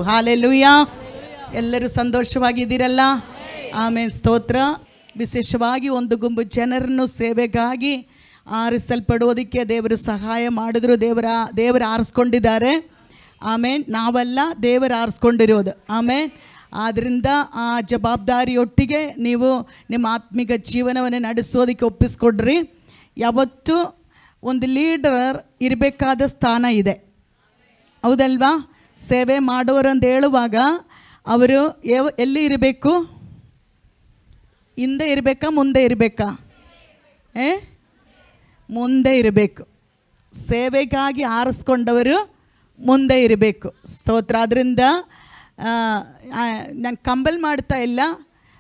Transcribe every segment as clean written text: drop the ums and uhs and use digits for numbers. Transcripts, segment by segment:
Hallelujah. ಎಲ್ಲರೂ ಸಂತೋಷವಾಗಿದ್ದೀರಲ್ಲ? ಆಮೇಲೆ ಸ್ತೋತ್ರ. ವಿಶೇಷವಾಗಿ ಒಂದು ಗುಂಪು ಜನರನ್ನು ಸೇವೆಗಾಗಿ ಆರಿಸಲ್ಪಡೋದಕ್ಕೆ ದೇವರು ಸಹಾಯ ಮಾಡಿದ್ರು. ದೇವರು ಆರಿಸ್ಕೊಂಡಿದ್ದಾರೆ. ಆಮೇಲೆ ನಾವೆಲ್ಲ ದೇವರು ಆರಿಸ್ಕೊಂಡಿರೋದು. ಆಮೇಲೆ ಆದ್ದರಿಂದ ಆ ಜವಾಬ್ದಾರಿಯೊಟ್ಟಿಗೆ ನೀವು ನಿಮ್ಮ ಆತ್ಮಿಕ ಜೀವನವನ್ನು ನಡೆಸೋದಕ್ಕೆ ಒಪ್ಪಿಸ್ಕೊಡ್ರಿ. ಯಾವತ್ತೂ ಒಂದು ಲೀಡರ್ ಇರಬೇಕಾದ ಸ್ಥಾನ ಇದೆ, ಹೌದಲ್ವಾ? ಸೇವೆ ಮಾಡೋರು ಅಂತ ಹೇಳುವಾಗ ಅವರು ಎಲ್ಲಿ ಇರಬೇಕು? ಹಿಂದೆ ಇರಬೇಕಾ, ಮುಂದೆ ಇರಬೇಕಾ? ಮುಂದೆ ಇರಬೇಕು. ಸೇವೆಗಾಗಿ ಆರಿಸ್ಕೊಂಡವರು ಮುಂದೆ ಇರಬೇಕು. ಸ್ತೋತ್ರ. ಅದರಿಂದ ನಾನು ಕಂಬಲ್ ಮಾಡ್ತಾ ಇಲ್ಲ,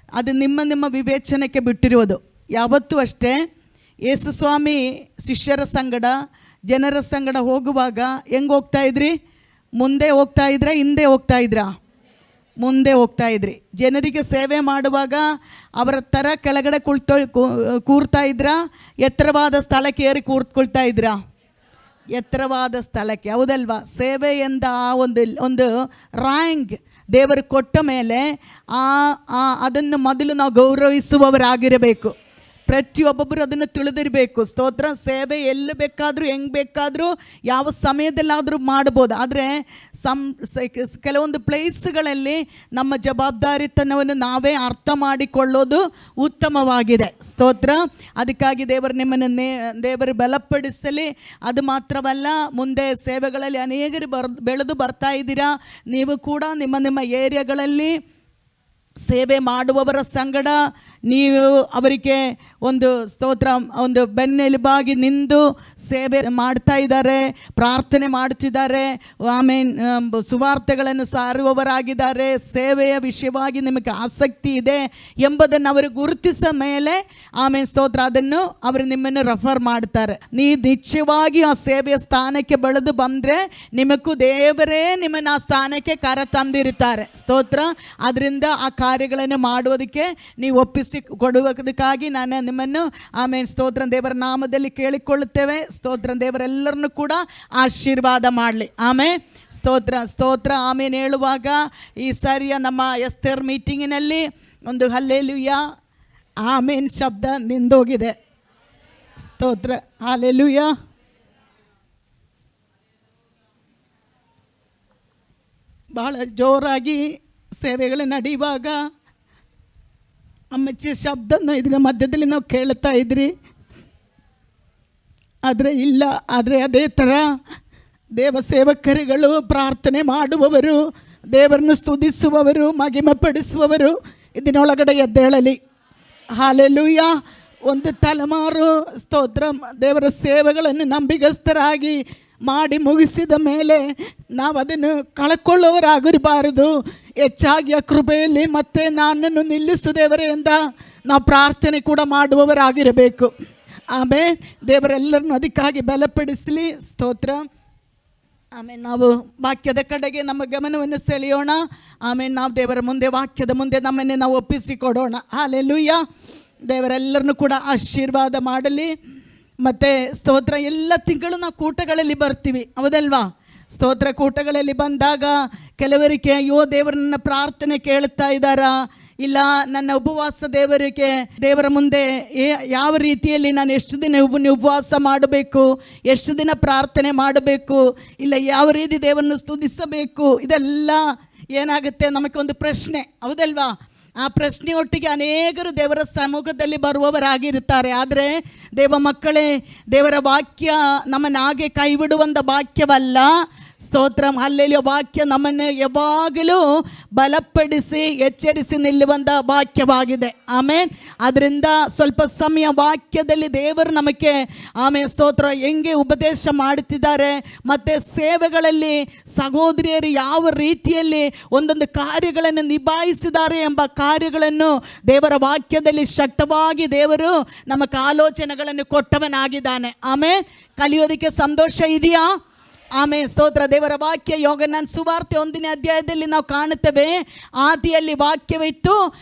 ಅದು ನಿಮ್ಮ ವಿವೇಚನೆಗೆ ಬಿಟ್ಟಿರೋದು. ಯಾವತ್ತೂ ಅಷ್ಟೇ ಯೇಸು ಸ್ವಾಮಿ ಶಿಷ್ಯರ ಸಂಗಡ ಜನರ ಸಂಗಡ ಹೋಗುವಾಗ ಹೆಂಗೆ ಹೋಗ್ತಾಯಿದ್ರಿ? ಮುಂದೆ ಹೋಗ್ತಾಯಿದ್ರಾ, ಹಿಂದೆ ಹೋಗ್ತಾಯಿದ್ರಾ? ಮುಂದೆ ಹೋಗ್ತಾಯಿದ್ರಿ. ಜನರಿಗೆ ಸೇವೆ ಮಾಡುವಾಗ ಅವರ ಥರ ಕೆಳಗಡೆ ಕೂರ್ತಾ ಇದ್ರಾ, ಎತ್ತರವಾದ ಸ್ಥಳಕ್ಕೆ ಏರಿ ಕೂತ್ಕೊಳ್ತಾ ಇದ್ರಾ? ಎತ್ತರವಾದ ಸ್ಥಳಕ್ಕೆ, ಹೌದಲ್ವಾ? ಸೇವೆ ಎಂದ ಒಂದು ರ್ಯಾಂಕ್ ದೇವರು ಕೊಟ್ಟ ಮೇಲೆ ಅದನ್ನು ಮೊದಲು ನಾವು ಗೌರವಿಸುವವರಾಗಿರಬೇಕು. ಪ್ರತಿಯೊಬ್ಬೊಬ್ಬರು ಅದನ್ನು ತಿಳಿದಿರಬೇಕು. ಸ್ತೋತ್ರ. ಸೇವೆ ಎಲ್ಲಿ ಬೇಕಾದರೂ, ಹೆಂಗೆ ಬೇಕಾದರೂ, ಯಾವ ಸಮಯದಲ್ಲಾದರೂ ಮಾಡ್ಬೋದು. ಆದರೆ ಕೆಲವೊಂದು ಪ್ಲೇಸ್ಗಳಲ್ಲಿ ನಮ್ಮ ಜವಾಬ್ದಾರಿತನವನ್ನು ನಾವೇ ಅರ್ಥ ಮಾಡಿಕೊಳ್ಳೋದು ಉತ್ತಮವಾಗಿದೆ. ಸ್ತೋತ್ರ. ಅದಕ್ಕಾಗಿ ದೇವರು ಬಲಪಡಿಸಲಿ. ಅದು ಮಾತ್ರವಲ್ಲ, ಮುಂದೆ ಸೇವೆಗಳಲ್ಲಿ ಅನೇಕರು ಬೆಳೆದು ಬರ್ತಾ ಇದ್ದೀರಾ. ನೀವು ಕೂಡ ನಿಮ್ಮ ಏರಿಯಾಗಳಲ್ಲಿ ಸೇವೆ ಮಾಡುವವರ ಸಂಗಡ ನೀವು ಅವರಿಗೆ ಒಂದು ಸ್ತೋತ್ರ, ಒಂದು ಬೆನ್ನೆಲುಬಾಗಿ ನಿಂತು ಸೇವೆ ಮಾಡ್ತಾ ಇದ್ದಾರೆ, ಪ್ರಾರ್ಥನೆ ಮಾಡ್ತಿದ್ದಾರೆ, ಆಮೇಲೆ ಸುವಾರ್ತೆಗಳನ್ನು ಸಾರುವವರಾಗಿದ್ದಾರೆ. ಸೇವೆಯ ವಿಷಯವಾಗಿ ನಿಮಗೆ ಆಸಕ್ತಿ ಇದೆ ಎಂಬುದನ್ನು ಅವರು ಗುರುತಿಸಿದ ಮೇಲೆ ಆಮೇಲೆ ಸ್ತೋತ್ರ ಅದನ್ನು ಅವರು ನಿಮ್ಮನ್ನು ರೆಫರ್ ಮಾಡ್ತಾರೆ. ನಿಶ್ಚಯವಾಗಿ ಆ ಸೇವೆಯ ಸ್ಥಾನಕ್ಕೆ ಬೆಳೆದು ಬಂದರೆ ನಿಮಗೂ ದೇವರೇ ನಿಮ್ಮನ್ನು ಆ ಸ್ಥಾನಕ್ಕೆ ಕರೆ ತಂದಿರ್ತಾರೆ. ಸ್ತೋತ್ರ. ಅದರಿಂದ ಆ ಕಾರ್ಯಗಳನ್ನು ಮಾಡುವುದಕ್ಕೆ ನೀವು ಕೊಡುವುದಕ್ಕಾಗಿ ನಾನು ನಿಮ್ಮನ್ನು ಆಮೇಲೆ ಸ್ತೋತ್ರ ದೇವರ ನಾಮದಲ್ಲಿ ಕೇಳಿಕೊಳ್ಳುತ್ತೇವೆ. ಸ್ತೋತ್ರ. ದೇವರೆಲ್ಲರನ್ನು ಕೂಡ ಆಶೀರ್ವಾದ ಮಾಡಲಿ. ಆಮೇಲೆ ಸ್ತೋತ್ರ. ಆಮೇಲೆ ಹೇಳುವಾಗ ಈ ಸರಿಯ ನಮ್ಮ ಎಸ್ತರ್ ಮೀಟಿಂಗಿನಲ್ಲಿ ಒಂದು ಹಲ್ಲೆಲೂಯಾ ಆಮೇನ್ ಶಬ್ದ ನಿಂದೋಗಿದೆ. ಸ್ತೋತ್ರ. ಹಲ್ಲೆಲೂಯಾ. ಬಹಳ ಜೋರಾಗಿ ಸೇವೆಗಳು ನಡೆಯುವಾಗ ಅಮ್ಮಚ್ಚಿಯ ಶಬ್ದನ ಇದರ ಮಧ್ಯದಲ್ಲಿ ನಾವು ಕೇಳ್ತಾ ಇದ್ರಿ. ಆದರೆ ಅದೇ ಥರ ದೇವ ಸೇವಕರುಗಳು, ಪ್ರಾರ್ಥನೆ ಮಾಡುವವರು, ದೇವರನ್ನು ಸ್ತುತಿಸುವವರು, ಮಹಿಮೆಪಡಿಸುವವರು ಇದನ್ನೊಳಗಡೆ ಎದ್ದೇಳಲಿ. ಹಾಲೆಲೂಯಾ. ಒಂದು ತಲೆಮಾರು ಸ್ತೋತ್ರ ದೇವರ ಸೇವೆಗಳನ್ನು ನಂಬಿಗಸ್ತರಾಗಿ ಮಾಡಿ ಮುಗಿಸಿದ ಮೇಲೆ ನಾವು ಅದನ್ನು ಕಳ್ಕೊಳ್ಳೋರಾಗಿರಬಾರದು. ಹೆಚ್ಚಾಗಿ ಆ ಕೃಪೆಯಲ್ಲಿ ಮತ್ತೆ ನನ್ನನ್ನು ನಿಲ್ಲಿಸು ದೇವರೇ ಎಂದ ನಾವು ಪ್ರಾರ್ಥನೆ ಕೂಡ ಮಾಡುವವರಾಗಿರಬೇಕು. ಆಮೇಲೆ ದೇವರೆಲ್ಲರನ್ನು ಅದಕ್ಕಾಗಿ ಬಲಪಡಿಸಲಿ. ಸ್ತೋತ್ರ. ಆಮೇಲೆ ನಾವು ವಾಕ್ಯದ ಕಡೆಗೆ ನಮ್ಮ ಗಮನವನ್ನು ಸೆಳೆಯೋಣ. ಆಮೇಲೆ ನಾವು ದೇವರ ಮುಂದೆ, ವಾಕ್ಯದ ಮುಂದೆ ನಮ್ಮನ್ನೇ ನಾವು ಒಪ್ಪಿಸಿಕೊಡೋಣ. ಹಲ್ಲೆಲೂಯಾ. ದೇವರೆಲ್ಲರನ್ನು ಕೂಡ ಆಶೀರ್ವಾದ ಮಾಡಲಿ. ಮತ್ತು ಸ್ತೋತ್ರ. ಎಲ್ಲ ತಿಂಗಳು ನಾವು ಕೂಟಗಳಲ್ಲಿ ಬರ್ತೀವಿ, ಹೌದಲ್ವಾ? ಸ್ತೋತ್ರ. ಕೂಟಗಳಲ್ಲಿ ಬಂದಾಗ ಕೆಲವರಿಗೆ ಅಯ್ಯೋ ದೇವರನ್ನ ಪ್ರಾರ್ಥನೆ ಕೇಳ್ತಾ ಇದ್ದಾರಾ, ಇಲ್ಲ ನನ್ನ ಉಪವಾಸ ದೇವರ ಮುಂದೆ ಯಾವ ರೀತಿಯಲ್ಲಿ ನಾನು ಎಷ್ಟು ದಿನ ಉಪವಾಸ ಮಾಡಬೇಕು, ಎಷ್ಟು ದಿನ ಪ್ರಾರ್ಥನೆ ಮಾಡಬೇಕು, ಇಲ್ಲ ಯಾವ ರೀತಿ ದೇವರನ್ನು ಸ್ತುತಿಸಬೇಕು, ಇದೆಲ್ಲ ಏನಾಗುತ್ತೆ ನಮಗೊಂದು ಪ್ರಶ್ನೆ, ಹೌದಲ್ವಾ? ಆ ಪ್ರಶ್ನೆಯೊಟ್ಟಿಗೆ ಅನೇಕರು ದೇವರ ಸಮ್ಮುಖದಲ್ಲಿ ಬರುವವರಾಗಿರ್ತಾರೆ. ಆದರೆ ದೇವ ಮಕ್ಕಳೇ, ದೇವರ ವಾಕ್ಯ ನಮ್ಮನ್ನು ಹಾಗೆ ಕೈ ಬಿಡುವಂಥ ವಾಕ್ಯವಲ್ಲ. ಸ್ತೋತ್ರ. ಹಲ್ಲೆಲೂಯಾ. ವಾಕ್ಯ ನಮ್ಮನ್ನು ಯಾವಾಗಲೂ ಬಲಪಡಿಸಿ ಎಚ್ಚರಿಸಿ ನಿಲ್ಲುವಂಥ ವಾಕ್ಯವಾಗಿದೆ. ಆಮೇಲೆ ಅದರಿಂದ ಸ್ವಲ್ಪ ಸಮಯ ವಾಕ್ಯದಲ್ಲಿ ದೇವರು ನಮಗೆ ಆಮೇಲೆ ಸ್ತೋತ್ರ ಹೆಂಗೆ ಉಪದೇಶ ಮಾಡುತ್ತಿದ್ದಾರೆ, ಮತ್ತು ಸೇವೆಗಳಲ್ಲಿ ಸಹೋದರಿಯರು ಯಾವ ರೀತಿಯಲ್ಲಿ ಒಂದೊಂದು ಕಾರ್ಯಗಳನ್ನು ನಿಭಾಯಿಸಿದ್ದಾರೆ ಎಂಬ ಕಾರ್ಯಗಳನ್ನು ದೇವರ ವಾಕ್ಯದಲ್ಲಿ ಶಕ್ತವಾಗಿ ದೇವರು ನಮಗೆ ಆಲೋಚನೆಗಳನ್ನು ಕೊಟ್ಟವನಾಗಿದ್ದಾನೆ. ಆಮೇಲೆ ಕಲಿಯೋದಕ್ಕೆ ಸಂತೋಷ ಇದೆಯಾ? ಆಮೇಲೆ ಸ್ತೋತ್ರ. ದೇವರ ವಾಕ್ಯ ಯೋಹನನ ಸುವಾರ್ತೆ 1ನೇ ಅಧ್ಯಾಯದಲ್ಲಿ ನಾವು ಕಾಣುತ್ತೇವೆ, ಆದಿಯಲ್ಲಿ ವಾಕ್ಯವಿತ್ತು,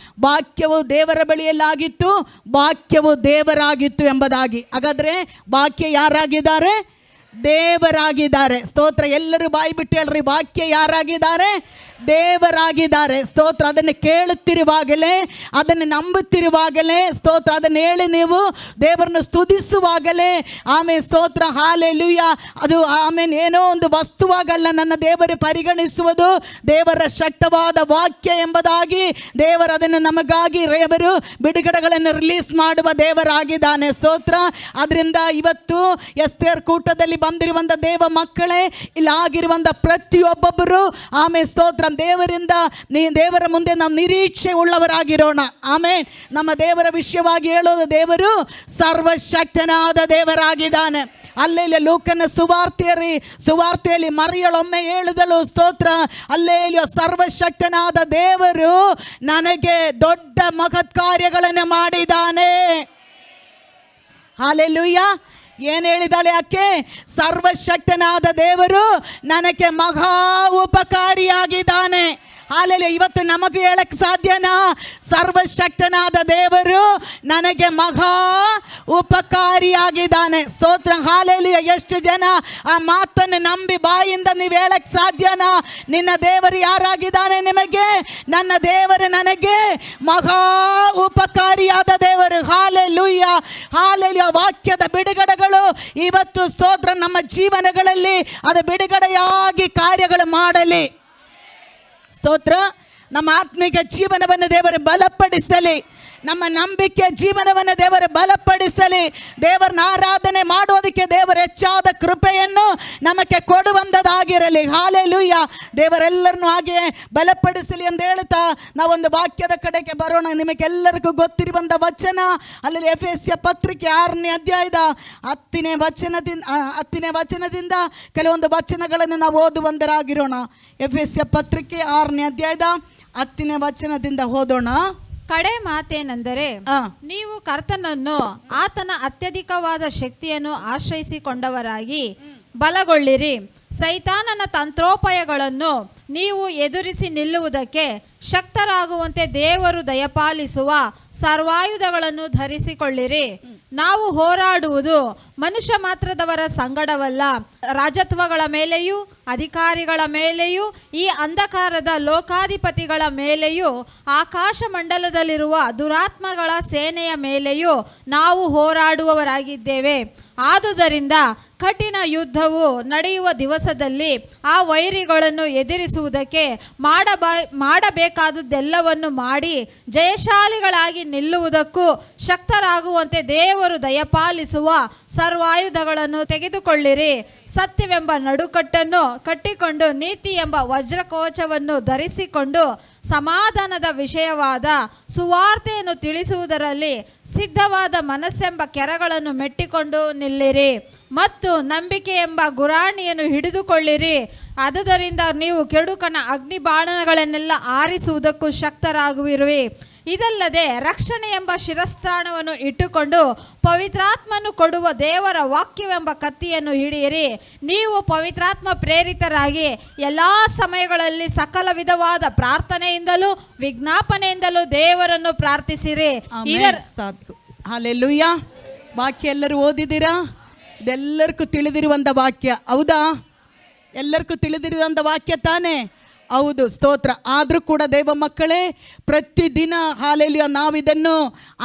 ವಾಕ್ಯವು ದೇವರ ಬಳಿಯಲ್ಲಾಗಿತ್ತು, ವಾಕ್ಯವು ದೇವರಾಗಿತ್ತು ಎಂಬುದಾಗಿ. ಹಾಗಾದರೆ ವಾಕ್ಯ ಯಾರಾಗಿದ್ದಾರೆ? ದೇವರಾಗಿದ್ದಾರೆ. ಸ್ತೋತ್ರ. ಎಲ್ಲರೂ ಬಾಯಿ ಬಿಟ್ಟು ಹೇಳ್ರಿ, ವಾಕ್ಯ ಯಾರಾಗಿದ್ದಾರೆ? ದೇವರಾಗಿದ್ದಾರೆ. ಸ್ತೋತ್ರ. ಅದನ್ನು ಕೇಳುತ್ತಿರುವಾಗಲೇ, ಅದನ್ನು ನಂಬುತ್ತಿರುವಾಗಲೇ, ಸ್ತೋತ್ರ, ಅದನ್ನು ಹೇಳಿ ನೀವು ದೇವರನ್ನು ಸ್ತುತಿಸುವಾಗಲೇ, ಆಮೇಲೆ ಸ್ತೋತ್ರ, ಹಾಲೆಲೂಯ, ಅದು ಆಮೇಲೆ ಏನೋ ಒಂದು ವಸ್ತುವಾಗಲ್ಲ ನನ್ನ ದೇವರು ಪರಿಗಣಿಸುವುದು, ದೇವರ ಶಕ್ತವಾದ ವಾಕ್ಯ ಎಂಬುದಾಗಿ ದೇವರು ಅದನ್ನು ನಮಗಾಗಿ ದೇವರು ಬಿಡುಗಡೆಗಳನ್ನು ರಿಲೀಸ್ ಮಾಡುವ ದೇವರಾಗಿದ್ದಾನೆ. ಸ್ತೋತ್ರ. ಅದರಿಂದ ಇವತ್ತು ಎಸ್ತೇರ್ ಕೂಟದಲ್ಲಿ ಬಂದಿರುವಂಥ ದೇವ ಮಕ್ಕಳೇ, ಇಲ್ಲಿ ಆಗಿರುವಂಥ ಪ್ರತಿಯೊಬ್ಬೊಬ್ಬರು ಆಮೇಲೆ ಸ್ತೋತ್ರ, ದೇವರಿಂದ ದೇವರ ಮುಂದೆ ನಾವು ನಿರೀಕ್ಷೆ ಉಳ್ಳವರಾಗಿರೋಣ. ಆಮೇಲೆ ನಮ್ಮ ದೇವರ ವಿಷಯವಾಗಿ ಹೇಳೋದು, ದೇವರು ಸರ್ವಶಕ್ತನಾದ ದೇವರಾಗಿದ್ದಾನೆ. ಅಲ್ಲೇಲಿ ಲೂಕನ ಸುವಾರ್ತೆಯಲ್ಲಿ ಮರಿಯಳೊಮ್ಮೆ ಹೇಳಿದಳು, ಸ್ತೋತ್ರ, ಅಲ್ಲೇಲಿ ಸರ್ವಶಕ್ತನಾದ ದೇವರು ನನಗೆ ದೊಡ್ಡ ಮಹತ್ ಕಾರ್ಯಗಳನ್ನು ಮಾಡಿದ್ದಾನೆ. ಹಲ್ಲೆಲೂಯಾ. ಏನು ಹೇಳಿದಾಳೆ ಆಕೆ? ಸರ್ವಶಕ್ತನಾದ ದೇವರು ನನಗೆ ಮಹಾ ಉಪಕಾರಿಯಾಗಿದ್ದಾನೆ. ಹಾಲೆಲೂಯಾ. ಇವತ್ತು ನಮಗೆ ಹೇಳಕ್ಕೆ ಸಾಧ್ಯನಾ? ಸರ್ವಶಕ್ತನಾದ ದೇವರು ನನಗೆ ಮಹಾ ಉಪಕಾರಿಯಾಗಿದ್ದಾನೆ. ಸ್ತೋತ್ರ. ಹಾಲೆಲೂಯಾ. ಎಷ್ಟು ಜನ ಆ ಮಾತನ್ನು ನಂಬಿ ಬಾಯಿಂದ ನೀವು ಹೇಳಕ್ಕೆ ಸಾಧ್ಯನಾ? ನಿನ್ನ ದೇವರು ಯಾರಾಗಿದ್ದಾನೆ ನಿಮಗೆ? ನನ್ನ ದೇವರು ನನಗೆ ಮಹಾ ಉಪಕಾರಿಯಾದ ದೇವರು. ಹಾಲೆಲೂಯಾ. ಹಾಲೆಲೂಯಾ. ವಾಕ್ಯದ ಬಿಡುಗಡೆಗಳು ಇವತ್ತು ಸ್ತೋತ್ರ ನಮ್ಮ ಜೀವನಗಳಲ್ಲಿ ಅದು ಬಿಡುಗಡೆಯಾಗಿ ಕಾರ್ಯಗಳು ಮಾಡಲಿ. ಸ್ತೋತ್ರ. ನಮ್ಮ ಆತ್ಮಿಕ ಜೀವನವನ್ನು ದೇವರು ಬಲಪಡಿಸಲಿ. ನಮ್ಮ ನಂಬಿಕೆ ಜೀವನವನ್ನು ದೇವರು ಬಲಪಡಿಸಲಿ. ದೇವರನ್ನ ಆರಾಧನೆ ಮಾಡೋದಕ್ಕೆ ದೇವರು ಹೆಚ್ಚಾದ ಕೃಪೆಯನ್ನು ನಮಗೆ ಕೊಡುವಂಥದ್ದಾಗಿರಲಿ. ಹಾಲೆಲೂಯಾ. ದೇವರೆಲ್ಲರನ್ನು ಹಾಗೆ ಬಲಪಡಿಸಲಿ ಅಂತ ಹೇಳ್ತಾ ನಾವೊಂದು ವಾಕ್ಯದ ಕಡೆಗೆ ಬರೋಣ. ನಿಮಗೆಲ್ಲರಿಗೂ ಗೊತ್ತಿರುವಂಥ ವಚನ, ಅಲ್ಲಿ ಎಫೆಸ್ಯ ಪತ್ರಿಕೆ 6ನೇ ಅಧ್ಯಾಯದ 10ನೇ ವಚನದಿಂದ ಕೆಲವೊಂದು ವಚನಗಳನ್ನು ನಾವು ಓದುವಂದರಾಗಿರೋಣ. ಎಫೆಸ್ಯ ಪತ್ರಿಕೆ 6ನೇ ಅಧ್ಯಾಯದ 10ನೇ ವಚನದಿಂದ ಓದೋಣ. ಕಡೆ ಮಾತೇನೆಂದರೆ, ನೀವು ಕರ್ತನನ್ನು ಆತನ ಅತ್ಯಧಿಕವಾದ ಶಕ್ತಿಯನ್ನು ಆಶ್ರಯಿಸಿಕೊಂಡವರಾಗಿ ಬಲಗೊಳ್ಳಿರಿ. ಸೈತಾನನ ತಂತ್ರೋಪಾಯಗಳನ್ನು ನೀವು ಎದುರಿಸಿ ನಿಲ್ಲುವುದಕ್ಕೆ ಶಕ್ತರಾಗುವಂತೆ ದೇವರು ದಯಪಾಲಿಸುವ ಸರ್ವಾಯುಧಗಳನ್ನು ಧರಿಸಿಕೊಳ್ಳಿರಿ. ನಾವು ಹೋರಾಡುವುದು ಮನುಷ್ಯ ಮಾತ್ರದವರ ಸಂಗಡವಲ್ಲ, ರಾಜತ್ವಗಳ ಮೇಲೆಯೂ ಅಧಿಕಾರಿಗಳ ಮೇಲೆಯೂ ಈ ಅಂಧಕಾರದ ಲೋಕಾಧಿಪತಿಗಳ ಮೇಲೆಯೂ ಆಕಾಶ ಮಂಡಲದಲ್ಲಿರುವ ದುರಾತ್ಮಗಳ ಸೇನೆಯ ಮೇಲೆಯೂ ನಾವು ಹೋರಾಡುವವರಾಗಿದ್ದೇವೆ. ಆದುದರಿಂದ ಕಠಿಣ ಯುದ್ಧವು ನಡೆಯುವ ದಿವಸದಲ್ಲಿ ಆ ವೈರಿಗಳನ್ನು ಎದುರಿಸುವುದಕ್ಕೆ ಮಾಡಬೇಕಾದುದೆಲ್ಲವನ್ನು ಮಾಡಿ ಜಯಶಾಲಿಗಳಾಗಿ ನಿಲ್ಲುವುದಕ್ಕೂ ಶಕ್ತರಾಗುವಂತೆ ದೇವರು ದಯಪಾಲಿಸುವ ಸರ್ವಾಯುಧಗಳನ್ನು ತೆಗೆದುಕೊಳ್ಳಿರಿ. ಸತ್ಯವೆಂಬ ನಡುಕಟ್ಟನ್ನು ಕಟ್ಟಿಕೊಂಡು ನೀತಿ ಎಂಬ ವಜ್ರಕೋಚವನ್ನು ಧರಿಸಿಕೊಂಡು ಸಮಾಧಾನದ ವಿಷಯವಾದ ಸುವಾರ್ತೆಯನ್ನು ತಿಳಿಸುವುದರಲ್ಲಿ ಸಿದ್ಧವಾದ ಮನಸ್ಸೆಂಬ ಕೆರಗಳನ್ನು ಮೆಟ್ಟಿಕೊಂಡು ನಿಲ್ಲಿರಿ ಮತ್ತು ನಂಬಿಕೆ ಎಂಬ ಗುರಾಣಿಯನ್ನು ಹಿಡಿದುಕೊಳ್ಳಿರಿ. ಆದುದರಿಂದ ನೀವು ಕೆಡುಕನ ಅಗ್ನಿ ಬಾಣಗಳನ್ನೆಲ್ಲ ಆರಿಸುವುದಕ್ಕೂ ಶಕ್ತರಾಗುವಿರಿ. ಇದಲ್ಲದೆ ರಕ್ಷಣೆ ಎಂಬ ಶಿರಸ್ತ್ರಾಣವನ್ನು ಇಟ್ಟುಕೊಂಡು ಪವಿತ್ರಾತ್ಮನು ಕೊಡುವ ದೇವರ ವಾಕ್ಯವೆಂಬ ಕತ್ತಿಯನ್ನು ಹಿಡಿಯಿರಿ. ನೀವು ಪವಿತ್ರಾತ್ಮ ಪ್ರೇರಿತರಾಗಿ ಎಲ್ಲ ಸಮಯಗಳಲ್ಲಿ ಸಕಲ ವಿಧವಾದ ಪ್ರಾರ್ಥನೆಯಿಂದಲೂ ವಿಜ್ಞಾಪನೆಯಿಂದಲೂ ದೇವರನ್ನು ಪ್ರಾರ್ಥಿಸಿರಿ. ಹಲ್ಲೆಲೂಯಾ. ವಾಕ್ಯ ಎಲ್ಲರೂ ಓದಿದ್ದೀರಾ? ಇದೆಲ್ಲರಿಗೂ ತಿಳಿದಿರುವಂಥ ವಾಕ್ಯ, ಹೌದಾ? ಎಲ್ಲರಿಗೂ ತಿಳಿದಿರುವಂಥ ವಾಕ್ಯ ತಾನೇ? ಹೌದು. ಸ್ತೋತ್ರ. ಆದರೂ ಕೂಡ ದೇವ ಮಕ್ಕಳೇ, ಪ್ರತಿದಿನ ಹಾಲೆಲೂಯಾ ನಾವು ಇದನ್ನು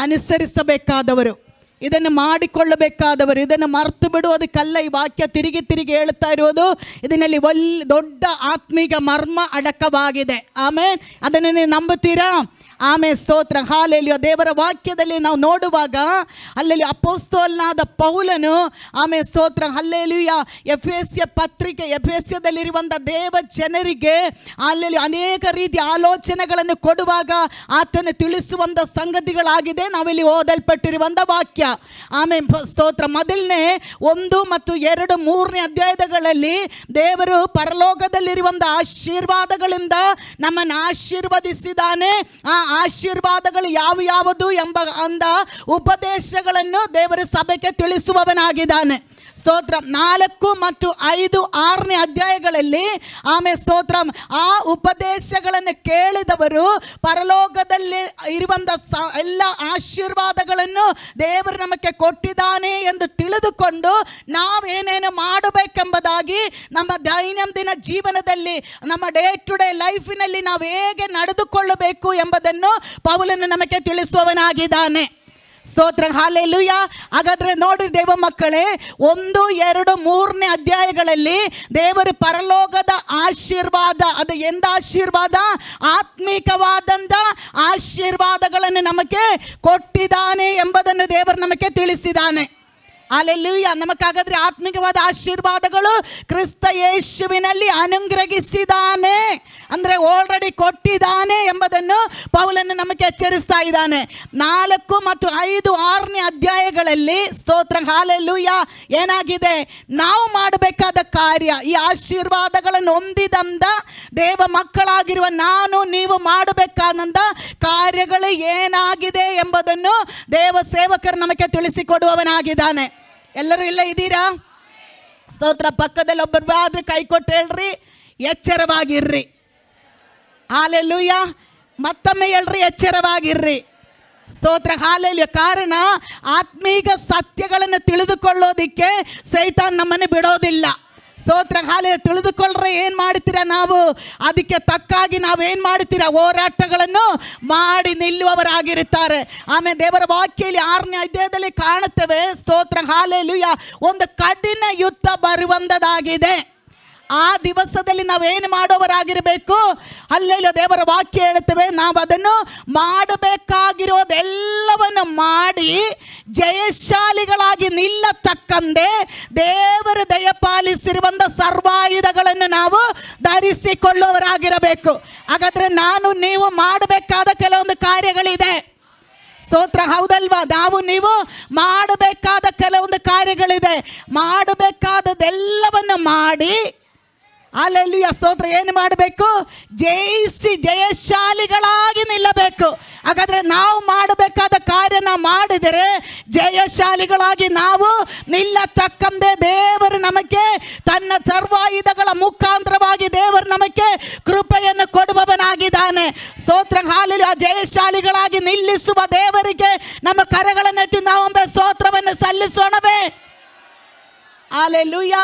ಅನುಸರಿಸಬೇಕಾದವರು, ಇದನ್ನು ಮಾಡಿಕೊಳ್ಳಬೇಕಾದವರು, ಇದನ್ನು ಮರೆತು ಬಿಡುವುದಕ್ಕಲ್ಲ ಈ ವಾಕ್ಯ ತಿರುಗಿ ತಿರುಗಿ ಹೇಳ್ತಾ ಇರೋದು. ಇದರಲ್ಲಿ ದೊಡ್ಡ ಆತ್ಮೀಕ ಮರ್ಮ ಅಡಕವಾಗಿದೆ. ಆಮೇಲೆ ಅದನ್ನು ನೀವು ನಂಬುತ್ತೀರಾ? ಆಮೇಲೆ ಸ್ತೋತ್ರ. ಹಾಲೆಲೂಯಾ. ದೇವರ ವಾಕ್ಯದಲ್ಲಿ ನಾವು ನೋಡುವಾಗ ಅಲ್ಲಲ್ಲಿ ಅಪೊಸ್ತಲನಾದ ಪೌಲನು ಆಮೇಲೆ ಸ್ತೋತ್ರ ಹಲ್ಲೆಲೂಯಾ ಎಫೆಸ್ಯ ಪತ್ರಿಕೆ ಎಫೆಸ್ಯದಲ್ಲಿರುವಂಥ ದೇವ ಜನರಿಗೆ ಅಲ್ಲಿ ಅನೇಕ ರೀತಿಯ ಆಲೋಚನೆಗಳನ್ನು ಕೊಡುವಾಗ ಆತನು ತಿಳಿಸುವಂಥ ಸಂಗತಿಗಳಾಗಿದೆ ನಾವಿಲ್ಲಿ ಓದಲ್ಪಟ್ಟಿರುವಂಥ ವಾಕ್ಯ. ಆಮೇಲೆ ಸ್ತೋತ್ರ. ಮೊದಲನೇ 1 ಮತ್ತು 2, 3ನೇ ಅಧ್ಯಾಯಗಳಲ್ಲಿ ದೇವರು ಪರಲೋಕದಲ್ಲಿರುವಂಥ ಆಶೀರ್ವಾದಗಳಿಂದ ನಮ್ಮನ್ನು ಆಶೀರ್ವದಿಸಿದ್ದಾನೆ. ಆ ಆಶೀರ್ವಾದಗಳು ಯಾವುದು ಎಂಬ ಉಪದೇಶಗಳನ್ನು ದೇವರ ಸಭೆಗೆ ತಿಳಿಸುವವನಾಗಿದ್ದಾನೆ. ಸ್ತೋತ್ರ 4 ಮತ್ತು 5, 6ನೇ ಅಧ್ಯಾಯಗಳಲ್ಲಿ ಆಮೇಲೆ ಸ್ತೋತ್ರ ಆ ಉಪದೇಶಗಳನ್ನು ಕೇಳಿದವರು ಪರಲೋಕದಲ್ಲಿ ಇರುವಂಥ ಎಲ್ಲ ಆಶೀರ್ವಾದಗಳನ್ನು ದೇವರು ನಮಗೆ ಕೊಟ್ಟಿದ್ದಾನೆ ಎಂದು ತಿಳಿದುಕೊಂಡು ನಾವೇನೇನು ಮಾಡಬೇಕೆಂಬುದಾಗಿ ನಮ್ಮ ದೈನಂದಿನ ಜೀವನದಲ್ಲಿ ನಮ್ಮ ಡೇ ಟು ಡೇ ಲೈಫಿನಲ್ಲಿ ನಾವು ಹೇಗೆ ನಡೆದುಕೊಳ್ಳಬೇಕು ಎಂಬುದನ್ನು ಪೌಲನು ನಮಗೆ ತಿಳಿಸುವವನಾಗಿದ್ದಾನೆ. ಸ್ತೋತ್ರ, ಹಲ್ಲೆಲೂಯಾ. ಹಾಗಾದ್ರೆ ನೋಡಿ ದೇವ ಮಕ್ಕಳೇ, 1, 2, 3ನೇ ಅಧ್ಯಾಯಗಳಲ್ಲಿ ದೇವರು ಪರಲೋಕದ ಆಶೀರ್ವಾದ, ಅದು ಎಂದ ಆಶೀರ್ವಾದ? ಆತ್ಮಿಕವಾದಂಥ ಆಶೀರ್ವಾದಗಳನ್ನು ನಮಗೆ ಕೊಟ್ಟಿದ್ದಾನೆ ಎಂಬುದನ್ನು ದೇವರು ನಮಗೆ ತಿಳಿಸಿದ್ದಾನೆ. ಹಲ್ಲೆಲೂಯಾ. ನಮಗಾಗಾದ್ರೆ ಆತ್ಮಿಕವಾದ ಆಶೀರ್ವಾದಗಳು ಕ್ರಿಸ್ತ ಯೇಸುವಿನಲ್ಲಿ ಅನುಗ್ರಹಿಸಿದ್ದಾನೆ, ಅಂದರೆ ಆಲ್ರೆಡಿ ಕೊಟ್ಟಿದ್ದಾನೆ ಎಂಬುದನ್ನು ಪೌಲನು ನಮಗೆ ಎಚ್ಚರಿಸ್ತಾ ಇದ್ದಾನೆ. 4 ಮತ್ತು 5, 6ನೇ ಅಧ್ಯಾಯಗಳಲ್ಲಿ ಸ್ತೋತ್ರ, ಹಲ್ಲೆಲೂಯಾ, ಏನಾಗಿದೆ? ನಾವು ಮಾಡಬೇಕಾದ ಕಾರ್ಯ, ಈ ಆಶೀರ್ವಾದಗಳನ್ನು ಹೊಂದಿದಂಥ ದೇವ ಮಕ್ಕಳಾಗಿರುವ ನಾನು ನೀವು ಮಾಡಬೇಕಾದಂಥ ಕಾರ್ಯಗಳು ಏನಾಗಿದೆ ಎಂಬುದನ್ನು ದೇವ ಸೇವಕರು ನಮಗೆ ತಿಳಿಸಿಕೊಡುವವನಾಗಿದ್ದಾನೆ. ಎಲ್ಲರೂ ಇಲ್ಲ ಇದ್ದೀರಾ? ಸ್ತೋತ್ರ. ಪಕ್ಕದಲ್ಲಿ ಒಬ್ಬರು ಆದ್ರೆ ಕೈ ಕೊಟ್ಟು ಹೇಳ್ರಿ, ಎಚ್ಚರವಾಗಿರ್ರಿ. ಹಲ್ಲೆಲೂಯಾ. ಮತ್ತೊಮ್ಮೆ ಹೇಳ್ರಿ, ಎಚ್ಚರವಾಗಿರ್ರಿ. ಸ್ತೋತ್ರ, ಹಲ್ಲೆಲೂಯಾ. ಕಾರಣ ಆತ್ಮೀಕ ಸತ್ಯಗಳನ್ನು ತಿಳಿದುಕೊಳ್ಳೋದಿಕ್ಕೆ ಸೈತಾನ್ ನಮ್ಮನ್ನು ಬಿಡೋದಿಲ್ಲ. ಸ್ತೋತ್ರ, ಹಲ್ಲೆಲೂಯಾ. ತಿಳಿದುಕೊಳ್ಳ್ರೆ ಏನು ಮಾಡ್ತೀರಾ? ನಾವು ಅದಕ್ಕೆ ತಕ್ಕಾಗಿ ನಾವೇನು ಮಾಡ್ತೀರಾ? ಹೋರಾಟಗಳನ್ನು ಮಾಡಿ ನಿಲ್ಲುವವರಾಗಿರುತ್ತಾರೆ. ಆಮೇಲೆ ದೇವರ ವಾಕ್ಯಲ್ಲಿ 6ನೇ ಅಧ್ಯಾಯದಲ್ಲಿ ಕಾಣುತ್ತೇವೆ. ಸ್ತೋತ್ರ, ಹಲ್ಲೆಲೂಯಾ, ಒಂದು ಕಠಿಣ ಯುದ್ಧ ಬರುವಂಥದ್ದಾಗಿದೆ. ಆ ದಿವಸದಲ್ಲಿ ನಾವೇನು ಮಾಡೋವರಾಗಿರಬೇಕು? ಅಲ್ಲೆಲ್ಲ ದೇವರ ವಾಕ್ಯ ಹೇಳುತ್ತೇವೆ, ನಾವು ಅದನ್ನು ಮಾಡಬೇಕಾಗಿರೋದೆಲ್ಲವನ್ನು ಮಾಡಿ ಜಯಶಾಲಿಗಳಾಗಿ ನಿಲ್ಲತಕ್ಕಂತೆ ದೇವರು ದಯಪಾಲಿಸಿರುವಂಥ ಸರ್ವಾಯುಧಗಳನ್ನು ನಾವು ಧರಿಸಿಕೊಳ್ಳುವವರಾಗಿರಬೇಕು. ಹಾಗಾದರೆ ನಾನು ನೀವು ಮಾಡಬೇಕಾದ ಕೆಲವೊಂದು ಕಾರ್ಯಗಳಿದೆ. ಸ್ತೋತ್ರ, ಹೌದಲ್ವಾ? ನಾವು ನೀವು ಮಾಡಬೇಕಾದ ಕೆಲವೊಂದು ಕಾರ್ಯಗಳಿದೆ. ಮಾಡಬೇಕಾದದೆಲ್ಲವನ್ನು ಮಾಡಿ ಹಲ್ಲೆಲೂಯಾ, ಸ್ತೋತ್ರ, ಏನು ಮಾಡಬೇಕು? ಜಯಿಸಿ ಜಯಶಾಲಿಗಳಾಗಿ ನಿಲ್ಲಬೇಕು. ಹಾಗಾದರೆ ನಾವು ಮಾಡಬೇಕಾದ ಕಾರ್ಯನ ಮಾಡಿದರೆ ಜಯಶಾಲಿಗಳಾಗಿ ನಾವು ನಿಲ್ಲತಕ್ಕಂತೆ ದೇವರು ನಮಗೆ ತನ್ನ ಸರ್ವಾಯುಧಗಳ ಮುಖಾಂತರವಾಗಿ ದೇವರು ನಮಗೆ ಕೃಪೆಯನ್ನು ಕೊಡುವವನಾಗಿದ್ದಾನೆ. ಸ್ತೋತ್ರ, ಹಲ್ಲೆಲೂಯಾ. ಜಯಶಾಲಿಗಳಾಗಿ ನಿಲ್ಲಿಸುವ ದೇವರಿಗೆ ನಮ್ಮ ಕರಗಳನ್ನೆತ್ತಿ ನಾವೊಮ್ಮೆ ಸ್ತೋತ್ರವನ್ನು ಸಲ್ಲಿಸೋಣವೇ? ಹಲ್ಲೆಲೂಯಾ.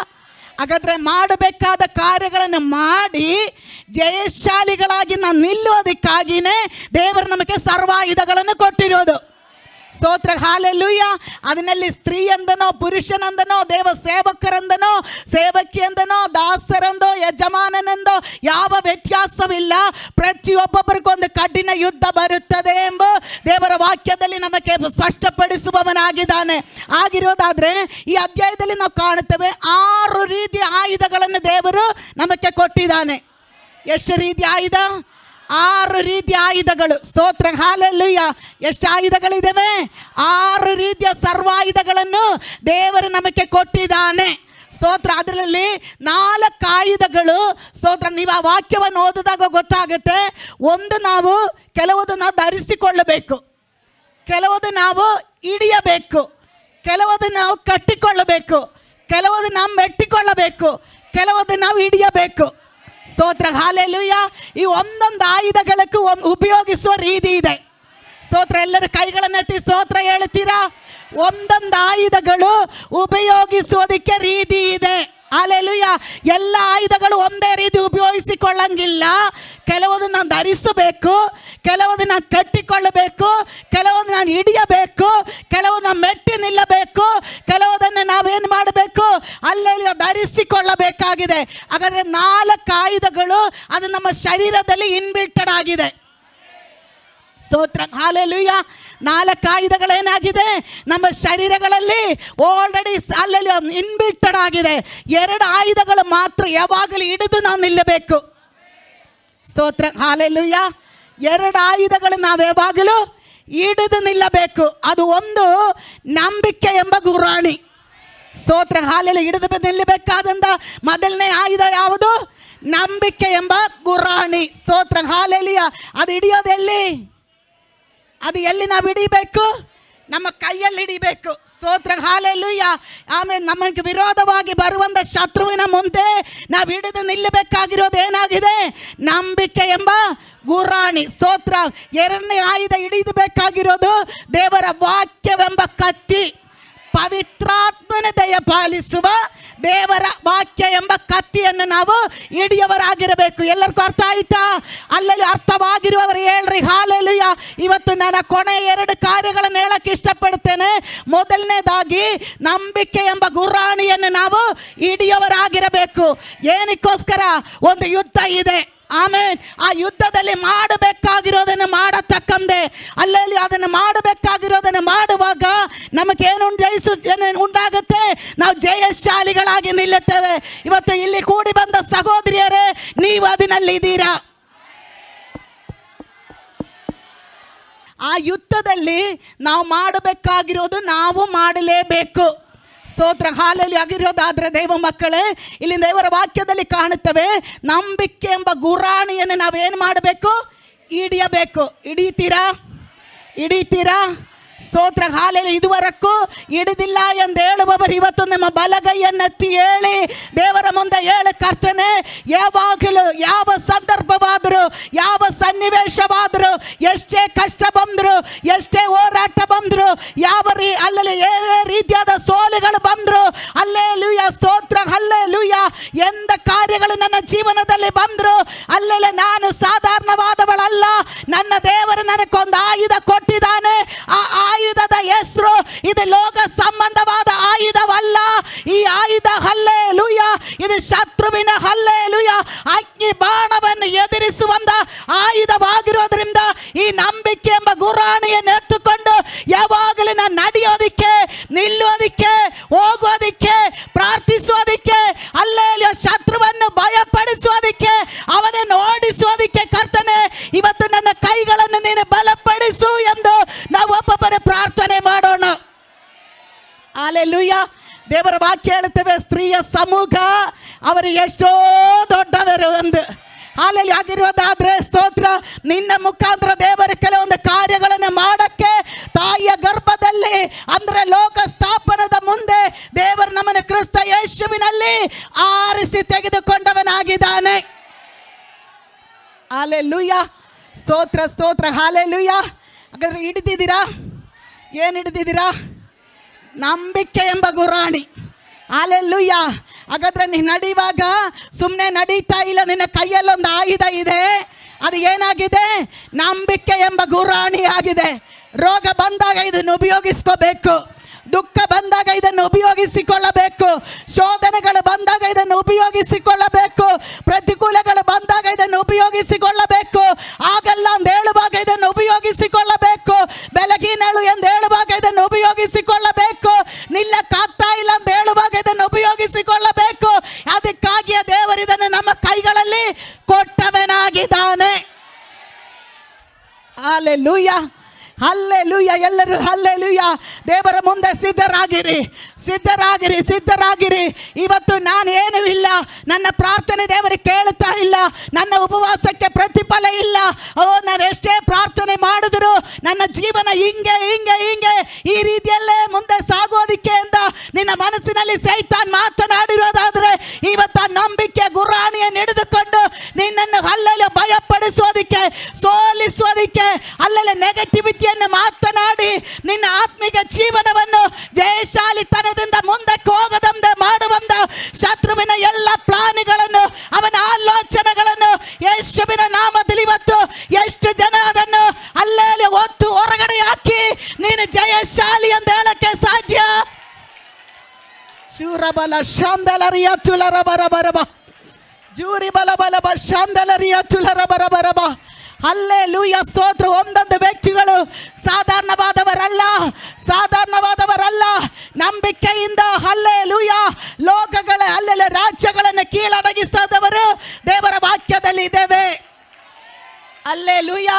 ಹಾಗಾದರೆ ಮಾಡಬೇಕಾದ ಕಾರ್ಯಗಳನ್ನು ಮಾಡಿ ಜಯಶಾಲಿಗಳಾಗಿ ನಾವು ನಿಲ್ಲೋದಕ್ಕಾಗಿಯೇ ದೇವರು ನಮಗೆ ಸರ್ವಾಯುಧಗಳನ್ನು ಕೊಟ್ಟಿರೋದು. ಸ್ತೋತ್ರ, ಹಲ್ಲೆಲೂಯಾ. ಅದರಲ್ಲಿ ಸ್ತ್ರೀಯಂದನೋ ಪುರುಷನಂದನೋ ದೇವ ಸೇವಕರಂದನೋ ಸೇವಕಿಯಂದನೋ ದಾಸರಂದೋ ಯಜಮಾನನೆಂದೋ ಯಾವ ವ್ಯತ್ಯಾಸವಿಲ್ಲ. ಪ್ರತಿಯೊಬ್ಬೊಬ್ಬರಿಗೊಂದು ಕಠಿಣ ಯುದ್ಧ ಬರುತ್ತದೆ ಎಂಬ ದೇವರ ವಾಕ್ಯದಲ್ಲಿ ನಮಗೆ ಸ್ಪಷ್ಟಪಡಿಸುವವನಾಗಿದ್ದಾನೆ. ಆಗಿರೋದಾದರೆ ಈ ಅಧ್ಯಾಯದಲ್ಲಿ ನಾವು ಕಾಣುತ್ತೇವೆ 6 ರೀತಿಯ ಆಯುಧಗಳನ್ನು ದೇವರು ನಮಗೆ ಕೊಟ್ಟಿದ್ದಾನೆ. ಎಷ್ಟು ರೀತಿಯ ಆಯುಧ? 6 ರೀತಿಯ ಆಯುಧಗಳು. ಸ್ತೋತ್ರ, ಹಲ್ಲೆಲೂಯಾ. ಎಷ್ಟು ಆಯುಧಗಳಿದ್ದಾವೆ? 6 ರೀತಿಯ ಸರ್ವಾಯುಧಗಳನ್ನು ದೇವರು ನಮಗೆ ಕೊಟ್ಟಿದ್ದಾನೆ. ಸ್ತೋತ್ರ. ಅದರಲ್ಲಿ 4 ಆಯುಧಗಳು. ಸ್ತೋತ್ರ, ನೀವು ಆ ವಾಕ್ಯವನ್ನು ಓದಿದಾಗ ಗೊತ್ತಾಗುತ್ತೆ. ಒಂದು, ನಾವು ಕೆಲವುದು ನಾವು ಧರಿಸಿಕೊಳ್ಳಬೇಕು, ಕೆಲವುದು ನಾವು ಹಿಡಿಯಬೇಕು, ಕೆಲವುದು ನಾವು ಕಟ್ಟಿಕೊಳ್ಳಬೇಕು, ಕೆಲವುದು ನಾವು ಮೆಟ್ಟಿಕೊಳ್ಳಬೇಕು, ಕೆಲವುದು ನಾವು ಹಿಡಿಯಬೇಕು. ಸ್ತೋತ್ರ, ಹಲ್ಲೆಲೂಯಾ. ಈ ಒಂದೊಂದು ಆಯುಧಗಳಕ್ಕೂ ಉಪಯೋಗಿಸುವ ರೀತಿ ಇದೆ. ಸ್ತೋತ್ರ. ಎಲ್ಲರೂ ಕೈಗಳನ್ನೆತ್ತಿ ಸ್ತೋತ್ರ ಹೇಳ್ತೀರಾ? ಒಂದೊಂದು ಆಯುಧಗಳು ಉಪಯೋಗಿಸುವುದಕ್ಕೆ ರೀತಿ ಇದೆ. ಹಲ್ಲೆಲೂಯಾ. ಎಲ್ಲ ಆಯುಧಗಳು ಒಂದೇ ರೀತಿ ಉಪಯೋಗಿಸಿಕೊಳ್ಳಂಗಿಲ್ಲ. ಕೆಲವೊಂದು ನಾನು ಧರಿಸಬೇಕು, ಕೆಲವೊಂದು ನಾನು ಕಟ್ಟಿಕೊಳ್ಳಬೇಕು, ಕೆಲವೊಂದು ನಾನು ಹಿಡಿಯಬೇಕು, ಕೆಲವೊಂದು ನಾವು ಮೆಟ್ಟಿ ನಿಲ್ಲಬೇಕು, ಕೆಲವುದನ್ನು ನಾವೇನು ಮಾಡಬೇಕು? ಹಲ್ಲೆಲೂಯಾ, ಧರಿಸಿಕೊಳ್ಳಬೇಕಾಗಿದೆ. ಹಾಗಾದರೆ 4 ಆಯುಧಗಳು ಅದು ನಮ್ಮ ಶರೀರದಲ್ಲಿ ಇನ್ಬಿಲ್ಟೆಡ್ ಆಗಿದೆ. ಸ್ತೋತ್ರ, ಹಲ್ಲೆಲೂಯಾ. 4 ಆಯುಧಗಳೇನಾಗಿದೆ? ನಮ್ಮ ಶರೀರಗಳಲ್ಲಿ ಆಲ್ರೆಡಿ ಅಲ್ಲೆಲ್ಲ ಇನ್ಬಿಲ್ಟೆಡ್ ಆಗಿದೆ. 2 ಆಯುಧಗಳು ಮಾತ್ರ ಯಾವಾಗಲೂ ಹಿಡಿದು ನಾವು ನಿಲ್ಲಬೇಕು. ಸ್ತೋತ್ರ, ಹಲ್ಲೆಲೂಯಾ. 2 ಆಯುಧಗಳು ನಾವು ಯಾವಾಗಲೂ ಹಿಡಿದು ನಿಲ್ಲಬೇಕು. ಅದು ಒಂದು ನಂಬಿಕೆ ಎಂಬ ಗುರಾಣಿ. ಸ್ತೋತ್ರ, ಹಲ್ಲೆಲೂಯಾ. ಹಿಡಿದು ನಿಲ್ಲಬೇಕಾದಂಥ ಮೊದಲನೇ ಆಯುಧ ಯಾವುದು? ನಂಬಿಕೆ ಎಂಬ ಗುರಾಣಿ. ಸ್ತೋತ್ರ, ಹಲ್ಲೆಲೂಯಾ. ಅದು ಹಿಡಿಯೋದೆಲ್ಲಿ? ಅದು ಎಲ್ಲಿ ನಾವು ಹಿಡಿಬೇಕು? ನಮ್ಮ ಕೈಯಲ್ಲಿ ಹಿಡಿಬೇಕು. ಸ್ತೋತ್ರ, ಹಾಲೆಲೂಯ. ಆಮೇಲೆ ನಮಗೆ ವಿರೋಧವಾಗಿ ಬರುವಂಥ ಶತ್ರುವಿನ ಮುಂದೆ ನಾವು ಹಿಡಿದು ನಿಲ್ಲಬೇಕಾಗಿರೋದು ಏನಾಗಿದೆ? ನಂಬಿಕೆ ಎಂಬ ಗುರಾಣಿ. ಸ್ತೋತ್ರ. ಎರಡನೇ ಆಯುಧ ಹಿಡಿಯಬೇಕಾಗಿರೋದು ದೇವರ ವಾಕ್ಯವೆಂಬ ಕತ್ತಿ. ಪವಿತ್ರಾತ್ಮನ ದಯ ಪಾಲಿಸುವ ದೇವರ ವಾಕ್ಯ ಎಂಬ ಕತ್ತಿಯನ್ನು ನಾವು ಹಿಡಿಯವರಾಗಿರಬೇಕು. ಎಲ್ಲರಿಗೂ ಅರ್ಥ ಆಯ್ತಾ? ಅಲ್ಲಲ್ಲಿ ಅರ್ಥವಾಗಿರುವವರು ಹೇಳ್ರಿ ಹಾಲೆಲೂಯ. ಇವತ್ತು ನಾನು ಕೊನೆ 2 ಕಾರ್ಯಗಳನ್ನು ಹೇಳಕ್ಕೆ ಇಷ್ಟಪಡ್ತೇನೆ. ಮೊದಲನೇದಾಗಿ ನಂಬಿಕೆ ಎಂಬ ಗುರಾಣಿಯನ್ನು ನಾವು ಹಿಡಿಯವರಾಗಿರಬೇಕು. ಏನಕ್ಕೋಸ್ಕರ? ಒಂದು ಯುದ್ಧ ಇದೆ. ಆಮೇಲೆ ಆ ಯುದ್ಧದಲ್ಲಿ ಮಾಡಬೇಕಾಗಿರೋದನ್ನು ಮಾಡತಕ್ಕಂತೆ, ಅಲ್ಲಲ್ಲಿ ಅದನ್ನು ಮಾಡಬೇಕಾಗಿರೋದನ್ನು ಮಾಡುವಾಗ ನಮಗೇನು ಉಂಟಾಗುತ್ತೆ? ನಾವು ಜಯಶಾಲಿಗಳಾಗಿ ನಿಲ್ಲುತ್ತೇವೆ. ಇವತ್ತು ಇಲ್ಲಿ ಕೂಡಿ ಬಂದ ಸಹೋದರಿಯರೇ, ನೀವು ಅದನ್ನಲ್ಲಿದ್ದೀರಾ. ಆ ಯುದ್ಧದಲ್ಲಿ ನಾವು ಮಾಡಬೇಕಾಗಿರೋದು ನಾವು ಮಾಡಲೇಬೇಕು. ಸ್ತೋತ್ರ, ಹಾಲೆಲ್ಲಿ ಆಗಿರೋದಾದರೆ ದೇವ ಮಕ್ಕಳೇ, ಇಲ್ಲಿ ದೇವರ ವಾಕ್ಯದಲ್ಲಿ ಕಾಣುತ್ತವೆ, ನಂಬಿಕೆ ಎಂಬ ಗುರಾಣಿಯನ್ನು ನಾವೇನು ಮಾಡಬೇಕು? ಹಿಡಿಯಬೇಕು. ಹಿಡಿತೀರಾ? ಸ್ತೋತ್ರ, ಹಾಲೆಲ್ಲಿ ಇದುವರೆಗೂ ಹಿಡಿದಿಲ್ಲ ಎಂದು ಹೇಳುವವರು ಇವತ್ತು ನಿಮ್ಮ ಬಲಗೈಯನ್ನೆತ್ತಿ ಹೇಳಿ ದೇವರ ಮುಂದೆ ಹೇಳಿ, ಕರ್ತನೆ, ಯಾವಾಗಲೂ ಯಾವ ಸಂದರ್ಭವಾದರೂ, ಯಾವ ಸನ್ನಿವೇಶವಾದರೂ, ಎಷ್ಟೇ ಕಷ್ಟ ಬಂದರು, ಎಷ್ಟೇ ಹೋರಾಟ ಬಂದರು, ಅಲ್ಲಲ್ಲಿ ಏನೇ ರೀತಿಯಾದ ಸೋಲುಗಳು ಬಂದರು, ಹಲ್ಲೆಲೂಯಾ, ಸ್ತೋತ್ರ, ಹಲ್ಲೆಲೂಯಾ, ಎಂದ ಕಾರ್ಯಗಳು ನನ್ನ ಜೀವನದಲ್ಲಿ ಬಂದರು, ಅಲ್ಲೆಲ್ಲ ನಾನು ಸಾಧಾರಣವಾದವಳಲ್ಲ. ನನ್ನ ದೇವರು ನನಗೊಂದು ಆಯುಧ ಕೊಟ್ಟಿದ್ದಾನೆ. ಆ ಆಯುಧದ ಹೆಸರು ಇದು ಲೋಕ ಸಂಬಂಧವಾದ ಆಯುಧವಲ್ಲ. ಈ ಆಯುಧ ಹಲ್ಲೆಲೂಯಾ, ಇದು ಶತ್ರುವಿನ ಹಲ್ಲೆಲೂಯಾ ಅಗ್ನಿ ಬಾಣವನ್ನು ಎದುರಿಸುವಂತ ಆಯುಧವಾಗಿರೋದ್ರಿಂದ ಈ ನಂಬಿಕೆ ಎಂಬ ಗುರಾಣಿಯನ್ನು ಎತ್ತುಕೊಂಡು ಯಾವಾಗಲೂ ನಾನು ನಡೆಯೋದಿಕ್ಕೆ, ನಿಲ್ಲೋದಿಕ್ಕೆ, ಹೋಗೋದಿಕ್ಕೆ, ಪ್ರಾರ್ಥಿಸೋದಿಕ್ಕೆ, ಹಲ್ಲೆಲೂಯಾ, ಶತ್ರುವನ್ನು ಭಯಪಡಿಸೋದಿಕ್ಕೆ, ಅವನನ್ನು ಓಡಿಸೋದಿಕ್ಕೆ, ಕರ್ತನೆ ಇವತ್ತು ನನ್ನ ಕೈಗಳನ್ನು ನೀನು ಬಲಪಡಿಸು ಎಂದು ನಾವು ಒಬ್ಬೊಬ್ಬರೇ ಪ್ರಾರ್ಥನೆ ಮಾಡೋಣ. ಹಲ್ಲೆಲೂಯಾ. ದೇವರ ವಾಕ್ಯ ಹೇಳುತ್ತೇವೆ, ಸ್ತ್ರೀಯ ಸಮೂಹ ಅವರು ಎಷ್ಟೋ ದೊಡ್ಡವರು ಎಂದು. ಹಾಲೆಲ್ಲಿ ಆಗಿರೋದಾದ್ರೆ ಸ್ತೋತ್ರ, ನಿನ್ನ ಮುಖಾಂತರ ದೇವರ ಕೆಲವೊಂದು ಕಾರ್ಯಗಳನ್ನು ಮಾಡಕ್ಕೆ ತಾಯಿಯ ಗರ್ಭದಲ್ಲಿ ಅಂದ್ರೆ ಲೋಕ ಸ್ಥಾಪನದ ಮುಂದೆ ದೇವರು ನಮ್ಮನ್ನು ಕ್ರಿಸ್ತ ಯೇಸುವಿನಲ್ಲಿ ಆರಿಸಿ ತೆಗೆದುಕೊಂಡವನಾಗಿದ್ದಾನೆ. ಹಾಲೆಲೂಯಾ, ಸ್ತೋತ್ರ, ಸ್ತೋತ್ರ, ಹಾಲೆಲೂಯಾ. ಹಾಗಾದ್ರೆ ಹಿಡಿದಿದ್ದೀರಾ? ಏನು ಹಿಡಿದಿದ್ದೀರಾ? ನಂಬಿಕೆ ಎಂಬ ಗುರಾಣಿ. ಹಾಲೆಲೂಯಾ. ಹಾಗಾದ್ರೆ ನೀನು ನಡೆಯುವಾಗ ಸುಮ್ಮನೆ ನಡೀತಾ ಇಲ್ಲ, ನಿನ್ನ ಕೈಯಲ್ಲೊಂದು ಆಯುಧ ಇದೆ. ಅದು ಏನಾಗಿದೆ? ನಂಬಿಕೆ ಎಂಬ ಗುರಾಣಿ ಆಗಿದೆ. ರೋಗ ಬಂದಾಗ ಇದನ್ನು ಉಪಯೋಗಿಸ್ಕೋಬೇಕು, ದುಃಖ ಬಂದಾಗ ಇದನ್ನು ಉಪಯೋಗಿಸಿಕೊಳ್ಳಬೇಕು, ಶೋಧನೆಗಳು ಬಂದಾಗ ಇದನ್ನು ಉಪಯೋಗಿಸಿಕೊಳ್ಳಬೇಕು, ಪ್ರತಿಕೂಲಗಳು ಬಂದಾಗ ಇದನ್ನು ಉಪಯೋಗಿಸಿಕೊಳ್ಳಬೇಕು, ಆಗಲ್ಲ ಎಂದು ಹೇಳುವಾಗ ಇದನ್ನು ಉಪಯೋಗಿಸಿಕೊಳ್ಳಬೇಕು, ಬೆಳಗಿನಳು ಎಂದು ಹೇಳುವಾಗ ಇದನ್ನು ಉಪಯೋಗಿಸಿಕೊಳ್ಳಬೇಕು, ನಿಲ್ಲಕ್ಕಾಗ್ತಾ ಇಲ್ಲ ಅಂತ ಹೇಳುವಾಗ ಇದನ್ನು ಉಪಯೋಗಿಸಿಕೊಳ್ಳಬೇಕು. ಅದಕ್ಕಾಗಿಯೇ ದೇವರು ಇದನ್ನು ನಮ್ಮ ಕೈಗಳಲ್ಲಿ ಕೊಟ್ಟವನಾಗಿದ್ದಾನೆ. Hallelujah, hallelujah. ಎಲ್ಲರೂ ಹಲ್ಲೆಲೂಯಾ. ದೇವರ ಮುಂದೆ ಸಿದ್ಧರಾಗಿರಿ, ಸಿದ್ಧರಾಗಿರಿ, ಸಿದ್ಧರಾಗಿರಿ. ಇವತ್ತು ನಾನು ಏನೂ ಇಲ್ಲ, ನನ್ನ ಪ್ರಾರ್ಥನೆ ದೇವರಿಗೆ ಕೇಳ್ತಾ ಇಲ್ಲ, ನನ್ನ ಉಪವಾಸಕ್ಕೆ ಪ್ರತಿಫಲ ಇಲ್ಲ. ನಾನು ಎಷ್ಟೇ ಪ್ರಾರ್ಥನೆ ಮಾಡಿದ್ರು ನನ್ನ ಜೀವನ ಹಿಂಗೆ ಹಿಂಗೆ ಹಿಂಗೆ ಈ ರೀತಿಯಲ್ಲೇ ಮುಂದೆ ಸಾಗೋದಿಕ್ಕೆ ಅಂತ ನಿನ್ನ ಮನಸ್ಸಿನಲ್ಲಿ ಸೈತಾನ್ ಮಾತನಾಡಿರೋದಾದ್ರೆ ಇವತ್ತು ಆ ನಂಬಿಕೆ ಗುರಾಣಿಯನ್ನು ಹಿಡಿದುಕೊಂಡು ನಿನ್ನನ್ನು ಅಲ್ಲೆಲ್ಲ ಭಯಪಡಿಸೋದಿಕ್ಕೆ, ಸೋಲಿಸೋದಿಕ್ಕೆ, ಅಲ್ಲೆಲ್ಲ ನೆಗೆಟಿವಿಟಿಯನ್ನು ಮಾತನಾಡಿ ನಿನ್ನ ಆತ್ಮಿಕ ಜೀವನವನ್ನು ಜಯಶಾಲಿತನದಿಂದ ಮುಂದಕ್ಕೆ ಹೋಗದಂತೆ ಮಾಡುವಂತ ಶತ್ರುವಿನ ಎಲ್ಲ ಪ್ಲಾನ್ಗಳನ್ನು, ಅವನ ಆಲೋಚನೆಗಳನ್ನು ಯೇಸುವಿನ ನಾಮದಲ್ಲಿ ಇವತ್ತು ಎಷ್ಟು ಜನ ಅದನ್ನು ಅಲ್ಲೆಲ್ಲ ಒತ್ತು ಹೊರಗಡೆ ಹಾಕಿ ನೀನು ಜಯಶಾಲಿ ಅಂತ ಹೇಳಕ್ಕೆ ಸಾಧ್ಯ? ಶೂರಬಲ ಶಾಂದಲರಿಯ ತುಲರ ಬರಬರಬ, ಜೂರಿ ಬಲ ಬಲಬ ಶಾಂದಲರಿಯ ತುಲರ ಬರಬರಬ. ಹಲ್ಲೆಲೂಯಾ, ಸ್ತೋತ್ರ. ಒಂದೊಂದು ವ್ಯಕ್ತಿಗಳು ಸಾಧಾರಣವಾದವರಲ್ಲ, ಸಾಧಾರಣವಾದವರಲ್ಲ. ನಂಬಿಕೆಯಿಂದ ಹಲ್ಲೆಲೂಯಾ ಲೋಕಗಳ ಅಲ್ಲೆಲ್ಲ ರಾಜ್ಯಗಳನ್ನು ಕೀಳಡಗಿಸದವರು ದೇವರ ವಾಕ್ಯದಲ್ಲಿ ಇದ್ದೇವೆ. ಹಲ್ಲೆಲೂಯಾ.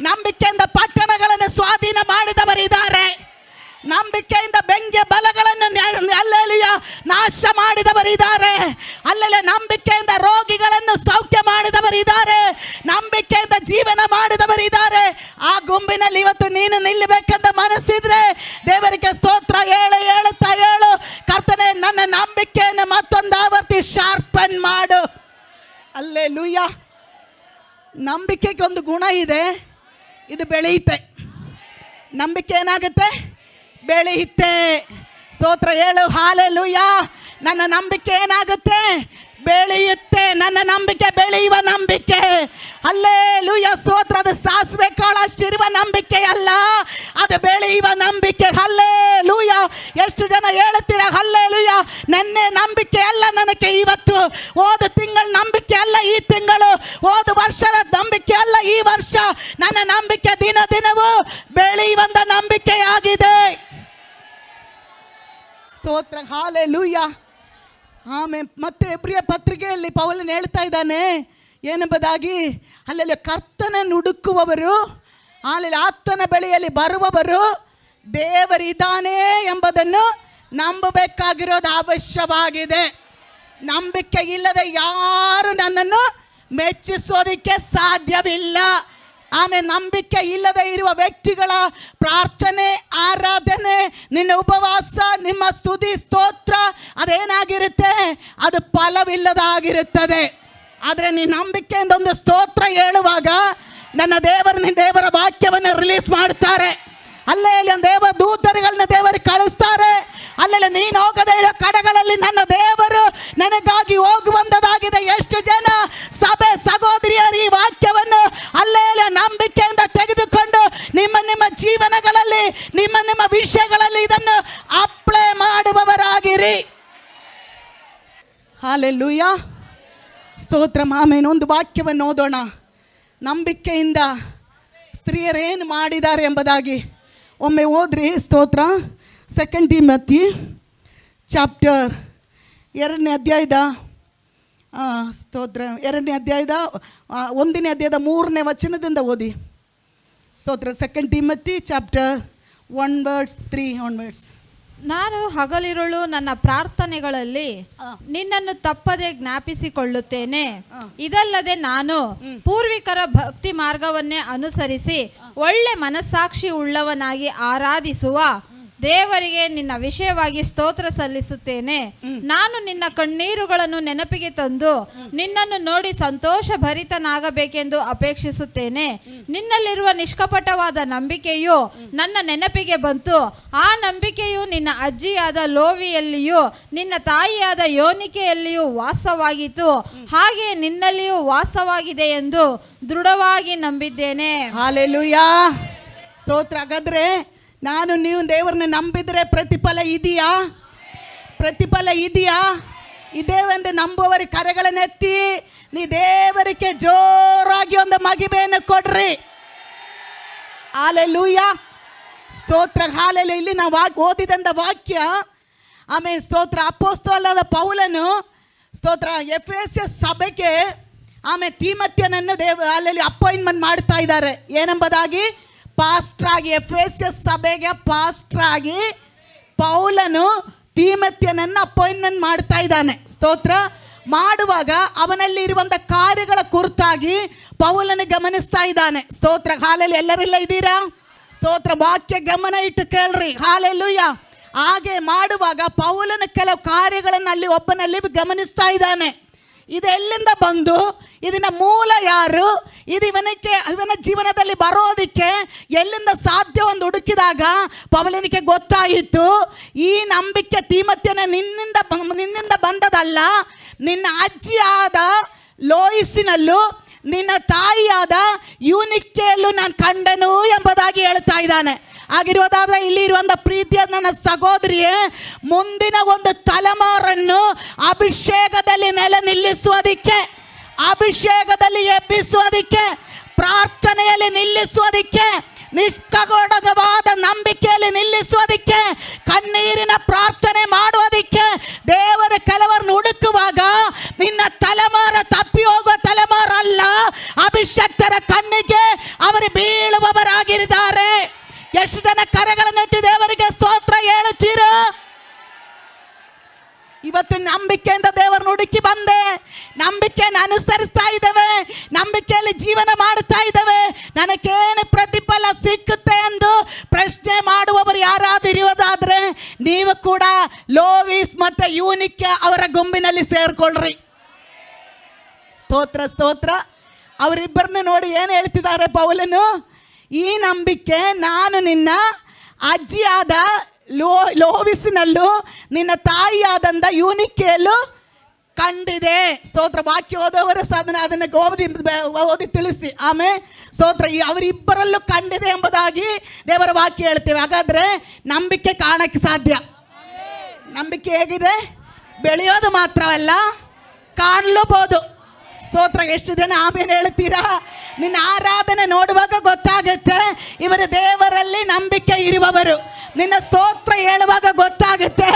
ನಂಬಿಕೆಯಿಂದ ಪಟ್ಟಣಗಳನ್ನು ಸ್ವಾಧೀನ ಮಾಡಿದವರಿದ್ದಾರೆ. ನಂಬಿಕೆಯಿಂದ ಬೆಂಕಿ ಬಲಗಳನ್ನು ಅಲ್ಲೆಲೂಯಾ ನಾಶ ಮಾಡಿದವರಿದ್ದಾರೆ. ಅಲ್ಲೆಲ್ಲ ನಂಬಿಕೆಯಿಂದ ರೋಗಿಗಳನ್ನು ಸೌಖ್ಯ ಮಾಡಿದವರಿದ್ದಾರೆ. ನಂಬಿಕೆಯಿಂದ ಜೀವನ ಮಾಡಿದವರಿದ್ದಾರೆ. ಹಾಗೂ ಕೊಂಬಿನಲ್ಲಿ ಇವತ್ತು ನೀನು ನಿಲ್ಲಬೇಕಂತ ಮನಸ್ಸಿದ್ರೆ ದೇವರಿಗೆ ಸ್ತೋತ್ರ ಹೇಳುತ್ತಾ ಹೇಳು, ಕರ್ತನೆ ನನ್ನ ನಂಬಿಕೆಯನ್ನು ಮತ್ತೊಂದು ಆವರ್ತಿ ಶಾರ್ಪನ್ ಮಾಡು. ಹಲ್ಲೆಲೂಯ. ನಂಬಿಕೆಗೆ ಒಂದು ಗುಣ ಇದೆ, ಇದು ಬೆಳೆಯುತ್ತೆ. ನಂಬಿಕೆ ಏನಾಗುತ್ತೆ? ಬೆಳೆಯುತ್ತೆ. ಸ್ತೋತ್ರ ಹೇಳು. ಹಲ್ಲೆಲೂಯ. ನನ್ನ ನಂಬಿಕೆ ಏನಾಗುತ್ತೆ? ಬೆಳೆಯುತ್ತೆ. ನನ್ನ ನಂಬಿಕೆ ಬೆಳೆಯುವ ನಂಬಿಕೆ. ಹಲ್ಲೆಲೂಯ. ಸ್ತೋತ್ರ. ಅದು ಸಾಸಿವೆ ಕಾಳಷ್ಟಿರುವ ನಂಬಿಕೆ ಅಲ್ಲ, ಅದು ಬೆಳೆಯುವ ನಂಬಿಕೆ. ಹಲ್ಲೆಲೂಯ. ಎಷ್ಟು ಜನ ಹೇಳುತ್ತೀರಾ ಹಲ್ಲೆಲೂಯ, ನೆನ್ನೆ ನಂಬಿಕೆ ಅಲ್ಲ ನನಗೆ ಇವತ್ತು, ಹೋದ ತಿಂಗಳ ನಂಬಿಕೆ ಅಲ್ಲ ಈ ತಿಂಗಳು, ಹೋದ ವರ್ಷದ ನಂಬಿಕೆ ಅಲ್ಲ ಈ ವರ್ಷ, ನನ್ನ ನಂಬಿಕೆ ದಿನ ದಿನವೂ ಬೆಳೆಯುವಂತ ನಂಬಿಕೆಯಾಗಿದೆ. ಸ್ತೋತ್ರ. ಹಲ್ಲೆಲೂಯ. ಆಮೇಲೆ ಮತ್ತೆ ಎಬ್ರಿಯ ಪತ್ರಿಕೆಯಲ್ಲಿ ಪೌಲನು ಹೇಳ್ತಾ ಇದ್ದಾನೆ ಏನೆಂಬುದಾಗಿ, ಅಲ್ಲೆಲ್ಲ ಕರ್ತನನ್ನು ಹುಡುಕುವವರು, ಆಮೇಲೆ ಆತನ ಬಳಿಯಲ್ಲಿ ಬರುವವರು ದೇವರಿದ್ದಾನೆ ಎಂಬುದನ್ನು ನಂಬಬೇಕಾಗಿರೋದು ಅವಶ್ಯವಾಗಿದೆ. ನಂಬಿಕೆ ಇಲ್ಲದೆ ಯಾರು ನನ್ನನ್ನು ಮೆಚ್ಚಿಸೋದಕ್ಕೆ ಸಾಧ್ಯವಿಲ್ಲ. ಆಮೇಲೆ ನಂಬಿಕೆ ಇಲ್ಲದೆ ಇರುವ ವ್ಯಕ್ತಿಗಳ ಪ್ರಾರ್ಥನೆ, ಆರಾಧನೆ, ನಿನ್ನ ಉಪವಾಸ, ನಿಮ್ಮ ಸ್ತುತಿ, ಸ್ತೋತ್ರ ಅದೇನಾಗಿರುತ್ತೆ? ಅದು ಫಲವಿಲ್ಲದಾಗಿರುತ್ತದೆ. ಆದರೆ ನೀನು ನಂಬಿಕೆಯಿಂದ ಒಂದು ಸ್ತೋತ್ರ ಹೇಳುವಾಗ ನನ್ನ ದೇವರ ವಾಕ್ಯವನ್ನು ರಿಲೀಸ್ ಮಾಡ್ತಾರೆ. ಅಲ್ಲೇ ಇಲ್ಲಿ ಒಂದು ದೇವ ದೂತರುಗಳನ್ನ ದೇವರು ಕಳಿಸ್ತಾರೆ. ಅಲ್ಲೆಲ್ಲ ನೀನು ಹೋಗದೇ ಇರೋ ಕಡೆಗಳಲ್ಲಿ ನನ್ನ ದೇವರು ನನಗಾಗಿ ಹೋಗುವಂಥದ್ದಾಗಿದೆ. ಎಷ್ಟು ಜನ ಸಭೆ ಸಹೋದರಿಯರು ಈ ವಾಕ್ಯವನ್ನು ಅಲ್ಲೇ ನಂಬಿಕೆಯಿಂದ ತೆಗೆದುಕೊಂಡು ನಿಮ್ಮ ಜೀವನಗಳಲ್ಲಿ, ನಿಮ್ಮ ವಿಷಯಗಳಲ್ಲಿ ಇದನ್ನು ಅಪ್ಲೈ ಮಾಡುವವರಾಗಿರಿ. ಹಲ್ಲೆಲೂಯಾ. ಸ್ತೋತ್ರ. ಆಮೇಲೆ ಒಂದು ವಾಕ್ಯವನ್ನು ಓದೋಣ. ನಂಬಿಕೆಯಿಂದ ಸ್ತ್ರೀಯರೇನು ಮಾಡಿದ್ದಾರೆ ಎಂಬುದಾಗಿ ಒಮ್ಮೆ ಓದ್ರಿ. ಸ್ತೋತ್ರ. 2 ತಿಮೋಥಿ ಚಾಪ್ಟರ್ 2ನೇ ಅಧ್ಯಾಯದ ಸ್ತೋತ್ರ 2ನೇ ಅಧ್ಯಾಯದ 1ನೇ ಅಧ್ಯಾಯದ 3ನೇ ವಚನದಿಂದ ಓದಿ. ಸ್ತೋತ್ರ. 2 ತಿಮೋಥಿ ಚಾಪ್ಟರ್ 1:3 onwards. ನಾನು ಹಗಲಿರುಳು ನನ್ನ ಪ್ರಾರ್ಥನೆಗಳಲ್ಲಿ ನಿನ್ನನ್ನು ತಪ್ಪದೆ ಜ್ಞಾಪಿಸಿಕೊಳ್ಳುತ್ತೇನೆ. ಇದಲ್ಲದೆ ನಾನು ಪೂರ್ವಿಕರ ಭಕ್ತಿ ಮಾರ್ಗವನ್ನೇ ಅನುಸರಿಸಿ ಒಳ್ಳೆ ಮನಸ್ಸಾಕ್ಷಿ ಉಳ್ಳವನಾಗಿ ಆರಾಧಿಸುವ ದೇವರಿಗೆ ನಿನ್ನ ವಿಷಯವಾಗಿ ಸ್ತೋತ್ರ ಸಲ್ಲಿಸುತ್ತೇನೆ. ನಾನು ನಿನ್ನ ಕಣ್ಣೀರುಗಳನ್ನು ನೆನಪಿಗೆ ತಂದು ನಿನ್ನನ್ನು ನೋಡಿ ಸಂತೋಷ ಭರಿತನಾಗಬೇಕೆಂದು ಅಪೇಕ್ಷಿಸುತ್ತೇನೆ. ನಿನ್ನಲ್ಲಿರುವ ನಿಷ್ಕಪಟವಾದ ನಂಬಿಕೆಯು ನನ್ನ ನೆನಪಿಗೆ ಬಂತು. ಆ ನಂಬಿಕೆಯು ನಿನ್ನ ಅಜ್ಜಿಯಾದ ಲೋವಿಯಲ್ಲಿಯೂ ನಿನ್ನ ತಾಯಿಯಾದ ಯೋನಿಕೆಯಲ್ಲಿಯೂ ವಾಸವಾಗಿತ್ತು. ಹಾಗೆ ನಿನ್ನಲ್ಲಿಯೂ ವಾಸವಾಗಿದೆ ಎಂದು ದೃಢವಾಗಿ ನಂಬಿದ್ದೇನೆ. ಹಲ್ಲೆಲೂಯಾ. ಸ್ತೋತ್ರ. ಹಾಗಾದ್ರೆ ನಾನು ನೀವು ದೇವರನ್ನ ನಂಬಿದರೆ ಪ್ರತಿಫಲ ಇದೆಯಾ? ಪ್ರತಿಫಲ ಇದೆಯಾ? ಇದೇವೆಂದು ನಂಬುವವರ ಕರೆಗಳನ್ನೆತ್ತಿ ನೀ ದೇವರಿಗೆ ಜೋರಾಗಿ ಒಂದು ಮಗಿಮೆಯನ್ನು ಕೊಡ್ರಿ. ಹಲ್ಲೆಲೂಯಾ. ಸ್ತೋತ್ರ. ಹಲ್ಲೆಲೂಯಾ. ಇಲ್ಲಿ ನಾವು ಓದಿದಂಥ ವಾಕ್ಯ. ಆಮೇಲೆ ಸ್ತೋತ್ರ. ಅಪೊಸ್ತಲನಾದ ಪೌಲನು ಸ್ತೋತ್ರ ಎಫೆಸಸ್ ಸಭೆಗೆ ಆಮೇಲೆ ತಿಮೋಥಿಯನನ್ನು ಅಲ್ಲಿ ಅಪಾಯಿಂಟ್ಮೆಂಟ್ ಮಾಡ್ತಾ ಇದ್ದಾರೆ. ಏನೆಂಬುದಾಗಿ? ಪಾಸ್ಟರ್ ಆಗಿ. ಎಫೆಸಸ್ ಸಭೆಗೆ ಪಾಸ್ಟರ್ ಆಗಿ ಪೌಲನು ತಿಮೋಥಿಯನನ್ನು ಅಪಾಯಿಂಟ್ಮೆಂಟ್ ಮಾಡ್ತಾ ಇದ್ದಾನೆ. ಸ್ತೋತ್ರ. ಮಾಡುವಾಗ ಅವನಲ್ಲಿ ಇರುವಂಥ ಕಾರ್ಯಗಳ ಕುರಿತಾಗಿ ಪೌಲನು ಗಮನಿಸ್ತಾ ಇದ್ದಾನೆ. ಸ್ತೋತ್ರ. ಹಲ್ಲೆಲೂಯಾ. ಎಲ್ಲರೆಲ್ಲ ಇದ್ದೀರಾ? ಸ್ತೋತ್ರ. ವಾಕ್ಯ ಗಮನ ಇಟ್ಟು ಕೇಳ್ರಿ. ಹಲ್ಲೆಲೂಯಾ. ಹಾಗೆ ಮಾಡುವಾಗ ಪೌಲನ ಕೆಲವು ಕಾರ್ಯಗಳನ್ನು ಅಲ್ಲಿ ಒಬ್ಬನಲ್ಲಿ ಗಮನಿಸ್ತಾ ಇದ್ದಾನೆ. ಇದೆಲ್ಲಿಂದ ಬಂದು ಇದನ್ನ ಮೂಲ ಯಾರು, ಇದು ಇವನ ಜೀವನದಲ್ಲಿ ಬರೋದಕ್ಕೆ ಎಲ್ಲಿಂದ ಸಾಧ್ಯ ಒಂದು ಹುಡುಕಿದಾಗ ಪೌಲನಿಗೆ ಗೊತ್ತಾಯಿತು, ಈ ನಂಬಿಕೆ ತಿಮೋಥಿಯನ ನಿನ್ನಿಂದ ಬಂದದಲ್ಲ, ನಿನ್ನ ಅಜ್ಜಿಯಾದ ಲೋಯಿಸಿನಲ್ಲೂ ನಿನ್ನ ತಾಯಿಯಾದ ಯೂನಿಕೆಯಲ್ಲೂ ನಾನು ಕಂಡನು ಎಂಬುದಾಗಿ ಹೇಳ್ತಾ ಇದ್ದಾನೆ. ಆಗಿರುವುದಾದ್ರೆ ಇಲ್ಲಿ ಇರುವಂಥ ಪ್ರೀತಿಯ ನನ್ನ ಸಹೋದರಿಯೇ, ಮುಂದಿನ ಒಂದು ತಲೆಮಾರನ್ನು ಅಭಿಷೇಕದಲ್ಲಿ ನಿಲ್ಲಿಸುವುದಕ್ಕೆ, ಅಭಿಷೇಕದಲ್ಲಿ ಎಬ್ಬಿಸುವುದಕ್ಕೆ, ಪ್ರಾರ್ಥನೆಯಲ್ಲಿ ನಿಲ್ಲಿಸುವುದಕ್ಕೆ, ನಿಷ್ಕಪಟವಾದ ನಂಬಿಕೆಯಲ್ಲಿ ನಿಲ್ಲಿಸುವುದಕ್ಕೆ, ಕಣ್ಣೀರಿನ ಪ್ರಾರ್ಥನೆ ಮಾಡುವುದಕ್ಕೆ ದೇವರ ಕೆಲವರನ್ನು ಹುಡುಕುವಾಗ ನಿನ್ನ ತಲೆಮಾರ ತಪ್ಪಿ ಹೋಗುವ ತಲೆಮಾರ ಅಲ್ಲ, ಅಭಿಷಕ್ತರ ಕಣ್ಣಿಗೆ ಅವರು ಬೀಳುವವರಾಗಿದ್ದಾರೆ. ಎಷ್ಟು ಜನ ಕರೆಗಳನ್ನೆತ್ತಿ ದೇವರಿಗೆ ಸ್ತೋತ್ರ ಹೇಳುತ್ತೀರೋ? ಇವತ್ತು ನಂಬಿಕೆಯಿಂದ ದೇವರನ್ನು ಹುಡುಕಿ ಬಂದೆ, ನಂಬಿಕೆಯನ್ನು ಅನುಸರಿಸ್ತಾ ಇದ್ದೇವೆ, ನಂಬಿಕೆಯಲ್ಲಿ ಜೀವನ ಮಾಡ್ತಾ ಇದ್ದೇವೆ, ನನಗೇನು ಪ್ರತಿಫಲ ಪ್ರಶ್ನೆ ಮಾಡುವವರು ಯಾರಾದರೂ ಇರುವುದಾದ್ರೆ ನೀವು ಕೂಡ ಲೋವಿಸ್ ಮತ್ತು ಯೂನಿಕ್ ಅವರ ಗುಂಪಿನಲ್ಲಿ ಸೇರ್ಕೊಳ್ರಿ. ಸ್ತೋತ್ರ ಸ್ತೋತ್ರ. ಅವರಿಬ್ಬರನ್ನು ನೋಡಿ ಏನು ಹೇಳ್ತಿದ್ದಾರೆ ಪೌಲನು, ಈ ನಂಬಿಕೆ ನಾನು ನಿನ್ನ ಅಜ್ಜಿಯಾದ ಲೋವಿಸಿನಲ್ಲೂ ನಿನ್ನ ತಾಯಿಯಾದಂಥ ಯೂನಿಕೆಯಲ್ಲೂ ಕಂಡಿದೆ. ಸ್ತೋತ್ರ. ವಾಕ್ಯ ಓದೋವರು ಸಾಧನೆ ಅದನ್ನು ಓದಿ ತಿಳಿಸಿ. ಆಮೇಲೆ ಸ್ತೋತ್ರ. ಅವರಿಬ್ಬರಲ್ಲೂ ಕಂಡಿದೆ ಎಂಬುದಾಗಿ ದೇವರ ವಾಕ್ಯ ಹೇಳ್ತೇವೆ. ಹಾಗಾದರೆ ನಂಬಿಕೆ ಕಾಣಕ್ಕೆ ಸಾಧ್ಯ. ನಂಬಿಕೆ ಹೇಗಿದೆ? ಬೆಳೆಯೋದು ಮಾತ್ರವಲ್ಲ, ಕಾಣಲೂಬಹುದು. ಸ್ತೋತ್ರ. ಎಷ್ಟು ಜನ ಆಮೇಲೆ ಹೇಳ್ತೀರಾ? ನಿನ್ನ ಆರಾಧನೆ ನೋಡುವಾಗ ಗೊತ್ತಾಗುತ್ತೆ ಇವರು ದೇವರಲ್ಲಿ ನಂಬಿಕೆ ಇರುವವರು. ನಿನ್ನ ಸ್ತೋತ್ರ ಹೇಳುವಾಗ ಗೊತ್ತಾಗುತ್ತೆ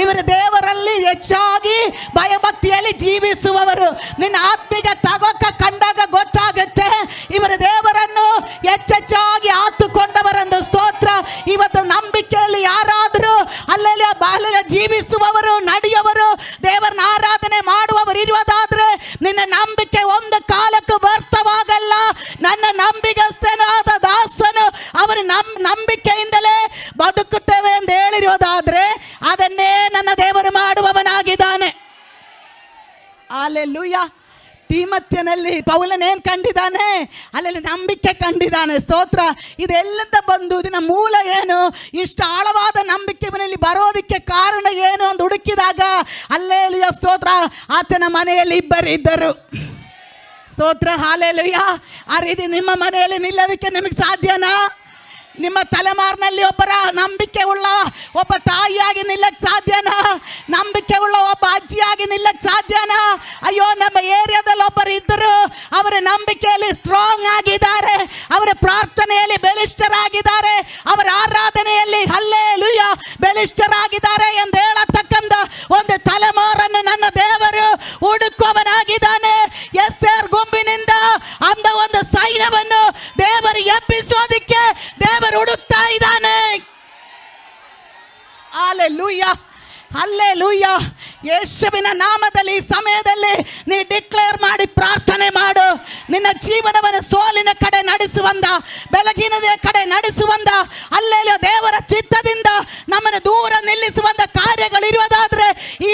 ಇವರು ದೇವರಲ್ಲಿ ಹೆಚ್ಚಾಗಿ ಭಯಭಕ್ತಿಯಲ್ಲಿ ಜೀವಿಸುವವರು. ನಿನ್ನ ಆತ್ಮಿಕ ತಗೋಕ ಕಂಡಾಗ ಗೊತ್ತಾಗುತ್ತೆ ಇವರು ದೇವರನ್ನು ಹೆಚ್ಚೆಚ್ಚಾಗಿ ಆತುಕೊಂಡವರೆಂದು. ಸ್ತೋತ್ರ. ಇವತ್ತು ನಂಬಿಕೆಯಲ್ಲಿ ಯಾರಾದರೂ ಅಲ್ಲೆಲ್ಲ ಬಾಲ್ಯ ಜೀವಿಸುವವರು, ನಡೆಯುವವರು, ದೇವರನ್ನ ಆರಾಧನೆ ಮಾಡುವವರು ಇರುವುದಾದ್ರೆ ನಿನ್ನ ನಂಬಿಕೆ ಒಂದು ಕಾಲಕ್ಕೂ ವ್ಯರ್ಥವಾಗಲ್ಲ. ನನ್ನ ನಂಬಿಗಸ್ತನಾದ ದಾಸನು ಅವರು ನಂಬಿಕೆಯಿಂದಲೇ ಬದುಕುತ್ತೇವೆ ಎಂದು ಹೇಳಿರೋದಾದ್ರೆ ಅದನ್ನೇ ನನ್ನ ದೇವರು ಮಾಡುವವನಾಗಿದ್ದಾನೆ. ಹಲ್ಲೆಲೂಯಾ. ತಿಮೋಥೆಯನಲ್ಲಿ ಪೌಲನೇನು ಕಂಡಿದ್ದಾನೆ? ಅಲ್ಲೆಲ್ಲಿ ನಂಬಿಕೆ ಕಂಡಿದ್ದಾನೆ. ಸ್ತೋತ್ರ. ಇದೆಲ್ಲದ ಬಂದು ಇದನ್ನ ಮೂಲ ಏನು, ಇಷ್ಟು ಆಳವಾದ ನಂಬಿಕೆ ಮನೆಯಲ್ಲಿ ಬರೋದಕ್ಕೆ ಕಾರಣ ಏನು ಅಂತ ಹುಡುಕಿದಾಗ ಹಲ್ಲೆಲೂಯಾ ಸ್ತೋತ್ರ, ಆತನ ಮನೆಯಲ್ಲಿ ಇಬ್ಬರು ಇದ್ದರು. ಸ್ತೋತ್ರ. ಹಲ್ಲೆಲೂಯಾ. ಆ ರೀತಿ ನಿಮ್ಮ ಮನೆಯಲ್ಲಿ ನಿಲ್ಲೋದಕ್ಕೆ ನಿಮಗೆ ಸಾಧ್ಯನಾ? ನಿಮ್ಮ ತಲೆಮಾರಿನಲ್ಲಿ ಒಬ್ಬರ ನಂಬಿಕೆ ಉಳ್ಳ ಒಬ್ಬ ತಾಯಿಯಾಗಿ ನಿಲ್ಲಕ್ಕೆ ಸಾಧ್ಯನಾ? ನಂಬಿಕೆ ಉಳ್ಳ ಒಬ್ಬ ಅಜ್ಜಿಯಾಗಿ ನಿಲ್ಲಕ್ಕೆ ಸಾಧ್ಯನಾ? ಅಯ್ಯೋ, ನಮ್ಮ ಏರಿಯಾದಲ್ಲಿ ಒಬ್ಬರು ಇದ್ದರು, ಅವರ ನಂಬಿಕೆಯಲ್ಲಿ ಸ್ಟ್ರಾಂಗ್ ಆಗಿದ್ದಾರೆ, ಅವರ ಪ್ರಾರ್ಥನೆಯಲ್ಲಿ ಬಲಿಷ್ಠರಾಗಿದ್ದಾರೆ, ಅವರ ಆರಾಧನೆಯಲ್ಲಿ ಹಲ್ಲೆಲೂಯಾ ಬಲಿಷ್ಠರಾಗಿದ್ದಾರೆ ಎಂದು ಹೇಳತಕ್ಕಂಥ ಒಂದು ತಲೆಮಾರನ್ನು ನನ್ನ ದೇವರು ಹುಡುಕುವವನಾಗಿದ್ದಾನೆ. ಎಸ್ತೇರ್ ಗುಂಪಿನಿಂದ ಅಂದ ಒಂದು ಸೈನ್ಯವನ್ನು ದೇವರು ಎಬ್ಬಿಸೋದಿಕ್ಕೆ ದೇವರು ಹುಡುಕ್ತಾ ಇದ್ದಾನೆ. ಹಲ್ಲೆಲೂಯಾ. ಹಲ್ಲೆಲೂಯಾ. ಯೇಸುವಿನ ನಾಮದಲ್ಲಿ ಈ ಸಮಯದಲ್ಲಿ ನೀ ಡಿಕ್ಲೇರ್ ಮಾಡಿ ಪ್ರಾರ್ಥನೆ ಮಾಡು. ನಿನ್ನ ಜೀವನವನ್ನು ಸೋಲಿನ ಕಡೆ ನಡೆಸುವಂತ, ಬೆಳಗಿನದ ಕಡೆ ನಡೆಸುವಂತ, ಅಲ್ಲೆಲ್ಲೋ ದೇವರ ಚಿತ್ತದಿಂದ ನಮ್ಮನ್ನು ದೂರ ನಿಲ್ಲಿಸುವಂತ ಕಾರ್ಯಗಳಿರುವುದಾದ್ರೆ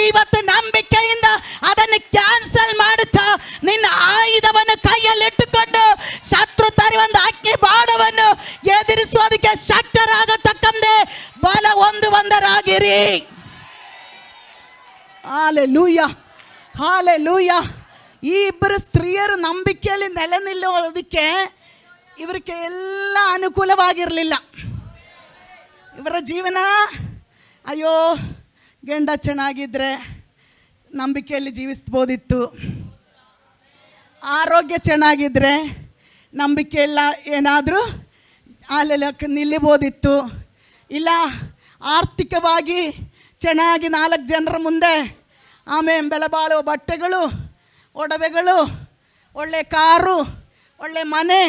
ಇವತ್ತು ನಂಬಿಕೆಯಿಂದ ಅದನ್ನು ಕ್ಯಾನ್ಸಲ್ ಮಾಡುತ್ತಾ ನಿನ್ನ ಆಯುಧವನ್ನು ಕೈಯಲ್ಲಿಟ್ಟುಕೊಂಡು ಶತ್ರು ತರುವಂತ ಅಗ್ನಿ ಬಾಣವನ್ನು ಎದುರಿಸೋದಕ್ಕೆ ಶಕ್ತರಾಗತಕ್ಕಂತೆ ಬಲ ಹೊಂದುವಂತರಾಗಿರಿ. ಹಲ್ಲೆಲೂಯಾ. ಹಲ್ಲೆಲೂಯಾ. ಈ ಇಬ್ಬರು ಸ್ತ್ರೀಯರು ನಂಬಿಕೆಯಲ್ಲಿ ನೆಲೆ ನಿಲ್ಲೋದಕ್ಕೆ ಇವರಿಗೆ ಎಲ್ಲ ಅನುಕೂಲವಾಗಿರಲಿಲ್ಲ. ಇವರ ಜೀವನ, ಅಯ್ಯೋ ಗಂಡ ಚೆನ್ನಾಗಿದ್ದರೆ ನಂಬಿಕೆಯಲ್ಲಿ ಜೀವಿಸ್ಬೋದಿತ್ತು, ಆರೋಗ್ಯ ಚೆನ್ನಾಗಿದ್ದರೆ ನಂಬಿಕೆಯೆಲ್ಲ ಏನಾದರೂ ಅಲ್ಲೆಲ್ಲ ನಿಲ್ಲಬೋದಿತ್ತು, ಇಲ್ಲ ಆರ್ಥಿಕವಾಗಿ ಚೆನ್ನಾಗಿ 4 ಜನರ ಮುಂದೆ ಆಮೇಲೆ ಬೆಲೆಬಾಳುವ ಬಟ್ಟೆಗಳು, ಒಡವೆಗಳು, ಒಳ್ಳೆ ಕಾರು, ಒಳ್ಳೆ ಮನೆ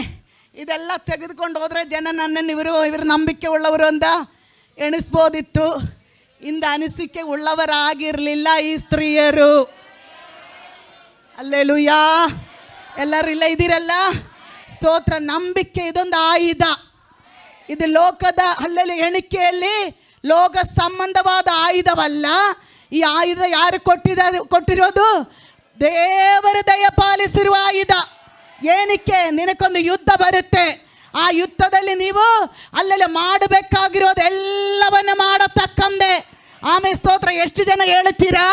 ಇದೆಲ್ಲ ತೆಗೆದುಕೊಂಡು ಹೋದರೆ ಜನ ನನ್ನನ್ನು ಇವರು ನಂಬಿಕೆ ಉಳ್ಳವರು ಅಂತ ಎಣಿಸ್ಬೋದಿತ್ತು. ಇಂದ ಅನಿಸಿಕೆ ಉಳ್ಳವರಾಗಿರಲಿಲ್ಲ ಈ ಸ್ತ್ರೀಯರು. ಹಲ್ಲೆಲೂಯಾ. ಎಲ್ಲರೂ ಇಲ್ಲ ಇದ್ದೀರಲ್ಲ? ಸ್ತೋತ್ರ. ನಂಬಿಕೆ ಇದೊಂದು ಆಯುಧ. ಇದು ಲೋಕದ ಅಲ್ಲೆಲ್ಲಿ ಎಣಿಕೆಯಲ್ಲಿ ಲೋಕ ಸಂಬಂಧವಾದ ಆಯುಧವಲ್ಲ. ಈ ಆಯುಧ ಯಾರು ಕೊಟ್ಟಿರೋದು? ದೇವರ ದಯಪಾಲಿಸಿರುವ ಆಯುಧ. ಏನಕ್ಕೆ? ನಿನಗೊಂದು ಯುದ್ಧ ಬರುತ್ತೆ, ಆ ಯುದ್ಧದಲ್ಲಿ ನೀವು ಅಲ್ಲೆಲ್ಲ ಮಾಡಬೇಕಾಗಿರೋದು ಎಲ್ಲವನ್ನು ಮಾಡತಕ್ಕಂತೆ. ಆಮೇಲೆ ಸ್ತೋತ್ರ. ಎಷ್ಟು ಜನ ಹೇಳ್ತೀರಾ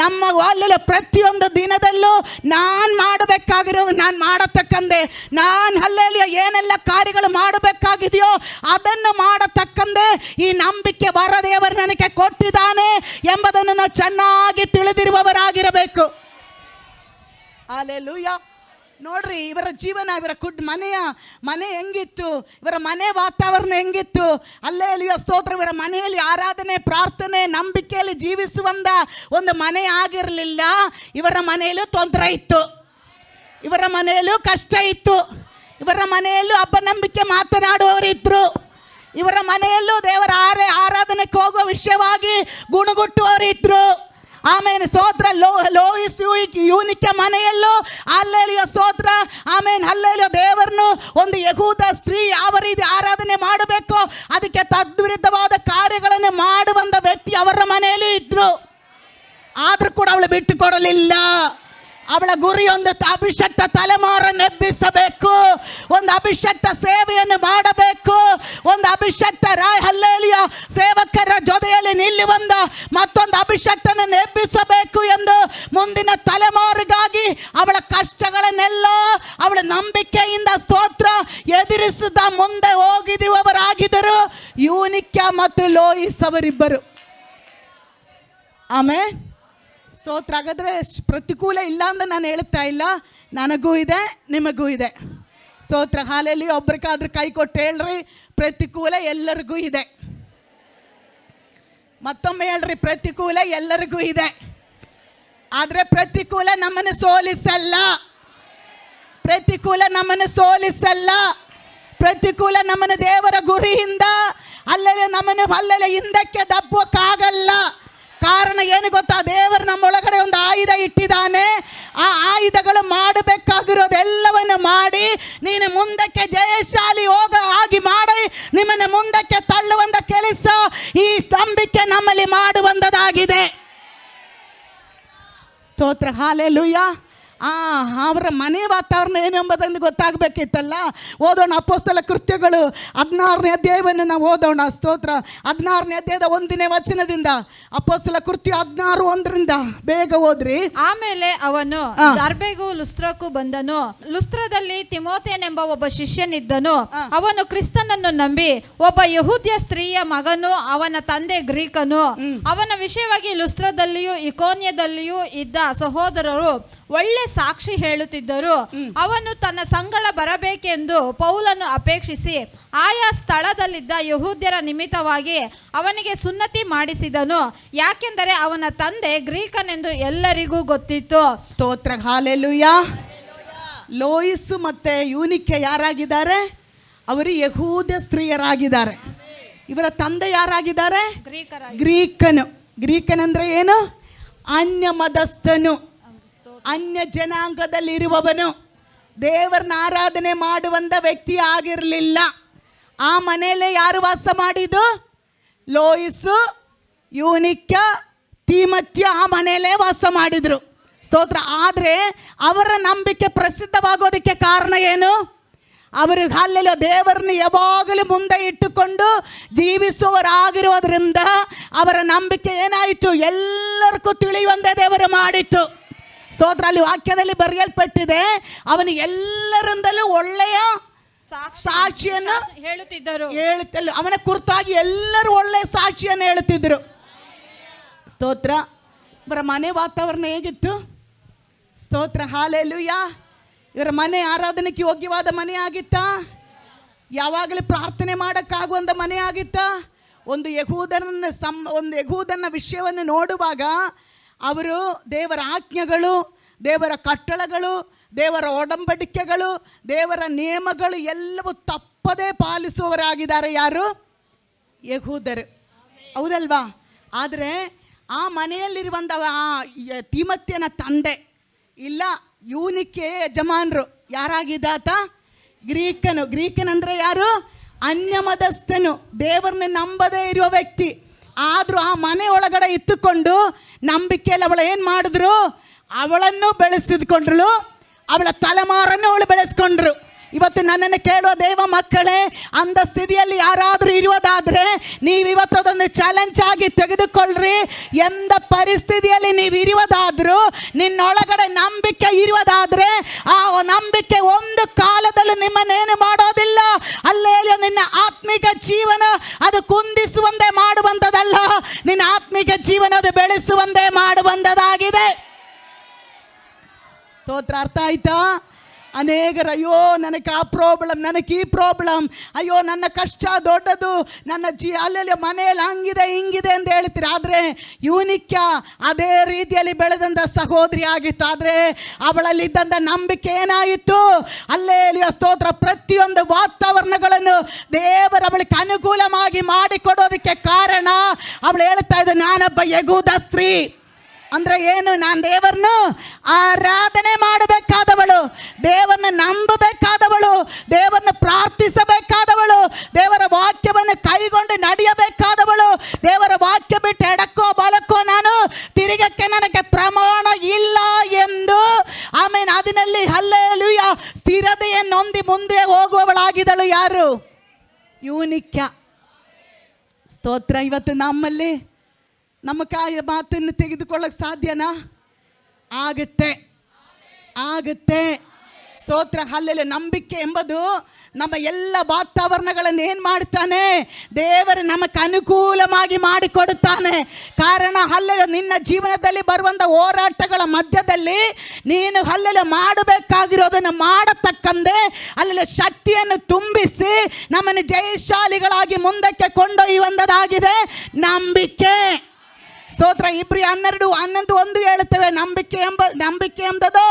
ನಮ್ಮ ಅಲ್ಲೆಲ್ಲ ಪ್ರತಿಯೊಂದು ದಿನದಲ್ಲೂ ನಾನು ಮಾಡಬೇಕಾಗಿರೋದು ನಾನು ಮಾಡತಕ್ಕಂತೆ, ನಾನು ಅಲ್ಲೆಲ್ಲ ಏನೆಲ್ಲ ಕಾರ್ಯಗಳು ಮಾಡಬೇಕಾಗಿದೆಯೋ ಅದನ್ನು ಮಾಡತಕ್ಕಂತೆ ಈ ನಂಬಿಕೆ ದೇವರು ನನಗೆ ಕೊಟ್ಟಿದ್ದಾನೆ ಎಂಬುದನ್ನು ನಾವು ಚೆನ್ನಾಗಿ ತಿಳಿದಿರುವವರಾಗಿರಬೇಕು. ಹಲ್ಲೆಲೂಯಾ. ನೋಡ್ರಿ, ಇವರ ಜೀವನ, ಇವರ ಮನೆ ಹೆಂಗಿತ್ತು, ಇವರ ಮನೆ ವಾತಾವರಣ ಹೆಂಗಿತ್ತು. ಹಲ್ಲೆಲೂಯಾ ಸ್ತೋತ್ರ. ಇವರ ಮನೆಯಲ್ಲಿ ಆರಾಧನೆ, ಪ್ರಾರ್ಥನೆ, ನಂಬಿಕೆಯಲ್ಲಿ ಜೀವಿಸುವಂತ ಒಂದು ಮನೆ ಆಗಿರಲಿಲ್ಲ. ಇವರ ಮನೆಯಲ್ಲೂ ತೊಂದರೆ ಇತ್ತು, ಇವರ ಮನೆಯಲ್ಲೂ ಕಷ್ಟ ಇತ್ತು, ಇವರ ಮನೆಯಲ್ಲೂ ಅಪನಂಬಿಕೆ ಮಾತನಾಡುವವರಿದ್ರು, ಇವರ ಮನೆಯಲ್ಲೂ ದೇವರ ಆರಾಧನೆಗೆ ಹೋಗುವ ವಿಷಯವಾಗಿ ಗುಣಗುಟ್ಟುವವರಿದ್ರು. ಆಮೇಲೆ ಸ್ತೋತ್ರ. ಲೋಯಿಸ್ ಯೂನಿಕ ಮನೆಯಲ್ಲೂ ಹಲ್ಲೆಲೂಯಾ ಸ್ತೋತ್ರ. ಆಮೇಲೆ ಹಲ್ಲೆಲೂಯಾ ದೇವರನ್ನು ಒಂದು ಯಹೂದ ಸ್ತ್ರೀ ಯಾವ ರೀತಿ ಆರಾಧನೆ ಆರಾಧನೆ ಮಾಡಬೇಕು, ಅದಕ್ಕೆ ತದ್ವಿರುದ್ಧವಾದ ಕಾರ್ಯಗಳನ್ನು ಮಾಡುವಂಥ ವ್ಯಕ್ತಿ ಅವರ ಮನೆಯಲ್ಲಿ ಇದ್ರು. ಆದರೂ ಕೂಡ ಅವಳು ಬಿಟ್ಟು ಕೊಡಲಿಲ್ಲ. ಅವಳ ಗುರಿ ಒಂದು ಅಭಿಷಕ್ತ ತಲೆಮಾರನ್ನು ಎಬ್ಬಿಸಬೇಕು, ಒಂದು ಅಭಿಷಕ್ತ ಸೇವೆಯನ್ನು ಮಾಡಬೇಕು, ಒಂದು ಅಭಿಷಕ್ತ ಹಲ್ಲೆಲೂಯಾ ಸೇವಕರ ಜೊತೆಯಲ್ಲಿ ನಿಲ್ಲುವಂತ ಮತ್ತೊಂದು ಅಭಿಷಕ್ತನನ್ನು ಎಬ್ಬಿಸಬೇಕು ಎಂದು ಮುಂದಿನ ತಲೆಮಾರಿಗಾಗಿ ಅವಳ ಕಷ್ಟಗಳನ್ನೆಲ್ಲ ಅವಳ ನಂಬಿಕೆಯಿಂದ ಸ್ತೋತ್ರ ಎದುರಿಸಿದ ಮುಂದೆ ಹೋಗಿರುವವರಾಗಿದ್ದರು ಯೂನಿಕ್ಯ ಮತ್ತು ಲೋಯಿಸ್ ಅವರಿಬ್ಬರು. ಆಮೇಲೆ ಸ್ತೋತ್ರ. ಹಾಗಾದರೆ ಪ್ರತಿಕೂಲ ಇಲ್ಲ ಅಂತ ನಾನು ಹೇಳ್ತಾ ಇಲ್ಲ, ನನಗೂ ಇದೆ ನಿಮಗೂ ಇದೆ. ಸ್ತೋತ್ರ. ಹಾಲೆಯಲ್ಲಿ ಒಬ್ರಿಗಾದ್ರೂ ಕೈ ಕೊಟ್ಟು ಹೇಳ್ರಿ, ಪ್ರತಿಕೂಲ ಎಲ್ಲರಿಗೂ ಇದೆ. ಮತ್ತೊಮ್ಮೆ ಹೇಳ್ರಿ, ಪ್ರತಿಕೂಲ ಎಲ್ಲರಿಗೂ ಇದೆ. ಆದರೆ ಪ್ರತಿಕೂಲ ನಮ್ಮನ್ನು ಸೋಲಿಸಲ್ಲ. ಪ್ರತಿಕೂಲ ನಮ್ಮನ್ನು ಸೋಲಿಸಲ್ಲ. ಪ್ರತಿಕೂಲ ನಮ್ಮನ್ನು ದೇವರ ಗುರಿಯಿಂದ ಅಲ್ಲೇ ಹಿಂದಕ್ಕೆ ದಬ್ಬಕ್ಕಾಗಲ್ಲ. ಕಾರಣ ಏನು ಗೊತ್ತಾ? ದೇವರು ನಮ್ಮೊಳಗಡೆ ಒಂದು ಆಯುಧ ಇಟ್ಟಿದ್ದಾನೆ. ಆ ಆಯುಧಗಳು ಮಾಡಬೇಕಾಗಿರೋದೆಲ್ಲವನ್ನು ಮಾಡಿ ನೀನು ಮುಂದಕ್ಕೆ ಜಯಶಾಲಿ ಆಗಿ ಮಾಡಿ ನಿಮ್ಮನ್ನು ಮುಂದಕ್ಕೆ ತಳ್ಳುವಂಥ ಕೆಲಸ ಈ ನಂಬಿಕೆ ನಮ್ಮಲ್ಲಿ ಮಾಡುವಂಥದ್ದಾಗಿದೆ. ಸ್ತೋತ್ರ. ಹಾಲೆಲೂಯಾ. ಅವರ ಮನೆ ವಾತಾವರಣ ಏನು ಎಂಬುದನ್ನು ಗೊತ್ತಾಗಬೇಕಿತ್ತಲ್ಲ. ಓದೋಣ ಅಪೊಸ್ತಲ ಕೃತ್ಯಗಳು 16ನೇ ಅಧ್ಯಾಯವನ್ನು ನಾವು ಓದೋಣ. ಸ್ತೋತ್ರ. 16ನೇ ಅಧ್ಯಾಯದ 1ನೇ ವಚನದಿಂದ. ಅಪೊಸ್ತಲ ಕೃತ್ಯ 16:1 ಬೇಗ ಓದ್ರಿ. ಆಮೇಲೆ ಅವನು ದರ್ಬೆಗೂ ಲುಸ್ತ್ರಕ್ಕೂ ಬಂದನು. ಲುಸ್ತ್ರದಲ್ಲಿ ತಿಮೋಥೆಯನೆಂಬ ಒಬ್ಬ ಶಿಷ್ಯನಿದ್ದನು. ಅವನು ಕ್ರಿಸ್ತನನ್ನು ನಂಬಿ ಒಬ್ಬ ಯಹೂದ್ಯ ಸ್ತ್ರೀಯ ಮಗನು, ಅವನ ತಂದೆ ಗ್ರೀಕನು. ಅವನ ವಿಷಯವಾಗಿ ಲುಸ್ತ್ರದಲ್ಲಿಯೂ ಇಕೋನ್ಯದಲ್ಲಿಯೂ ಇದ್ದ ಸಹೋದರರು ಒಳ್ಳೆ ಸಾಕ್ಷಿ ಹೇಳುತ್ತಿದ್ದರು. ಅವನು ತನ್ನ ಸಂಗಡ ಬರಬೇಕೆಂದು ಪೌಲನು ಅಪೇಕ್ಷಿಸಿ ಆಯಾ ಸ್ಥಳದಲ್ಲಿದ್ದ ಯಹೂದ್ಯರ ನಿಮಿತ್ತವಾಗಿ ಅವನಿಗೆ ಸುನ್ನತಿ ಮಾಡಿಸಿದನು. ಯಾಕೆಂದರೆ ಅವನ ತಂದೆ ಗ್ರೀಕನೆಂದು ಎಲ್ಲರಿಗೂ ಗೊತ್ತಿತ್ತು. ಸ್ತೋತ್ರ. ಹಾಲೆಲೂಯಾ. ಲೋಯಿಸ್ ಮತ್ತೆ ಯೂನಿಕೆ ಯಾರಾಗಿದ್ದಾರೆ? ಅವರು ಯಹೂದ್ಯ ಸ್ತ್ರೀಯರಾಗಿದ್ದಾರೆ. ಇವರ ತಂದೆ ಯಾರಾಗಿದ್ದಾರೆ? ಗ್ರೀಕನು. ಗ್ರೀಕನಂದ್ರೆ ಏನು? ಅನ್ಯ ಮತಸ್ಥನು, ಅನ್ಯ ಜನಾಂಗದಲ್ಲಿರುವವನು, ದೇವರನ್ನ ಆರಾಧನೆ ಮಾಡುವಂಥ ವ್ಯಕ್ತಿ ಆಗಿರಲಿಲ್ಲ. ಆ ಮನೆಯಲ್ಲೇ ಯಾರು ವಾಸ ಮಾಡಿದ್ದು? ಲೋಯಿಸು, ಯೂನಿಕ್ಯ, ತಿಮೋಥೆಯ ಆ ಮನೆಯಲ್ಲೇ ವಾಸ ಮಾಡಿದರು. ಸ್ತೋತ್ರ. ಆದರೆ ಅವರ ನಂಬಿಕೆ ಪ್ರಸಿದ್ಧವಾಗೋದಕ್ಕೆ ಕಾರಣ ಏನು? ಅವರು ಅಲ್ಲೆಲ್ಲ ದೇವರನ್ನು ಯಾವಾಗಲೂ ಮುಂದೆ ಇಟ್ಟುಕೊಂಡು ಜೀವಿಸುವವರಾಗಿರೋದ್ರಿಂದ ಅವರ ನಂಬಿಕೆ ಏನಾಯಿತು? ಎಲ್ಲರಿಗೂ ತಿಳಿಯುವಂತೆ ದೇವರು ಮಾಡಿತ್ತು. ಸ್ತೋತ್ರ. ಅಲ್ಲಿ ವಾಕ್ಯದಲ್ಲಿ ಬರೆಯಲ್ಪಟ್ಟಿದೆ, ಅವನು ಎಲ್ಲರಿಂದಲೂ ಒಳ್ಳೆಯ ಸಾಕ್ಷಿಯನ್ನು ಹೇಳುತ್ತಿದ್ದರು. ಅವನ ಕುರಿತಾಗಿ ಎಲ್ಲರೂ ಒಳ್ಳೆಯ ಸಾಕ್ಷಿಯನ್ನು ಹೇಳುತ್ತಿದ್ದರು. ಸ್ತೋತ್ರ. ಇವರ ಮನೆ ವಾತಾವರಣ ಹೇಗಿತ್ತು? ಸ್ತೋತ್ರ. ಹಾಲೆಲೂಯಾ. ಇವರ ಮನೆ ಆರಾಧನೆಗೆ ಯೋಗ್ಯವಾದ ಮನೆ ಆಗಿತ್ತಾ? ಯಾವಾಗಲೂ ಪ್ರಾರ್ಥನೆ ಮಾಡೋಕ್ಕಾಗುವಂಥ ಮನೆ ಆಗಿತ್ತಾ? ಒಂದು ಯಹೂದನ ವಿಷಯವನ್ನು ನೋಡುವಾಗ ಅವರು ದೇವರ ಆಜ್ಞೆಗಳು, ದೇವರ ಕಟ್ಟಳೆಗಳು, ದೇವರ ಒಡಂಬಡಿಕೆಗಳು, ದೇವರ ನಿಯಮಗಳು ಎಲ್ಲವೂ ತಪ್ಪದೇ ಪಾಲಿಸುವವರಾಗಿದ್ದಾರೆ. ಯಾರು? ಯಹೂದರು. ಹೌದಲ್ವಾ? ಆದರೆ ಆ ಮನೆಯಲ್ಲಿರುವಂಥ ತಿಮೋಥೆಯನ ತಂದೆ ಇಲ್ಲ, ಯೂನಿಕೆ ಯಜಮಾನರು ಯಾರಾಗಿದ್ದಾತ? ಗ್ರೀಕನು. ಗ್ರೀಕನಂದರೆ ಯಾರು? ಅನ್ಯ ಮತಸ್ಥನು, ದೇವರನ್ನ ನಂಬದೇ ಇರುವ ವ್ಯಕ್ತಿ. ಆದರೂ ಆ ಮನೆ ಒಳಗಡೆ ಇತ್ತುಕೊಂಡು ನಂಬಿಕೆಯಲ್ಲಿ ಅವಳು ಏನು ಮಾಡಿದ್ರು? ಅವಳನ್ನು ಬೆಳೆಸಿದ್ಕೊಂಡ್ರು, ಅವಳ ತಲೆಮಾರನ್ನು ಅವಳು ಬೆಳೆಸ್ಕೊಂಡ್ರು. ಇವತ್ತು ನನ್ನನ್ನು ಕೇಳುವ ದೇವ ಮಕ್ಕಳೇ, ಅಂಥ ಸ್ಥಿತಿಯಲ್ಲಿ ಯಾರಾದರೂ ಇರುವುದಾದರೆ ನೀವು ಇವತ್ತದೊಂದು ಚಾಲೆಂಜ್ ಆಗಿ ತೆಗೆದುಕೊಳ್ಳ್ರಿ. ಎಂಥ ಪರಿಸ್ಥಿತಿಯಲ್ಲಿ ನೀವು ಇರುವುದಾದರೂ ನಿನ್ನೊಳಗಡೆ ನಂಬಿಕೆ ಇರುವುದಾದರೆ ಆ ನಂಬಿಕೆ ಒಂದು ಕಾಲದಲ್ಲಿ ನಿಮ್ಮನ್ನೇನು ಮಾಡೋದಿಲ್ಲ. ಅಲ್ಲೇ ನಿನ್ನ ಆತ್ಮಿಕ ಜೀವನ ಅದು ಕುಂದಿಸುವಂತೆ ಮಾಡುವಂಥದ್ದಲ್ಲ, ನಿನ್ನ ಆತ್ಮಿಕ ಜೀವನ ಅದು ಬೆಳೆಸುವಂತೆ ಮಾಡುವಂಥದ್ದಾಗಿದೆ. ಸ್ತೋತ್ರ. ಅರ್ಥ ಆಯ್ತಾ? ಅನೇಕರು ಅಯ್ಯೋ ನನಗೆ ಆ ಪ್ರಾಬ್ಲಮ್, ನನಗೆ ಈ ಪ್ರಾಬ್ಲಮ್, ಅಯ್ಯೋ ನನ್ನ ಕಷ್ಟ ದೊಡ್ಡದು, ನನ್ನ ಅಲ್ಲೆಲ್ಲ ಮನೆಯಲ್ಲಿ ಹಂಗಿದೆ ಹಿಂಗಿದೆ ಅಂತ ಹೇಳ್ತೀರಿ. ಆದರೆ ಯೂನಿಕ್ಯ ಅದೇ ರೀತಿಯಲ್ಲಿ ಬೆಳೆದಂಥ ಸಹೋದರಿ ಆಗಿತ್ತು. ಆದರೆ ಅವಳಲ್ಲಿದ್ದಂಥ ನಂಬಿಕೆ ಏನಾಯಿತು? ಅಲ್ಲೇ ಸ್ತೋತ್ರ. ಪ್ರತಿಯೊಂದು ವಾತಾವರಣಗಳನ್ನು ದೇವರ ಅವಳಿಗೆ ಅನುಕೂಲವಾಗಿ ಮಾಡಿಕೊಡೋದಕ್ಕೆ ಕಾರಣ ಅವಳು ಹೇಳ್ತಾ ಇದ್ದು, ನಾನೊಬ್ಬ ಯಹೂದ ಸ್ತ್ರೀ. ಅಂದರೆ ಏನು? ನಾನು ದೇವರನ್ನು ಆರಾಧನೆ ಮಾಡಬೇಕಾದವಳು, ದೇವರನ್ನ ನಂಬಬೇಕಾದವಳು, ದೇವರನ್ನ ಪ್ರಾರ್ಥಿಸಬೇಕಾದವಳು, ದೇವರ ಆಗಿದಳು ಯಾರು? ಯೂನಿಕ್ಯ. ಸ್ತೋತ್ರ. ಇವತ್ತು ನಮ್ಮಲ್ಲಿ ನಮ್ಮ ಮಾತನ್ನು ತೆಗೆದುಕೊಳ್ಳೋಕೆ ಸಾಧ್ಯನಾ? ಆಗುತ್ತೆ. ಸ್ತೋತ್ರ. ಹಲ್ಲೆಲೂಯಾ. ನಂಬಿಕೆ ಎಂಬುದು ನಮ್ಮ ಎಲ್ಲ ವಾತಾವರಣಗಳನ್ನು ಏನು ಮಾಡ್ತಾನೆ? ದೇವರು ನಮಗೆ ಅನುಕೂಲವಾಗಿ ಮಾಡಿಕೊಡುತ್ತಾನೆ. ಕಾರಣ ಹಲ್ಲೆಲೂಯಾ, ನಿನ್ನ ಜೀವನದಲ್ಲಿ ಬರುವಂಥ ಹೋರಾಟಗಳ ಮಧ್ಯದಲ್ಲಿ ನೀನು ಹಲ್ಲೆಲೂಯಾ ಮಾಡಬೇಕಾಗಿರೋದನ್ನು ಮಾಡತಕ್ಕಂತೆ ಹಲ್ಲೆಲೂಯಾ ಶಕ್ತಿಯನ್ನು ತುಂಬಿಸಿ ನಮ್ಮನ್ನು ಜಯಶಾಲಿಗಳಾಗಿ ಮುಂದಕ್ಕೆ ಕೊಂಡೊಯ್ಯುವಂಥದ್ದಾಗಿದೆ ನಂಬಿಕೆ. ಸ್ತೋತ್ರ. ಇಬ್ರಿಯ 12:11 ಹೇಳುತ್ತೇವೆ, ನಂಬಿಕೆ ಎಂಬುದು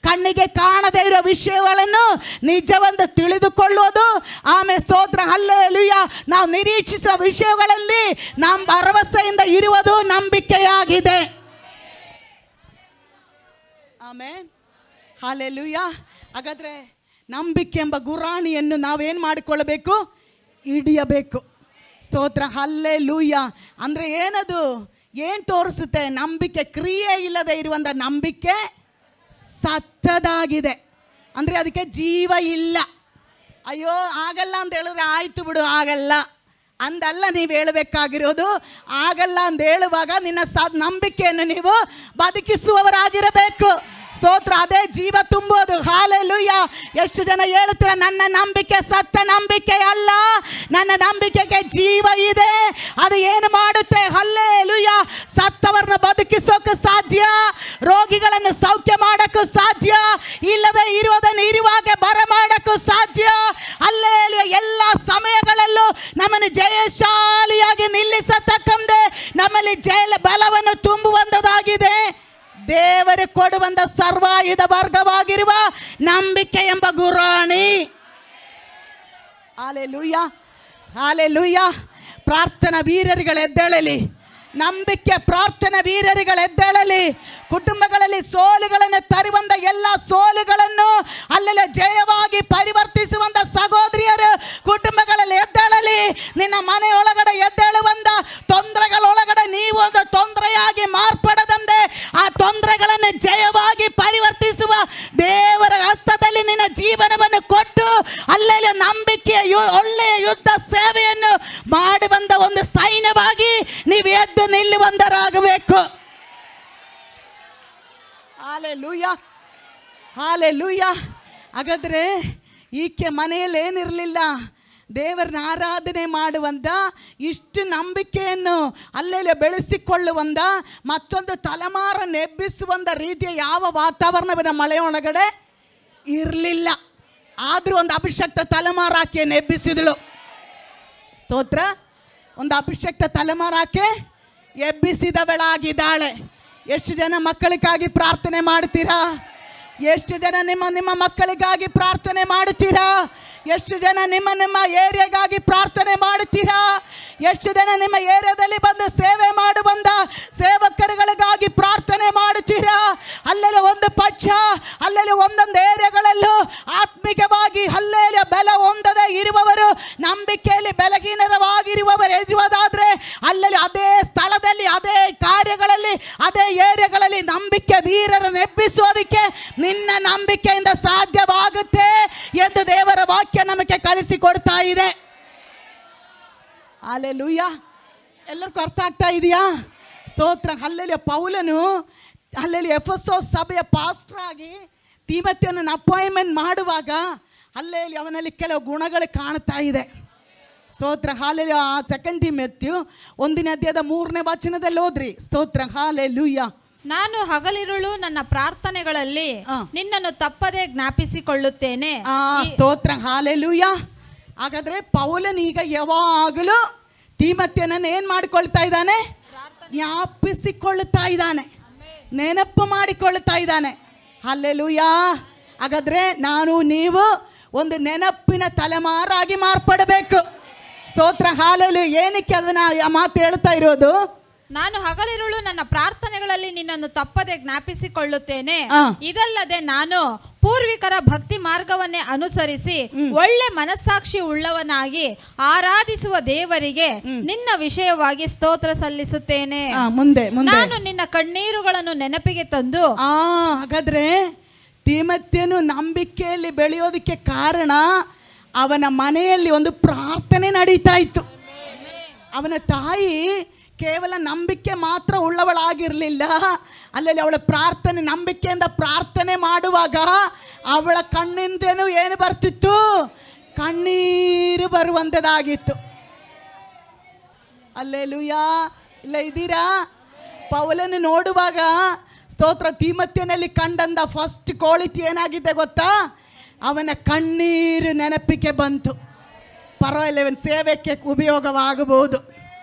ಕಣ್ಣಿಗೆ ಕಾಣದೇ ಇರೋ ವಿಷಯಗಳನ್ನು ನಿಜವೆಂದು ತಿಳಿದುಕೊಳ್ಳುವುದು. ಆಮೇಲೆ ಸ್ತೋತ್ರ ಹಲ್ಲೆಲೂಯಾ, ನಾವು ನಿರೀಕ್ಷಿಸುವ ವಿಷಯಗಳಲ್ಲಿ ನಮ್ಮ ಭರವಸೆಯಿಂದ ಇರುವುದು ನಂಬಿಕೆಯಾಗಿದೆ. ಆಮೇನ್. ಹಲ್ಲೆಲೂಯಾ. ಹಾಗಾದ್ರೆ ನಂಬಿಕೆ ಎಂಬ ಗುರಾಣಿಯನ್ನು ನಾವೇನು ಮಾಡಿಕೊಳ್ಳಬೇಕು? ಹಿಡಿಯಬೇಕು. ಸ್ತೋತ್ರ. ಹಲ್ಲೆಲೂಯಾ. ಅಂದರೆ ಏನದು? ಏನು ತೋರಿಸುತ್ತೆ? ನಂಬಿಕೆ. ಕ್ರಿಯೆ ಇಲ್ಲದೆ ಇರುವಂಥ ನಂಬಿಕೆ ಸತ್ತದಾಗಿದೆ. ಅಂದರೆ ಅದಕ್ಕೆ ಜೀವ ಇಲ್ಲ. ಅಯ್ಯೋ ಆಗಲ್ಲ ಅಂತ ಹೇಳಿದ್ರೆ ಆಯಿತು ಬಿಡು, ಆಗಲ್ಲ ಅಂದಲ್ಲ ನೀವು ಹೇಳಬೇಕಾಗಿರೋದು. ಆಗಲ್ಲ ಅಂತ ಹೇಳುವಾಗ ನಿನ್ನ ನಂಬಿಕೆಯನ್ನು ನೀವು ಬದುಕಿಸುವವರಾಗಿರಬೇಕು. ಸ್ತೋತ್ರ. ಅದೇ ಜೀವ ತುಂಬೋದು. ಹಲ್ಲೆಲೂಯಾ. ಎಷ್ಟು ಜನ ಹೇಳುತ್ತೀರ, ನನ್ನ ನಂಬಿಕೆ ಸತ್ತ ನಂಬಿಕೆ ಅಲ್ಲ, ನನ್ನ ನಂಬಿಕೆಗೆ ಜೀವ ಇದೆ. ಅದು ಏನು ಮಾಡುತ್ತೆ? ಹಲ್ಲೆಲೂಯಾ. ಸತ್ತವರನ್ನ ಬದುಕಿಸೋಕೆ ಸಾಧ್ಯ, ರೋಗಿಗಳನ್ನು ಸೌಖ್ಯ ಮಾಡೋಕ್ಕೂ ಸಾಧ್ಯ, ಇಲ್ಲದೆ ಇರುವುದನ್ನು ಇರುವಾಗ ಬರಮಾಡೋಕ್ಕೂ ಸಾಧ್ಯ. ಹಲ್ಲೆಲೂಯಾ. ಎಲ್ಲ ಸಮಯಗಳಲ್ಲೂ ನಮ್ಮನ್ನು ಜಯಶಾಲಿಯಾಗಿ ನಿಲ್ಲಿಸತಕ್ಕಂತೆ ನಮ್ಮಲ್ಲಿ ಬಲವನ್ನು ತುಂಬುವಂಥದ್ದಾಗಿದೆ ದೇವರು ಕೊಡುವಂಥ ಸರ್ವಾಯುಧ ವರ್ಗವಾಗಿರುವ ನಂಬಿಕೆ ಎಂಬ ಗುರಾಣಿ. ಹಲ್ಲೆಲೂಯಾ. ಹಲ್ಲೆಲೂಯಾ. ಪ್ರಾರ್ಥನಾ ವೀರರುಗಳೆದ್ದೇಳಲಿ. ನಂಬಿಕೆ ಪ್ರಾರ್ಥನಾ ವೀರರುಗಳೆದ್ದೇಳಲಿ. ಕುಟುಂಬಗಳಲ್ಲಿ ಸೋಲುಗಳನ್ನು ತರುವಂಥ ಎಲ್ಲ ಸೋಲುಗಳನ್ನು ಅಲ್ಲೆಲ್ಲ ಜಯವಾಗಿ ಪರಿವರ್ತಿಸುವಂಥ ಸಹೋದರಿಯರು ಕುಟುಂಬಗಳಲ್ಲಿ ಎದ್ದೇಳಲಿ. ನಿನ್ನ ಮನೆಯೊಳಗಡೆ ಎದ್ದೇಳುವಂಥ ತೊಂದರೆಗಳೊಳಗಡೆ ನೀವು ಒಂದು ತೊಂದರೆಯಾಗಿ ಮಾರ್ಪಡದಂತೆ ಆ ತೊಂದರೆಗಳನ್ನು ಜಯವಾಗಿ ಪರಿವರ್ತಿಸುವ ದೇವರ ಹಸ್ತದಲ್ಲಿ ನಿನ್ನ ಜೀವನವನ್ನು ಕೊಟ್ಟು ಅಲ್ಲೆಲ್ಲ ನಂಬಿಕೆಯ ಒಳ್ಳೆಯ ಯುದ್ಧ ಸೇವೆಯನ್ನು ಮಾಡುವಂಥ ಒಂದು ಸೈನ್ಯವಾಗಿ ನೀವು ಎದ್ದು ನಿಲ್ಲುವಂತರಾಗಬೇಕು. ಹಲ್ಲೆಲೂಯಾ. ಹಲ್ಲೆಲೂಯಾ. ಹಾಗಾದರೆ ಈಕೆ ಮನೆಯಲ್ಲಿ ಏನಿರಲಿಲ್ಲ, ದೇವರನ್ನ ಆರಾಧನೆ ಮಾಡುವಂಥ ಇಷ್ಟು ನಂಬಿಕೆಯನ್ನು ಅಲ್ಲೆಲ್ಲ ಬೆಳೆಸಿಕೊಳ್ಳುವಂಥ ಮತ್ತೊಂದು ತಲೆಮಾರನ್ನು ಎಬ್ಬಿಸುವಂಥ ರೀತಿಯ ಯಾವ ವಾತಾವರಣವಿನ ಮಳೆಯೊಳಗಡೆ ಇರಲಿಲ್ಲ. ಆದರೂ ಒಂದು ಅಭಿಷಕ್ತ ತಲೆಮಾರಾಕೆಯನ್ನು ಎಬ್ಬಿಸಿದಳು. ಸ್ತೋತ್ರ. ಒಂದು ಅಭಿಷಕ್ತ ತಲೆಮಾರಾಕೆ ಎಬ್ಬಿಸಿದವಳಾಗಿದ್ದಾಳೆ. ಎಷ್ಟು ಜನ ಮಕ್ಕಳಿಗಾಗಿ ಪ್ರಾರ್ಥನೆ ಮಾಡ್ತೀರಾ? ಎಷ್ಟು ಜನ ನಿಮ್ಮ ಮಕ್ಕಳಿಗಾಗಿ ಪ್ರಾರ್ಥನೆ ಮಾಡುತ್ತೀರಾ? ಎಷ್ಟು ಜನ ನಿಮ್ಮ ಏರಿಯಾಗಾಗಿ ಪ್ರಾರ್ಥನೆ ಮಾಡುತ್ತೀರಾ? ಎಷ್ಟು ಜನ ನಿಮ್ಮ ಏರಿಯಾದಲ್ಲಿ ಬಂದು ಸೇವೆ ಮಾಡುವಂಥ ಸೇವಕರುಗಳಿಗಾಗಿ ಪ್ರಾರ್ಥನೆ ಮಾಡುತ್ತೀರಾ? ಅಲ್ಲೆಲ್ಲ ಒಂದು ಪಕ್ಷ ಅಲ್ಲೆಲ್ಲ ಒಂದೊಂದು ಏರಿಯಾಗಳಲ್ಲೂ ಆತ್ಮಿಕವಾಗಿ ಅಲ್ಲೆಲ್ಲ ಬಲ ಹೊಂದದೆ ಇರುವವರು, ನಂಬಿಕೆಯಲ್ಲಿ ಬಲಹೀನವಾಗಿರುವವರು ಇರುವುದಾದರೆ ಅಲ್ಲೆಲ್ಲ ಅದೇ ಸ್ಥಳದಲ್ಲಿ, ಅದೇ ಕಾರ್ಯಗಳಲ್ಲಿ, ಅದೇ ಏರಿಯಾಗಳಲ್ಲಿ ನಂಬಿಕೆ ವೀರರನ್ನು ಎಬ್ಬಿಸೋದಕ್ಕೆ ನಿನ್ನ ನಂಬಿಕೆಯಿಂದ ಸಾಧ್ಯವಾಗುತ್ತೆ ಎಂದು ದೇವರ ವಾಕ್ಯ ನಮಗೆ ಕಲಿಸಿಕೊಡ್ತಾ ಇದೆ. ಹಲ್ಲೆಲೂಯಾ. ಎಲ್ಲರಿಗೂ ಅರ್ಥ ಆಗ್ತಾ ಇದೆಯಾ? ಸ್ತೋತ್ರ. ಹಲ್ಲೆಲೂಯಾ. ಪೌಲನು ಅಲ್ಲೆಲ್ಲಿ ಎಫೆಸೋಸ್ ಸಭೆಯ ಪಾಸ್ಟರ್ ಆಗಿ ತಿಮೋಥೆಯನನ್ನು ಅಪಾಯಿಂಟ್ಮೆಂಟ್ ಮಾಡುವಾಗ ಅಲ್ಲೆಲ್ಲಿ ಅವನಲ್ಲಿ ಕೆಲವು ಗುಣಗಳು ಕಾಣ್ತಾ ಇದೆ. ಸ್ತೋತ್ರ. ಹಲ್ಲೆಲೂಯಾ. 2 ತಿಮೋಥೆಯು 1ನೇ ಅಧ್ಯಾಯದ 3ನೇ ವಚನದಲ್ಲಿ ಓದ್ರಿ. ಸ್ತೋತ್ರ. ಹಲ್ಲೆಲೂಯಾ. ನಾನು ಹಗಲಿರುಳು ನನ್ನ ಪ್ರಾರ್ಥನೆಗಳಲ್ಲಿ ನಿನ್ನನ್ನು ತಪ್ಪದೆ ಜ್ಞಾಪಿಸಿಕೊಳ್ಳುತ್ತೇನೆ. ಸ್ತೋತ್ರ. ಹಲ್ಲೆಲೂಯಾ. ಹಾಗಾದ್ರೆ ಪೌಲನೀಗ ಯಾವಾಗಲೂ ತಿಮೋಥೆಯನನ್ನು ಏನು ಮಾಡಿಕೊಳ್ತಾ ಇದ್ದಾನೆ? ಜ್ಞಾಪಿಸಿಕೊಳ್ಳುತ್ತಾ ಇದ್ದಾನೆ, ನೆನಪು ಮಾಡಿಕೊಳ್ಳುತ್ತಾ ಇದ್ದಾನೆ. ಹಲ್ಲೆಲೂಯಾ. ಹಾಗಾದ್ರೆ ನಾನು ನೀವು ಒಂದು ನೆನಪಿನ ತಲೆಮಾರಾಗಿ ಮಾರ್ಪಡಬೇಕು. ಸ್ತೋತ್ರ. ಹಲ್ಲೆಲೂಯಾ. ಏನಕ್ಕೆ ಅದನ್ನ ಆ ಮಾತು ಹೇಳ್ತಾ ಇರೋದು? ನಾನು ಹಗಲಿರುಳು ನನ್ನ ಪ್ರಾರ್ಥನೆಗಳಲ್ಲಿ ನಿನ್ನನ್ನು ತಪ್ಪದೆ ಜ್ಞಾಪಿಸಿಕೊಳ್ಳುತ್ತೇನೆ. ಇದಲ್ಲದೆ ನಾನು ಪೂರ್ವಿಕರ ಭಕ್ತಿ ಮಾರ್ಗವನ್ನೇ ಅನುಸರಿಸಿ ಒಳ್ಳೆ ಮನಸ್ಸಾಕ್ಷಿ ಉಳ್ಳವನಾಗಿ ಆರಾಧಿಸುವ ದೇವರಿಗೆ ನಿನ್ನ ವಿಷಯವಾಗಿ ಸ್ತೋತ್ರ ಸಲ್ಲಿಸುತ್ತೇನೆ. ಮುಂದೆ ನಾನು ನಿನ್ನ ಕಣ್ಣೀರುಗಳನ್ನು ನೆನಪಿಗೆ ತಂದು. ಹಾಗಾದ್ರೆ ತಿಮೋಥೆಯನು ನಂಬಿಕೆಯಲ್ಲಿ ಬೆಳೆಯೋದಕ್ಕೆ ಕಾರಣ ಅವನ ಮನೆಯಲ್ಲಿ ಒಂದು ಪ್ರಾರ್ಥನೆ ನಡೀತಾ ಇತ್ತು. ಅವನ ತಾಯಿ ಕೇವಲ ನಂಬಿಕೆ ಮಾತ್ರ ಉಳ್ಳವಳಾಗಿರಲಿಲ್ಲ, ಅಲ್ಲಲ್ಲಿ ಅವಳ ಪ್ರಾರ್ಥನೆ, ನಂಬಿಕೆಯಿಂದ ಪ್ರಾರ್ಥನೆ ಮಾಡುವಾಗ ಅವಳ ಕಣ್ಣಿಂದನೂ ಏನು ಬರ್ತಿತ್ತು? ಕಣ್ಣೀರು ಬರುವಂಥದ್ದಾಗಿತ್ತು. ಅಲ್ಲೇಲೂಯಾ. ಇಲ್ಲ ಇದ್ದೀರಾ? ಪೌಲನ್ನು ನೋಡುವಾಗ ಸ್ತೋತ್ರ, ತಿಮೋಥೆಯಲ್ಲಿ ಕಂಡಂದ ಫಸ್ಟ್ ಕ್ವಾಲಿಟಿ ಏನಾಗಿದೆ ಗೊತ್ತಾ? ಅವನ ಕಣ್ಣೀರು ನೆನಪಿಗೆ ಬಂತು. ಪರವಾಗಿಲ್ಲ, ಇವನ್ ಸೇವೆಗೆ ಉಪಯೋಗವಾಗಬಹುದು,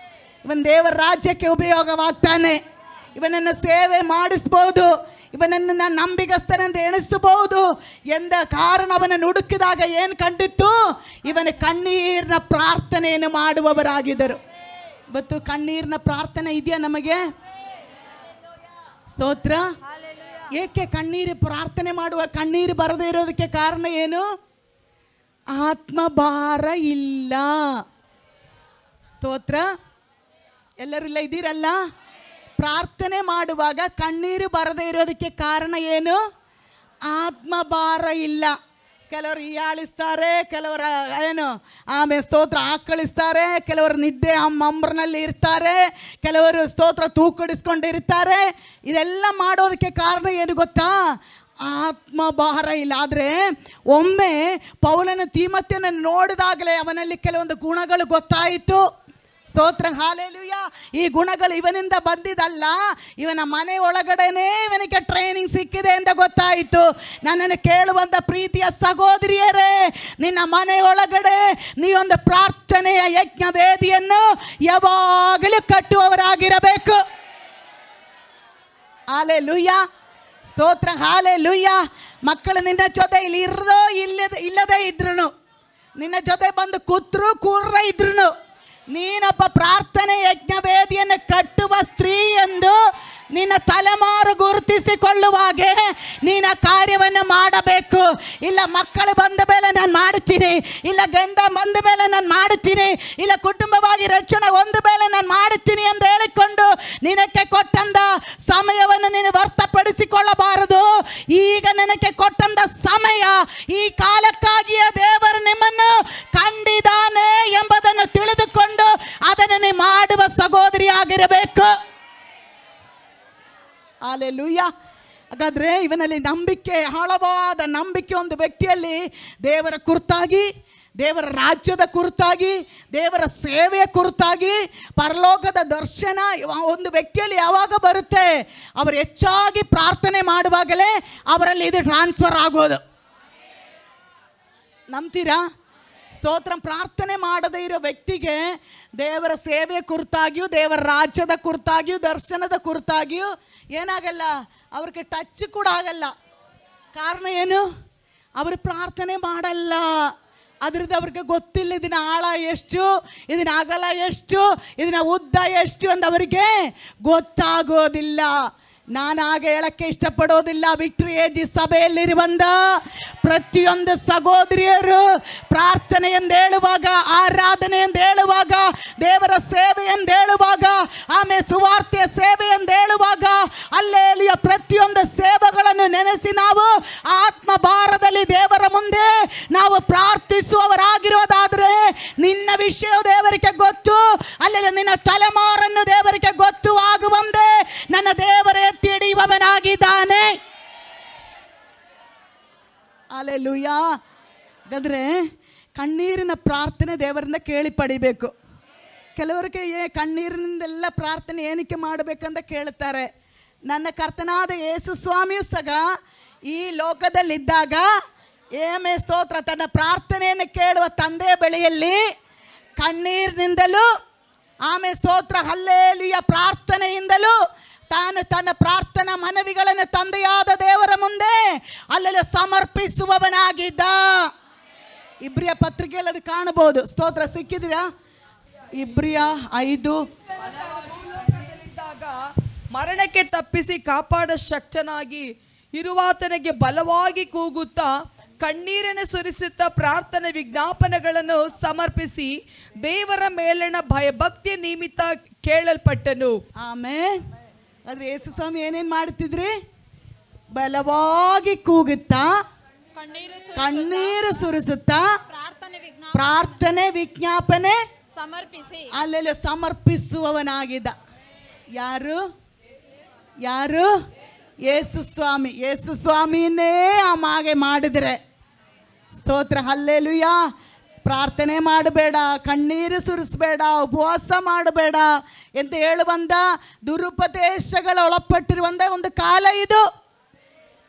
ಇವನ್ ದೇವರ ರಾಜ್ಯಕ್ಕೆ ಉಪಯೋಗವಾಗ್ತಾನೆ, ಇವನನ್ನು ಸೇವೆ ಮಾಡಿಸ್ಬೋದು, ಇವನನ್ನು ನಾನು ನಂಬಿಗಸ್ತನೆಂದು ಎಣಿಸಬಹುದು ಎಂದ ಕಾರಣ ಅವನನ್ನು ಹುಡುಕಿದಾಗ ಏನು ಕಂಡಿತ್ತು? ಇವನ ಕಣ್ಣೀರಿನ ಪ್ರಾರ್ಥನೆಯನ್ನು ಮಾಡುವವರಾಗಿದ್ದರು. ಇವತ್ತು ಕಣ್ಣೀರಿನ ಪ್ರಾರ್ಥನೆ ಇದೆಯಾ ನಮಗೆ? ಸ್ತೋತ್ರ. ಏಕೆ ಕಣ್ಣೀರು ಪ್ರಾರ್ಥನೆ ಮಾಡುವ ಕಣ್ಣೀರು ಬರದೇ ಇರೋದಕ್ಕೆ ಕಾರಣ ಏನು? ಆತ್ಮಭಾರ ಇಲ್ಲ. ಸ್ತೋತ್ರ. ಎಲ್ಲರಿಲ್ಲ ಇದ್ದೀರಲ್ಲ? ಪ್ರಾರ್ಥನೆ ಮಾಡುವಾಗ ಕಣ್ಣೀರು ಬರದೇ ಇರೋದಕ್ಕೆ ಕಾರಣ ಏನು? ಆತ್ಮಭಾರ ಇಲ್ಲ. ಕೆಲವರು ಹೀಯಾಳಿಸ್ತಾರೆ, ಕೆಲವರ ಏನು ಆಮೇಲೆ ಸ್ತೋತ್ರ ಆಕಳಿಸ್ತಾರೆ, ಕೆಲವರು ನಿದ್ದೆ ಮಂಬ್ರನಲ್ಲಿ ಇರ್ತಾರೆ, ಕೆಲವರು ಸ್ತೋತ್ರ ತೂಕಡಿಸ್ಕೊಂಡಿರ್ತಾರೆ. ಇದೆಲ್ಲ ಮಾಡೋದಕ್ಕೆ ಕಾರಣ ಏನು ಗೊತ್ತಾ? ಆತ್ಮಭಾರ ಇಲ್ಲ. ಆದರೆ ಒಮ್ಮೆ ಪೌಲನ ತಿಮೋಥೆಯನ್ನು ನೋಡಿದಾಗಲೇ ಅವನಲ್ಲಿ ಕೆಲವೊಂದು ಗುಣಗಳು ಗೊತ್ತಾಯಿತು. ಸ್ತೋತ್ರ. ಹಾಲೆಲೂಯ. ಈ ಗುಣಗಳು ಇವನಿಂದ ಬಂದಿದ್ದಲ್ಲ, ಇವನ ಮನೆ ಒಳಗಡೆನೇ ಇವನಿಗೆ ಟ್ರೈನಿಂಗ್ ಸಿಕ್ಕಿದೆ ಅಂತ ಗೊತ್ತಾಯಿತು. ನನ್ನನ್ನು ಕೇಳುವಂಥ ಪ್ರೀತಿಯ ಸಹೋದರಿಯರೇ, ನಿನ್ನ ಮನೆ ಒಳಗಡೆ ನೀವೊಂದು ಪ್ರಾರ್ಥನೆಯ ಯಜ್ಞ ವೇದಿಯನ್ನು ಯಾವಾಗಲೂ ಕಟ್ಟುವವರಾಗಿರಬೇಕು. ಹಾಲೆಲೂಯ. ಸ್ತೋತ್ರ. ಹಾಲೆಲೂಯ. ಮಕ್ಕಳು ನಿನ್ನ ಜೊತೆ ಇಲ್ಲಿ ಇಲ್ಲದೇ ಇದ್ರು, ನಿನ್ನ ಜೊತೆ ಬಂದು ಕೂರ್ರ ಇದ್ರು, ನೀನೊಬ್ಬ ಪ್ರಾರ್ಥನೆ ಯಜ್ಞ ವೇದಿಯನ್ನು ಕಟ್ಟುವ ಸ್ತ್ರೀ ಎಂದು ನಿನ್ನ ತಲೆಮಾರು ಗುರುತಿಸಿಕೊಳ್ಳುವಾಗೆ ನೀನ ಕಾರ್ಯವನ್ನು ಮಾಡಬೇಕು. ಇಲ್ಲ ಮಕ್ಕಳು ಬಂದ ಮೇಲೆ ನಾನು ಮಾಡುತ್ತೀನಿ, ಇಲ್ಲ ಗಂಡ ಬಂದ ಮೇಲೆ ನಾನು ಮಾಡುತ್ತೀನಿ, ಇಲ್ಲ ಕುಟುಂಬವಾಗಿ ರಕ್ಷಣೆ ಹೊಂದ ಮೇಲೆ ನಾನು ಮಾಡುತ್ತೀನಿ ಎಂದು ಹೇಳಿಕೊಂಡು ನಿನಗೆ ಕೊಟ್ಟಂದ ಸಮಯವನ್ನು ನೀನು ವ್ಯರ್ಥಪಡಿಸಿಕೊಳ್ಳಬಾರದು. ಈಗ ನನಗೆ ಕೊಟ್ಟಂದ ಸಮಯ, ಈ ಕಾಲಕ್ಕಾಗಿಯೇ ದೇವರು ನಿಮ್ಮನ್ನು ಕಂಡಿದ್ದಾನೆ ಎಂಬುದನ್ನು ತಿಳಿದುಕೊಂಡು ಅದನ್ನು ನೀ ಮಾಡುವ ಸಹೋದರಿ ಆಗಿರಬೇಕು. ಹಾಲೆಲೂಯಾ. ಹಾಗಾದರೆ ಇವನಲ್ಲಿ ನಂಬಿಕೆ, ಆಳವಾದ ನಂಬಿಕೆ ಒಂದು ವ್ಯಕ್ತಿಯಲ್ಲಿ ದೇವರ ಕುರಿತಾಗಿ, ದೇವರ ರಾಜ್ಯದ ಕುರಿತಾಗಿ, ದೇವರ ಸೇವೆಯ ಕುರಿತಾಗಿ, ಪರಲೋಕದ ದರ್ಶನ ಒಂದು ವ್ಯಕ್ತಿಯಲ್ಲಿ ಯಾವಾಗ ಬರುತ್ತೆ? ಅವರು ಹೆಚ್ಚಾಗಿ ಪ್ರಾರ್ಥನೆ ಮಾಡುವಾಗಲೇ ಅವರಲ್ಲಿ ಇದು ಟ್ರಾನ್ಸ್ಫರ್ ಆಗೋದು. ನಂಬ್ತೀರಾ? ಸ್ತೋತ್ರ. ಪ್ರಾರ್ಥನೆ ಮಾಡದೇ ಇರೋ ವ್ಯಕ್ತಿಗೆ ದೇವರ ಸೇವೆಯ ಕುರಿತಾಗಿಯೂ, ದೇವರ ರಾಜ್ಯದ ಕುರಿತಾಗಿಯೂ, ದರ್ಶನದ ಕುರಿತಾಗಿಯೂ ಏನಾಗಲ್ಲ, ಅವ್ರಿಗೆ ಟಚ್ ಕೂಡ ಆಗಲ್ಲ. ಕಾರಣ ಏನು? ಅವರು ಪ್ರಾರ್ಥನೆ ಮಾಡಲ್ಲ. ಅದರದ್ದು ಅವ್ರಿಗೆ ಗೊತ್ತಿಲ್ಲ ಇದನ್ನ ಆಳ ಎಷ್ಟು, ಇದನ್ನ ಅಗಲ ಎಷ್ಟು, ಇದನ್ನ ಉದ್ದ ಎಷ್ಟು ಅಂತ ಅವರಿಗೆ ಗೊತ್ತಾಗೋದಿಲ್ಲ. ನಾನು ಆಗ ಹೇಳಕ್ಕೆ ಇಷ್ಟಪಡೋದಿಲ್ಲ. ವಿಕ್ಟರಿ ಏಜ್ ಸಭೆಯಲ್ಲಿರುವಂಥ ಪ್ರತಿಯೊಂದು ಸಹೋದರಿಯರು ಪ್ರಾರ್ಥನೆ ಎಂದು ಹೇಳುವಾಗ, ಆರಾಧನೆ ಎಂದು ಹೇಳುವಾಗ, ದೇವರ ಸೇವೆ ಎಂದು ಹೇಳುವಾಗ, ಆಮೇಲೆ ಸುವಾರ್ತೆಯ ಸೇವೆ ಎಂದು ಹೇಳುವಾಗ, ಅಲ್ಲೇಲಿಯ ಪ್ರತಿಯೊಂದು ಸೇವೆಗಳನ್ನು ನೆನೆಸಿ ನಾವು ಆತ್ಮ ಭಾರದಲ್ಲಿ ದೇವರ ಮುಂದೆ ನಾವು ಪ್ರಾರ್ಥಿಸುವವರಾಗಿರೋದಾದರೆ ನಿನ್ನ ವಿಷಯ ದೇವರಿಗೆ ಗೊತ್ತು, ಅಲ್ಲೆಲ್ಲ ನಿನ್ನ ತಲೆಮಾರನ್ನು ದೇವರಿಗೆ ಗೊತ್ತು ಆಗುವಂತೆ ನನ್ನ ದೇವರೇ ಹಿಡಿಯುವವನಾಗಿದ್ದಾನೆ. ಅಲ್ಲೆಲ್ಲೂಯಾ. ಹಾಗಾದರೆ ಕಣ್ಣೀರಿನ ಪ್ರಾರ್ಥನೆ ದೇವರಿಂದ ಕೇಳಿ ಪಡಿಬೇಕು. ಕೆಲವರಿಗೆ ಕಣ್ಣೀರಿನಿಂದೆಲ್ಲ ಪ್ರಾರ್ಥನೆ ಏನಕ್ಕೆ ಮಾಡಬೇಕಂತ ಕೇಳ್ತಾರೆ. ನನ್ನ ಕರ್ತನಾದ ಯೇಸು ಸ್ವಾಮಿಯು ಸಹ ಈ ಲೋಕದಲ್ಲಿದ್ದಾಗ ಏಮೇ ಸ್ತೋತ್ರ ತನ್ನ ಪ್ರಾರ್ಥನೆಯನ್ನು ಕೇಳುವ ತಂದೆಯ ಬಳಿಯಲ್ಲಿ ಕಣ್ಣೀರಿನಿಂದಲೂ ಆಮೇಲೆ ಸ್ತೋತ್ರ ಹಲ್ಲೇಲುಯ ಪ್ರಾರ್ಥನೆಯಿಂದಲೂ ತಾನು ತನ್ನ ಪ್ರಾರ್ಥನಾ ಮನವಿಗಳನ್ನು ತಂದೆಯಾದ ದೇವರ ಮುಂದೆ ಅಲ್ಲೆಲ್ಲ ಸಮರ್ಪಿಸುವವನಾಗಿದ್ದ. ಇಬ್ರಿಯ ಪತ್ರಿಕೆಯಲ್ಲಿ ಅದು ಕಾಣಬಹುದು. ಸ್ತೋತ್ರ. ಸಿಕ್ಕಿದ್ರಾ? ಇಬ್ರಿಯ 5 ಮರಣಕ್ಕೆ ತಪ್ಪಿಸಿ ಕಾಪಾಡ ಶಕ್ತನಾಗಿ ಇರುವಾತನಿಗೆ ಬಲವಾಗಿ ಕೂಗುತ್ತಾ ಕಣ್ಣೀರನ್ನು ಸುರಿಸುತ್ತಾ ಪ್ರಾರ್ಥನೆ ವಿಜ್ಞಾಪನೆಗಳನ್ನು ಸಮರ್ಪಿಸಿ ದೇವರ ಮೇಲಣ ಭಯಭಕ್ತಿಯ ನಿಮಿತ್ತ ಕೇಳಲ್ಪಟ್ಟನು. ಆಮೇಲೆ ಆದ್ರೆ ಯೇಸು ಸ್ವಾಮಿ ಏನೇನು ಮಾಡ್ತಿದ್ರಿ? ಬಲವಾಗಿ ಕೂಗುತ್ತಾ ಕಣ್ಣೀರು ಸುರಿಸುತ್ತಾ ಪ್ರಾರ್ಥನೆ ಪ್ರಾರ್ಥನೆ ವಿಜ್ಞಾಪನೆ ಸಮರ್ಪಿಸಿ ಅಲ್ಲೆಲ್ಲ ಸಮರ್ಪಿಸುವವನಾಗಿದ್ದ. ಯಾರು ಯಾರು? ಯೇಸು ಸ್ವಾಮಿ. ಯೇಸು ಸ್ವಾಮಿಯನ್ನೇ ಆ ಮಾಗೆ ಮಾಡಿದರೆ ಸ್ತೋತ್ರ, ಹಲ್ಲೆಲೂಯಾ. ಪ್ರಾರ್ಥನೆ ಮಾಡಬೇಡ, ಕಣ್ಣೀರು ಸುರಿಸಬೇಡ, ಉಪವಾಸ ಮಾಡಬೇಡ ಅಂತ ಹೇಳುವಂಥ ದುರುಪದೇಶಗಳ ಒಳಪಟ್ಟಿರುವಂಥ ಒಂದು ಕಾಲ ಇದು.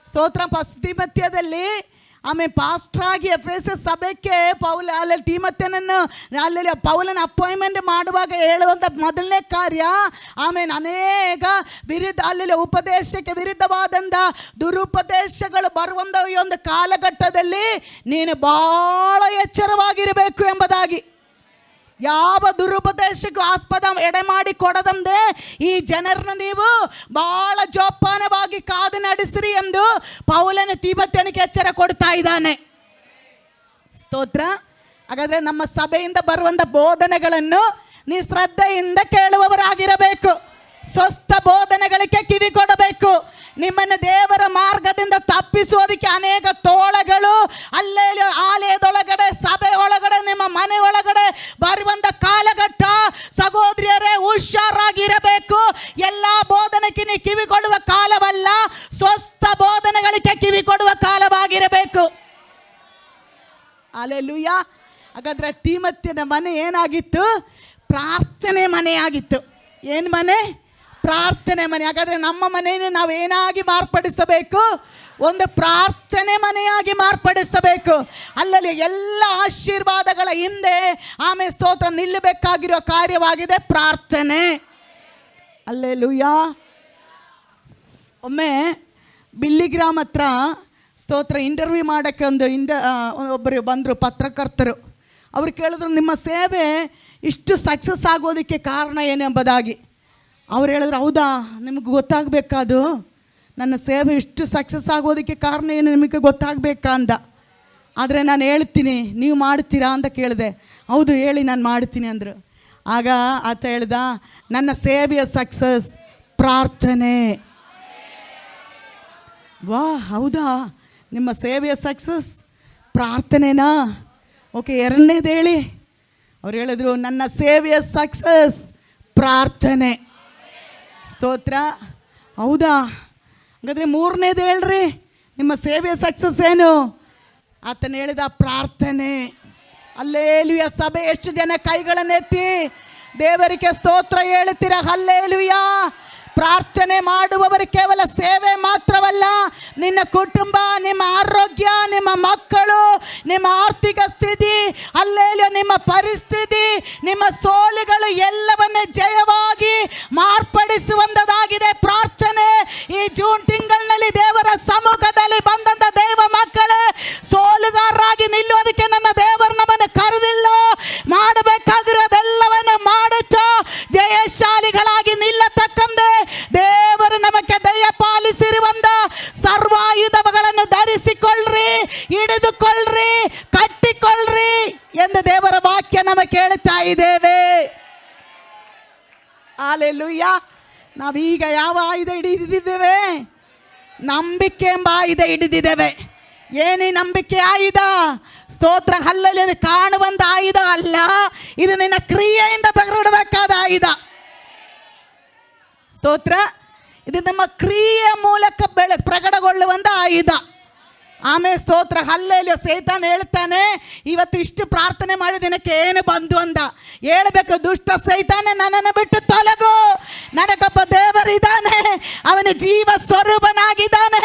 ಸ್ತೋತ್ರ. ತಿಮೋಥೆಯಲ್ಲಿ ಆಮೇಲೆ ಪಾಸ್ಟ್ರಾಗಿ ಎಫೆಸಸ್ ಸಭೆಗೆ ಅಲ್ಲಿ ತಿಮೋಥೆಯನನ್ನು ಪೌಲನ ಅಪಾಯಿಂಟ್ಮೆಂಟ್ ಮಾಡುವಾಗ ಹೇಳುವಂಥ ಮೊದಲನೇ ಕಾರ್ಯ, ಆಮೇಲೆ ಅನೇಕ ಅಲ್ಲಿ ಉಪದೇಶಕ್ಕೆ ವಿರುದ್ಧವಾದಂಥ ದುರುಪದೇಶಗಳು ಬರುವಂಥ ಈ ಒಂದು ಕಾಲಘಟ್ಟದಲ್ಲಿ ನೀನು ಭಾಳ ಎಚ್ಚರವಾಗಿರಬೇಕು ಎಂಬುದಾಗಿ. ಯಾವ ದುರುಪದೇಶಕ್ಕೂ ಆಸ್ಪದ ಎಡೆ ಮಾಡಿ ಕೊಡದಂತೆ ಈ ಜನರನ್ನ ನೀವು ಬಹಳ ಜೋಪಾನವಾಗಿ ಕಾದು ನಡೆಸಿರಿ ಎಂದು ಪೌಲನ ತಿಮೋಥೆಯನಿಗೆ ಎಚ್ಚರ ಕೊಡ್ತಾ ಇದ್ದಾನೆ. ಸ್ತೋತ್ರ. ಹಾಗಾದ್ರೆ ನಮ್ಮ ಸಭೆಯಿಂದ ಬರುವಂಥ ಬೋಧನೆಗಳನ್ನು ನೀ ಶ್ರದ್ಧೆಯಿಂದ ಕೇಳುವವರಾಗಿರಬೇಕು. ಸ್ವಸ್ಥ ಬೋಧನೆಗಳಿಗೆ ಕಿವಿ ಕೊಡಬೇಕು. ನಿಮ್ಮನ್ನು ದೇವರ ಮಾರ್ಗದಿಂದ ತಪ್ಪಿಸುವುದಕ್ಕೆ ಅನೇಕ ತೋಳಗಳು ಅಲ್ಲೇ ಆಲಯದೊಳಗಡೆ, ಸಭೆ ಒಳಗಡೆ, ನಿಮ್ಮ ಮನೆ ಒಳಗಡೆ ಬರುವಂಥ ಕಾಲಘಟ್ಟ. ಸಹೋದರಿಯರೇ, ಹುಷಾರಾಗಿರಬೇಕು. ಎಲ್ಲ ಬೋಧನೆಗೆ ನೀವು ಕಿವಿ ಕೊಡುವ ಕಾಲವಲ್ಲ, ಸ್ವಸ್ಥ ಬೋಧನೆಗಳಿಗೆ ಕಿವಿ ಕೊಡುವ ಕಾಲವಾಗಿರಬೇಕು. ಹಲ್ಲೆಲೂಯಾ. ಹಾಗಾದ್ರೆ ತಿಮೋಥೆಯನ ಮನೆ ಏನಾಗಿತ್ತು? ಪ್ರಾರ್ಥನೆ ಮನೆಯಾಗಿತ್ತು. ಏನು ಮನೆ? ಪ್ರಾರ್ಥನೆ ಮನೆ. ಹಾಗಾದರೆ ನಮ್ಮ ಮನೆಯನ್ನು ನಾವು ಏನಾಗಿ ಮಾರ್ಪಡಿಸಬೇಕು? ಒಂದು ಪ್ರಾರ್ಥನೆ ಮನೆಯಾಗಿ ಮಾರ್ಪಡಿಸಬೇಕು. ಅಲ್ಲಲ್ಲಿ ಎಲ್ಲ ಆಶೀರ್ವಾದಗಳ ಹಿಂದೆ ಆಮೇಲೆ ಸ್ತೋತ್ರ ನಿಲ್ಲಬೇಕಾಗಿರೋ ಕಾರ್ಯವಾಗಿದೆ ಪ್ರಾರ್ಥನೆ. ಹಲ್ಲೆಲೂಯಾ. ಒಮ್ಮೆ ಬಿಲ್ಲಿಗ್ರಾಮ್ ಹತ್ರ ಸ್ತೋತ್ರ ಇಂಟರ್ವ್ಯೂ ಮಾಡೋಕ್ಕೆ ಒಬ್ಬರು ಬಂದರು, ಪತ್ರಕರ್ತರು. ಅವ್ರು ಕೇಳಿದ್ರು, ನಿಮ್ಮ ಸೇವೆ ಇಷ್ಟು ಸಕ್ಸಸ್ ಆಗೋದಕ್ಕೆ ಕಾರಣ ಏನೆಂಬುದಾಗಿ. ಅವ್ರು ಹೇಳಿದ್ರು, ಹೌದಾ, ನಿಮಗೆ ಗೊತ್ತಾಗಬೇಕಾದು ನನ್ನ ಸೇವೆ ಇಷ್ಟು ಸಕ್ಸಸ್ ಆಗೋದಕ್ಕೆ ಕಾರಣ ಏನು ನಿಮಗೆ ಗೊತ್ತಾಗಬೇಕಾ ಅಂದ. ಆದರೆ ನಾನು ಹೇಳ್ತೀನಿ, ನೀವು ಮಾಡ್ತೀರಾ ಅಂತ ಕೇಳಿದೆ. ಹೌದು ಹೇಳಿ, ನಾನು ಮಾಡ್ತೀನಿ ಅಂದರು. ಆಗ ಆತ ಹೇಳ್ದ, ನನ್ನ ಸೇವೆಯ ಸಕ್ಸಸ್ ಪ್ರಾರ್ಥನೆ. ವಾ, ಹೌದಾ, ನಿಮ್ಮ ಸೇವೆಯ ಸಕ್ಸಸ್ ಪ್ರಾರ್ಥನೆನಾ? ಓಕೆ, ಎರಡನೇದು ಹೇಳಿ. ಅವ್ರು ಹೇಳಿದ್ರು, ನನ್ನ ಸೇವೆಯ ಸಕ್ಸಸ್ ಪ್ರಾರ್ಥನೆ. ಸ್ತೋತ್ರ. ಹೌದಾ, ಹಾಗಾದರೆ ಮೂರನೇದು ಹೇಳ್ರಿ, ನಿಮ್ಮ ಸೇವೆಯ ಸಕ್ಸಸ್ ಏನು? ಆತನ ಹೇಳಿದ ಪ್ರಾರ್ಥನೆ. ಹಲ್ಲೆಲೂಯಾ. ಸಭೆ ಎಷ್ಟು ಜನ ಕೈಗಳನ್ನೆತ್ತಿ ದೇವರಿಗೆ ಸ್ತೋತ್ರ ಹೇಳುತ್ತೀರ? ಹಲ್ಲೆಲೂಯಾ. ಪ್ರಾರ್ಥನೆ ಮಾಡುವವರು ಕೇವಲ ಸೇವೆ ಮಾತ್ರವಲ್ಲ, ನಿನ್ನ ಕುಟುಂಬ, ನಿಮ್ಮ ಆರೋಗ್ಯ, ನಿಮ್ಮ ಮಕ್ಕಳು, ನಿಮ್ಮ ಆರ್ಥಿಕ ಸ್ಥಿತಿ, ಅಲ್ಲೇಲೂ ನಿಮ್ಮ ಪರಿಸ್ಥಿತಿ, ನಿಮ್ಮ ಸೋಲುಗಳು ಎಲ್ಲವನ್ನೇ ಜಯವಾಗಿ ಮಾರ್ಪಡಿಸುವಂಥದ್ದಾಗಿದೆ ಪ್ರಾರ್ಥನೆ. ಈ ಜೂನ್ ತಿಂಗಳಿನಲ್ಲಿ ದೇವರ ಸಮ್ಮುಖದಲ್ಲಿ ಬಂದಂಥ ದೇವ ಮಕ್ಕಳೇ, ಸೋಲುಗಾರರಾಗಿ ನಿಲ್ಲುವುದಕ್ಕೆ ನನ್ನ ದೇವರು ನಮ್ಮನ್ನು ಕರೆದಿಲ್ಲ. ಮಾಡಬೇಕಾಗಿರೋದೆಲ್ಲವನ್ನು ಮಾಡುತ್ತಾ ಜಯಶಾಲಿಗಳಾಗಿ ನಿಲ್ಲತಕ್ಕಂತೆ ದೇವರು ನಮಗೆ ದಯಪಾಲಿಸಿರುವಂತ ಸರ್ವಾಯುಧಗಳನ್ನು ಧರಿಸಿಕೊಳ್ಳ್ರಿ, ಹಿಡಿದುಕೊಳ್ಳ್ರಿ, ಕಟ್ಟಿಕೊಳ್ಳ್ರಿ ಎಂದು ದೇವರ ವಾಕ್ಯ ನಮಗೆ ಕೇಳುತ್ತಾ ಇದ್ದೇವೆ. ಹಲ್ಲೆಲೂಯಾ. ನಾವೀಗ ಯಾವ ಆಯುಧ ಹಿಡಿದಿದ್ದೇವೆ? ನಂಬಿಕೆ ಎಂಬ ಆಯುಧ ಹಿಡಿದಿದ್ದೇವೆ. ಏನೇ ನಂಬಿಕೆ ಆಯುಧ? ಸ್ತೋತ್ರ. ಹಲ್ಲೆಲೂಯಾ. ಕಾಣುವಂತ ಆಯುಧ ಅಲ್ಲ, ಇದು ನಿನ್ನ ಕ್ರಿಯೆಯಿಂದ ಬಗಡಬೇಕಾದ ಆಯುಧ. ಸ್ತೋತ್ರ. ಇದು ನಮ್ಮ ಕ್ರಿಯೆಯ ಮೂಲಕ ಪ್ರಕಟಗೊಳ್ಳುವಂಥ ಆಯುಧ. ಆಮೇಲೆ ಸ್ತೋತ್ರ. ಹಲ್ಲೆಲೂಯಾ. ಸೈತಾನ್ ಹೇಳ್ತಾನೆ, ಇವತ್ತು ಇಷ್ಟು ಪ್ರಾರ್ಥನೆ ಮಾಡಿದ ದಿನಕ್ಕೆ ಏನು ಬಂದು ಅಂದ. ಹೇಳಬೇಕು, ದುಷ್ಟ ಸೈತಾನೆ, ನನ್ನನ್ನು ಬಿಟ್ಟು ತೊಲಗು, ನನಗೊಬ್ಬ ದೇವರಿದ್ದಾನೆ, ಅವನ ಜೀವ ಸ್ವರೂಪನಾಗಿದ್ದಾನೆ,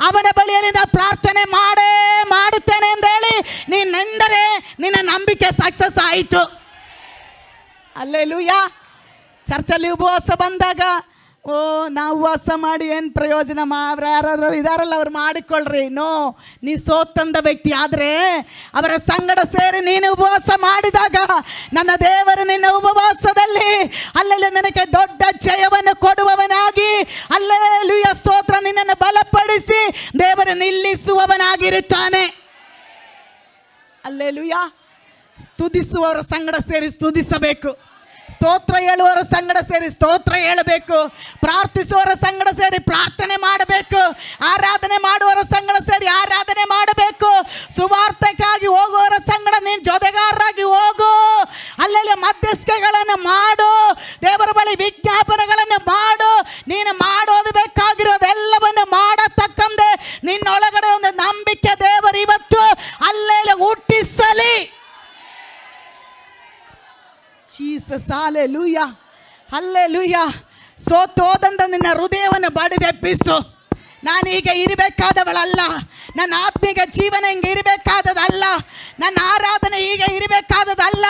ಅವನ ಬಳಿಯಲ್ಲಿ ನಾನು ಪ್ರಾರ್ಥನೆ ಮಾಡುತ್ತೇನೆ ಅಂತ ಹೇಳಿ ನೀನೆಂದರೆ ನಿನ್ನ ನಂಬಿಕೆ ಸಕ್ಸಸ್ ಆಯಿತು. ಹಲ್ಲೆಲೂಯಾ. ಚರ್ಚಲ್ಲಿ ಉಪವಾಸ ಬಂದಾಗ, ಓ ನಾವು ವಾಸ ಮಾಡಿ ಏನು ಪ್ರಯೋಜನ? ಯಾರಾದರೂ ಇದಾರಲ್ಲ, ಅವ್ರು ಮಾಡಿಕೊಳ್ಳ್ರಿ. ನೋ, ನೀ ಸೋತಂದ ವ್ಯಕ್ತಿ. ಆದರೆ ಅವರ ಸಂಗಡ ಸೇರಿ ನೀನು ಉಪವಾಸ ಮಾಡಿದಾಗ ನನ್ನ ದೇವರು ನಿನ್ನ ಉಪವಾಸದಲ್ಲಿ ಅಲ್ಲೆಲ್ಲ ನನಗೆ ದೊಡ್ಡ ಜಯವನ್ನು ಕೊಡುವವನಾಗಿ, ಹಲ್ಲೆಲೂಯಾ ಸ್ತೋತ್ರ, ನಿನ್ನನ್ನು ಬಲಪಡಿಸಿ ದೇವರು ನಿಲ್ಲಿಸುವವನಾಗಿರುತ್ತಾನೆ. ಹಲ್ಲೆಲೂಯಾ. ಸ್ತುತಿಸುವವರ ಸಂಗಡ ಸೇರಿ ಸ್ತುತಿಸಬೇಕು. ಸ್ತೋತ್ರ ಹೇಳುವವರ ಸಂಗಡ ಸೇರಿ ಸ್ತೋತ್ರ ಹೇಳಬೇಕು, ಪ್ರಾರ್ಥಿಸುವವರ ಸಂಗಡ ಸೇರಿ ಪ್ರಾರ್ಥನೆ ಮಾಡಬೇಕು, ಆರಾಧನೆ ಮಾಡುವವರ ಸಂಗಡ ಸೇರಿ ಆರಾಧನೆ ಮಾಡಬೇಕು, ಸುವಾರ್ತೆಗಾಗಿ ಹೋಗುವವರ ಸಂಗಡ ನೀನು ಜೊತೆಗಾರರಾಗಿ ಹೋಗು, ಅಲ್ಲೆಲ್ಲ ಮಧ್ಯಸ್ಥಿಕೆಗಳನ್ನು ಮಾಡು, ದೇವರ ಬಳಿ ವಿಜ್ಞಾಪನೆಗಳನ್ನು ಮಾಡು. ನೀನು ಮಾಡೋದು ಬೇಕಾಗಿರೋದೆಲ್ಲವನ್ನು ಮಾಡತಕ್ಕಂತೆ ನಿನ್ನೊಳಗಡೆ ಒಂದು ನಂಬಿಕೆ ದೇವರು ಇವತ್ತು ಅಲ್ಲೆಲ್ಲ ಹುಟ್ಟಿಸಲಿ. Jesus, hallelujah, hallelujah. ಸೋತೋದಂತ ನಿನ್ನ ಹೃದಯವನ್ನು ಬಡಿದೆಬ್ಬಿಸು. ನಾನು ಈಗ ಇರಬೇಕಾದವಳಲ್ಲ, ನನ್ನ ಆತ್ಮಿಕ ಜೀವನ ಹಿಂಗೆ ಇರಬೇಕಾದದಲ್ಲ, ನನ್ನ ಆರಾಧನೆ ಈಗ ಇರಬೇಕಾದದಲ್ಲ,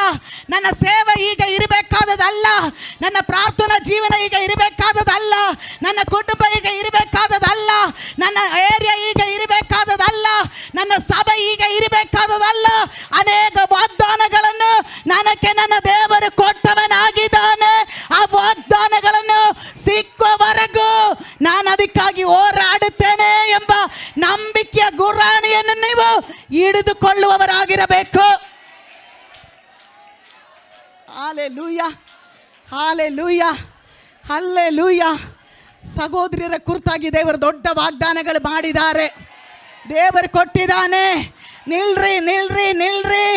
ನನ್ನ ಸೇವೆ ಈಗ ಇರಬೇಕಾದದಲ್ಲ, ನನ್ನ ಪ್ರಾರ್ಥನಾ ಜೀವನ ಈಗ ಇರಬೇಕಾದದಲ್ಲ, ನನ್ನ ಕುಟುಂಬ ಈಗ ಇರಬೇಕಾದದಲ್ಲ, ನನ್ನ ಏರಿಯಾ ಈಗ ಇರಬೇಕಾದದಲ್ಲ, ನನ್ನ ಸಭೆ ಈಗ ಇರಬೇಕಾದದಲ್ಲ. ಅನೇಕ ವಾಗ್ದಾನಗಳನ್ನು ನನಗೆ ನನ್ನ ದೇವರು ಕೊಟ್ಟವನಾಗಿದ್ದಾನೆ. ಆ ವಾಗ್ದಾನಗಳನ್ನು ಸಿಕ್ಕುವವರೆಗೂ ನಾನು ಅದಕ್ಕಾಗಿ ಹೋರಾಡುತ್ತೇನೆ ಎಂಬ ನಂಬಿಕೆಯ ಗುರಾಣಿಯನ್ನು ನೀವು ಹಿಡಿದುಕೊಳ್ಳುವವರಾಗಿರಬೇಕು. Hallelujah, hallelujah, hallelujah. ಸಹೋದರಿಯರ ಕುರಿತಾಗಿ ದೇವರು ದೊಡ್ಡ ವಾಗ್ದಾನಗಳು ಮಾಡಿದ್ದಾರೆ, ದೇವರು ಕೊಟ್ಟಿದ್ದಾನೆ. ನಿಲ್ರಿ, ನಿಲ್ರಿ, ನಿಲ್ರಿ.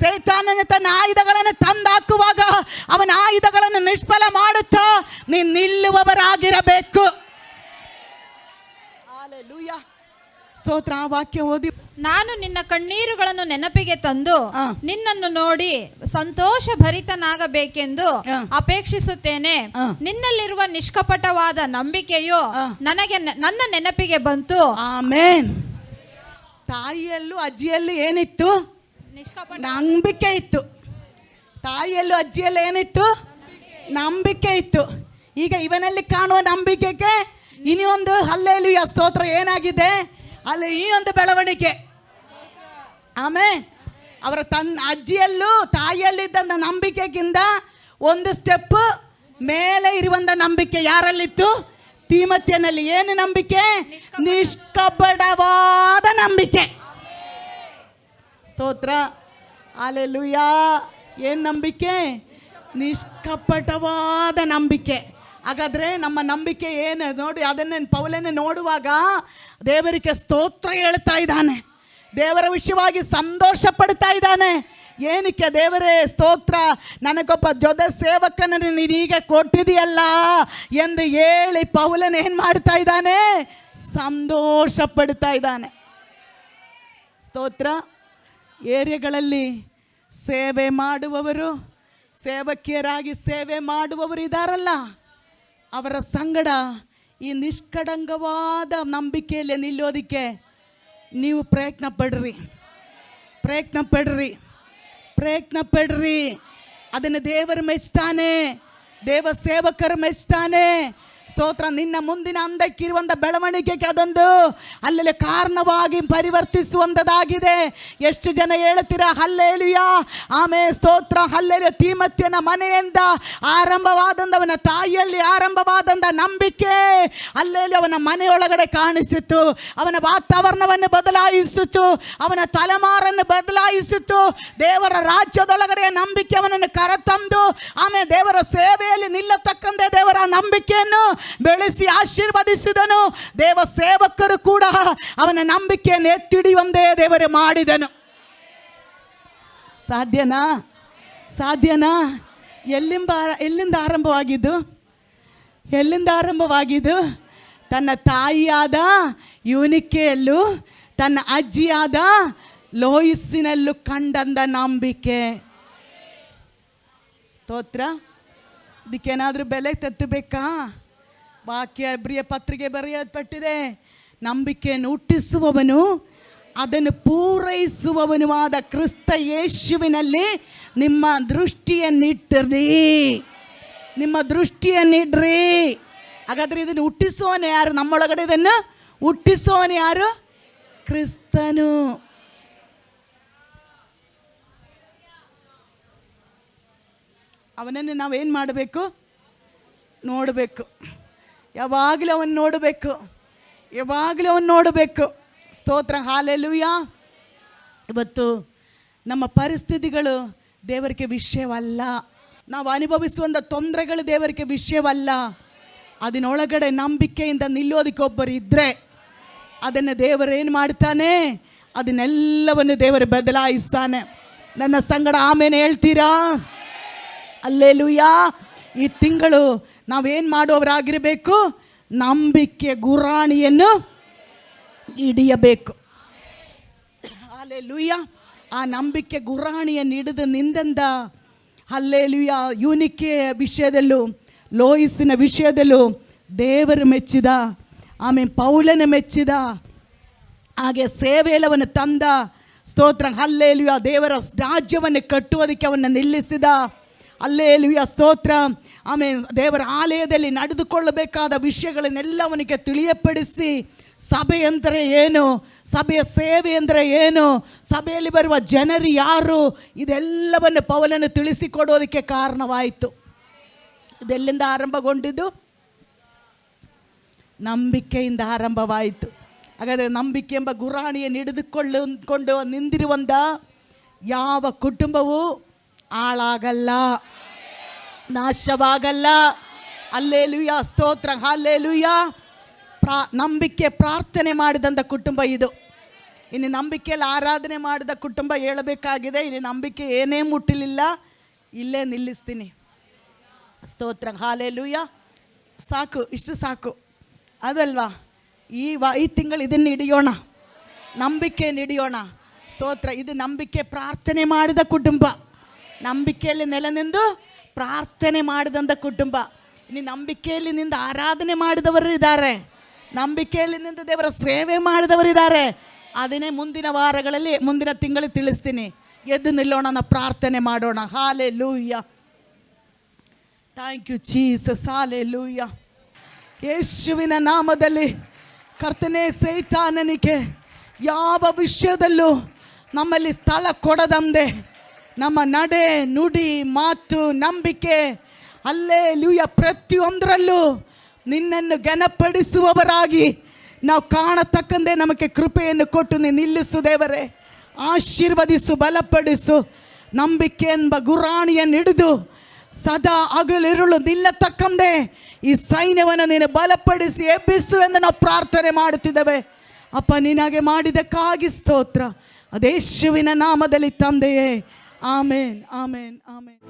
ಸೈತಾನನ ತನ್ನ ಆಯುಧಗಳನ್ನು ತಂದಾಕುವಾಗ ಅವನ ಆಯುಧಗಳನ್ನು ನಿಷ್ಫಲ ಮಾಡುತ್ತಾ ನೀನು ನಿಲ್ಲುವವರಾಗಿರಬೇಕು. ಹಲ್ಲೆಲೂಯಾ, ಸ್ತೋತ್ರ. ಆ ವಾಕ್ಯ ಓದಿ. ನಾನು ನಿನ್ನ ಕಣ್ಣೀರುಗಳನ್ನು ನೆನಪಿಗೆ ತಂದು ನಿನ್ನನ್ನು ನೋಡಿ ಸಂತೋಷ ಭರಿತನಾಗಬೇಕೆಂದು ಅಪೇಕ್ಷಿಸುತ್ತೇನೆ. ನಿನ್ನಲ್ಲಿರುವ ನಿಷ್ಕಪಟವಾದ ನಂಬಿಕೆಯು ನನ್ನ ನೆನಪಿಗೆ ಬಂತು. ಆಮೇನ್. ತಾಯಿಯಲ್ಲೂ ಅಜ್ಜಿಯಲ್ಲೂ ಏನಿತ್ತು? ನಂಬಿಕೆ ಇತ್ತು. ತಾಯಿಯಲ್ಲೂ ಅಜ್ಜಿಯಲ್ಲೂ ಏನಿತ್ತು? ನಂಬಿಕೆ ಇತ್ತು. ಈಗ ಇವನಲ್ಲಿ ಕಾಣುವ ನಂಬಿಕೆಗೆ ಇನ್ನೊಂದು ಹಲ್ಲೆಲೂಯಾ ಸ್ತೋತ್ರ ಏನಾಗಿದೆ ಅಲ್ಲಿ, ಈ ಒಂದು ಬೆಳವಣಿಗೆ. ಆಮೇಲೆ ಅವರ ಅಜ್ಜಿಯಲ್ಲೂ ತಾಯಿಯಲ್ಲಿದ್ದಂಥ ನಂಬಿಕೆಗಿಂತ ಒಂದು ಸ್ಟೆಪ್ ಮೇಲೆ ಇರುವಂಥ ನಂಬಿಕೆ ಯಾರಲ್ಲಿತ್ತು? ತಿಮೋಥೆಯನಲ್ಲಿ. ಏನು ನಂಬಿಕೆ? ನಿಷ್ಕಪಟವಾದ ನಂಬಿಕೆ. ಸ್ತೋತ್ರ, ಹಲ್ಲೆಲೂಯಾ. ಏನು ನಂಬಿಕೆ? ನಿಷ್ಕಪಟವಾದ ನಂಬಿಕೆ. ಹಾಗಾದರೆ ನಮ್ಮ ನಂಬಿಕೆ ಏನು ನೋಡಿ, ಅದನ್ನು ಪೌಲನೇ ನೋಡುವಾಗ ದೇವರಿಗೆ ಸ್ತೋತ್ರ ಹೇಳ್ತಾ ಇದ್ದಾನೆ, ದೇವರ ವಿಷಯವಾಗಿ ಸಂತೋಷ ಪಡ್ತಾ ಇದ್ದಾನೆ. ಏನಕ್ಕೆ? ದೇವರೇ ಸ್ತೋತ್ರ, ನನಗೊಬ್ಬ ಜೊತೆ ಸೇವಕನನ್ನು ನೀನೀಗ ಕೊಟ್ಟಿದೆಯಲ್ಲ ಎಂದು ಹೇಳಿ ಪೌಲನ್ ಏನು ಮಾಡ್ತಾ ಇದ್ದಾನೆ? ಸಂತೋಷ ಪಡ್ತಾ ಇದ್ದಾನೆ. ಸ್ತೋತ್ರ. ಏರಿಯಾಗಳಲ್ಲಿ ಸೇವೆ ಮಾಡುವವರು, ಸೇವಕಿಯರಾಗಿ ಸೇವೆ ಮಾಡುವವರು ಇದ್ದಾರಲ್ಲ, ಅವರ ಸಂಗಡ ಈ ನಿಷ್ಕಳಂಕವಾದ ನಂಬಿಕೆಯಲ್ಲಿ ನಿಲ್ಲೋದಕ್ಕೆ ನೀವು ಪ್ರಯತ್ನ ಪಡ್ರಿ, ಪ್ರಯತ್ನ ಪಡ್ರಿ, ಪ್ರಯತ್ನ ಪಡ್ರಿ. ಅದನ್ನು ದೇವರು ಮೆಚ್ತಾನೆ, ದೇವ ಸೇವಕರು ಮೆಚ್ತಾನೆ. ಸ್ತೋತ್ರ. ನಿನ್ನ ಮುಂದಿನ ಅಂದಕ್ಕಿರುವಂಥ ಬೆಳವಣಿಗೆಗೆ ಅದೊಂದು ಅಲ್ಲಲ್ಲಿ ಕಾರಣವಾಗಿ ಪರಿವರ್ತಿಸುವಂಥದ್ದಾಗಿದೆ. ಎಷ್ಟು ಜನ ಹೇಳ್ತೀರಾ ಹಲ್ಲೆಲೂಯಾ, ಆಮೇಲೆ ಸ್ತೋತ್ರ, ಹಲ್ಲೆಲೂಯಾ. ತಿಮೋಥೆಯನ ಮನೆಯಿಂದ ಆರಂಭವಾದಂಥವನ ತಾಯಿಯಲ್ಲಿ ಆರಂಭವಾದಂಥ ನಂಬಿಕೆ ಅಲ್ಲೆಲ್ಲಿ ಅವನ ಮನೆಯೊಳಗಡೆ ಕಾಣಿಸಿತು, ಅವನ ವಾತಾವರಣವನ್ನು ಬದಲಾಯಿಸಿತು, ಅವನ ತಲೆಮಾರನ್ನು ಬದಲಾಯಿಸಿತು. ದೇವರ ರಾಜ್ಯದೊಳಗಡೆ ನಂಬಿಕೆ ಅವನನ್ನು ಕರೆತಂದು ಆಮೇಲೆ ದೇವರ ಸೇವೆಯಲ್ಲಿ ನಿಲ್ಲತಕ್ಕಂತೆ ದೇವರ ನಂಬಿಕೆಯನ್ನು ಬೆಳೆಸಿ ಆಶೀರ್ವದಿಸಿದನು. ದೇವ ಸೇವಕರು ಕೂಡ ಅವನ ನಂಬಿಕೆಯನ್ನು ಎತ್ತಿಡಿಯುವಂತೆ ದೇವರು ಮಾಡಿದನು. ಸಾಧ್ಯನಾ? ಸಾಧ್ಯನಾ? ಎಲ್ಲಿಂದ ಆರಂಭವಾಗಿದ್ದು? ಎಲ್ಲಿಂದ ಆರಂಭವಾಗಿದ್ದು? ತನ್ನ ತಾಯಿಯಾದ ಯೂನಿಕೆಯಲ್ಲೂ ತನ್ನ ಅಜ್ಜಿಯಾದ ಲೋಯಿಸಿನಲ್ಲೂ ಕಂಡಂದ ನಂಬಿಕೆ. ಸ್ತೋತ್ರ. ಇದಕ್ಕೇನಾದರೂ ಬೆಲೆ ತೆತ್ತಬೇಕಾ? ವಾಕ್ಯ ಇಬ್ರಿಯ ಪತ್ರಿಕೆ ಬರೆಯಲ್ಪಟ್ಟಿದೆ, ನಂಬಿಕೆಯನ್ನು ಹುಟ್ಟಿಸುವವನು ಅದನ್ನು ಪೂರೈಸುವವನುವಾದ ಕ್ರಿಸ್ತ ಯೇಸುವಿನಲ್ಲಿ ನಿಮ್ಮ ದೃಷ್ಟಿಯನ್ನಿಟ್ಟಿರಿ, ನಿಮ್ಮ ದೃಷ್ಟಿಯನ್ನಿಡ್ರಿ. ಹಾಗಾದರೆ ಇದನ್ನು ಹುಟ್ಟಿಸುವವನು ಯಾರು? ನಮ್ಮೊಳಗಡೆ ಇದನ್ನು ಹುಟ್ಟಿಸುವವನು ಯಾರು? ಕ್ರಿಸ್ತನು. ಅವನನ್ನು ನಾವೇನು ಮಾಡಬೇಕು? ನೋಡಬೇಕು. ಯಾವಾಗಲೂ ಅವನು ನೋಡಬೇಕು, ಯಾವಾಗಲೂ ಅವನು ನೋಡಬೇಕು. ಸ್ತೋತ್ರ. ಹಲ್ಲೆಲೂಯಾ. ಇವತ್ತು ನಮ್ಮ ಪರಿಸ್ಥಿತಿಗಳು ದೇವರಿಗೆ ವಿಷಯವಲ್ಲ. ನಾವು ಅನುಭವಿಸುವಂಥ ತೊಂದರೆಗಳು ದೇವರಿಗೆ ವಿಷಯವಲ್ಲ. ಅದನ್ನೊಳಗಡೆ ನಂಬಿಕೆಯಿಂದ ನಿಲ್ಲೋದಕ್ಕೆ ಒಬ್ಬರು ಇದ್ದರೆ ಅದನ್ನು ದೇವರು ಏನು ಮಾಡ್ತಾನೆ, ಅದನ್ನೆಲ್ಲವನ್ನು ದೇವರು ಬದಲಾಯಿಸ್ತಾನೆ. ನನ್ನ ಸಂಗಡ ಆಮೇಲೆ ಹೇಳ್ತೀರಾ? ಅಲ್ಲೇಲೂಯಾ. ಈ ತಿಂಗಳು ನಾವೇನು ಮಾಡೋರಾಗಿರಬೇಕು? ನಂಬಿಕೆ ಗುರಾಣಿಯನ್ನು ಹಿಡಿಯಬೇಕು. ಅಲ್ಲೇಲೂಯಾ. ಆ ನಂಬಿಕೆ ಗುರಾಣಿಯನ್ನು ಹಿಡಿದು ನಿಂದಿಂದ ಅಲ್ಲೇಲೂಯಾ ಯೂನಿಕೆಯ ವಿಷಯದಲ್ಲೂ ಲೋಯಿಸಿನ ವಿಷಯದಲ್ಲೂ ದೇವರು ಮೆಚ್ಚಿದ. ಆಮೇಲೆ ಪೌಲನ ಮೆಚ್ಚಿದ. ಹಾಗೆ ಸೇವೆಯಲ್ಲವನ್ನು ತಂದ. ಸ್ತೋತ್ರ. ಹಲ್ಲೇಲೂಯಾ. ದೇವರ ರಾಜ್ಯವನ್ನು ಕಟ್ಟುವುದಕ್ಕೆ ಅವನ್ನ ನಿಲ್ಲಿಸಿದ. ಹಲ್ಲೇಲೂಯಾ. ಸ್ತೋತ್ರ. ಆಮೇಲೆ ದೇವರ ಆಲಯದಲ್ಲಿ ನಡೆದುಕೊಳ್ಳಬೇಕಾದ ವಿಷಯಗಳನ್ನೆಲ್ಲವನಿಗೆ ತಿಳಿಯಪಡಿಸಿ ಸಭೆ ಅಂದರೆ ಏನು, ಸಭೆಯ ಸೇವೆ ಅಂದರೆ ಏನು, ಸಭೆಯಲ್ಲಿ ಬರುವ ಜನರು ಯಾರು, ಇದೆಲ್ಲವನ್ನು ಪೌಲನು ತಿಳಿಸಿಕೊಡೋದಕ್ಕೆ ಕಾರಣವಾಯಿತು. ಇದೆಲ್ಲಿಂದ ಆರಂಭಗೊಂಡಿದ್ದು? ನಂಬಿಕೆಯಿಂದ ಆರಂಭವಾಯಿತು. ಹಾಗಾದರೆ ನಂಬಿಕೆ ಎಂಬ ಗುರಾಣಿಯನ್ನು ಹಿಡಿದುಕೊಂಡು ನಿಂತಿರುವಂಥ ಯಾವ ಕುಟುಂಬವೂ ಹಾಳಾಗಲ್ಲ, ನಾಶವಾಗಲ್ಲ. ಹಲ್ಲೇಲೂಯಾ. ಸ್ತೋತ್ರ. ಹಲ್ಲೇಲೂಯಾ. ನಂಬಿಕೆ ಪ್ರಾರ್ಥನೆ ಮಾಡಿದಂಥ ಕುಟುಂಬ ಇದು. ಇನ್ನು ನಂಬಿಕೆಯಲ್ಲಿ ಆರಾಧನೆ ಮಾಡಿದ ಕುಟುಂಬ ಹೇಳಬೇಕಾಗಿದೆ. ಇನ್ನು ನಂಬಿಕೆ ಏನೇ ಮುಟ್ಟಲಿಲ್ಲ, ಇಲ್ಲೇ ನಿಲ್ಲಿಸ್ತೀನಿ. ಸ್ತೋತ್ರ. ಹಲ್ಲೇಲೂಯಾ. ಸಾಕು, ಇಷ್ಟು ಸಾಕು ಅದಲ್ವಾ? ಈ ತಿಂಗಳು ಇದನ್ನು ಹಿಡಿಯೋಣ, ನಂಬಿಕೆಯನ್ನು ಹಿಡಿಯೋಣ. ಸ್ತೋತ್ರ. ಇದು ನಂಬಿಕೆ ಪ್ರಾರ್ಥನೆ ಮಾಡಿದ ಕುಟುಂಬ, ನಂಬಿಕೆಯಲ್ಲಿ ನೆಲೆ ನಿಂದು ಪ್ರಾರ್ಥನೆ ಮಾಡಿದಂಥ ಕುಟುಂಬ. ಇನ್ನು ನಂಬಿಕೆಯಲ್ಲಿ ನಿಂದು ಆರಾಧನೆ ಮಾಡಿದವರು ಇದ್ದಾರೆ, ನಂಬಿಕೆಯಲ್ಲಿ ನಿಂತು ದೇವರ ಸೇವೆ ಮಾಡಿದವರಿದ್ದಾರೆ. ಅದನ್ನೇ ಮುಂದಿನ ವಾರಗಳಲ್ಲಿ, ಮುಂದಿನ ತಿಂಗಳಲ್ಲಿ ತಿಳಿಸ್ತೀನಿ. ಎದ್ದು ನಿಲ್ಲೋಣ, ನಾವು ಪ್ರಾರ್ಥನೆ ಮಾಡೋಣ. Hallelujah. Thank you Jesus. Hallelujah. ಯೇಸುವಿನ ನಾಮದಲ್ಲಿ ಕರ್ತನೇ, ಸೈತಾನನಿಗೆ ಯಾವ ವಿಷಯದಲ್ಲೂ ನಮ್ಮಲ್ಲಿ ಸ್ಥಳ ಕೊಡದಂದೆ ನಮ್ಮ ನಡೆ, ನುಡಿ, ಮಾತು, ನಂಬಿಕೆ ಹಲ್ಲೇಲೂಯಾ ಪ್ರತಿಯೊಂದರಲ್ಲೂ ನಿನ್ನನ್ನು ಘನಪಡಿಸುವವರಾಗಿ ನಾವು ಕಾಣತಕ್ಕಂತೆ ನಮಗೆ ಕೃಪೆಯನ್ನು ಕೊಟ್ಟು ನೀನು ನಿಲ್ಲಿಸು ದೇವರೇ. ಆಶೀರ್ವದಿಸು, ಬಲಪಡಿಸು. ನಂಬಿಕೆ ಎಂಬ ಗುರಾಣಿಯನ್ನು ಹಿಡಿದು ಸದಾ ಹಗಲಿರುಳು ನಿಲ್ಲತಕ್ಕಂತೆ ಈ ಸೈನ್ಯವನ್ನು ನೀನು ಬಲಪಡಿಸಿ ಎಬ್ಬಿಸು ಎಂದು ನಾವು ಪ್ರಾರ್ಥನೆ ಮಾಡುತ್ತಿದ್ದೇವೆ. ಅಪ್ಪ, ನಿನಗೆ ಮಾಡಿದಕ್ಕಾಗಿ ಸ್ತೋತ್ರ. ಅದೇಶುವಿನ ನಾಮದಲ್ಲಿ ತಂದೆಯೇ. ಆಮೇನ್, ಆಮೇನ್, ಆಮೇನ್.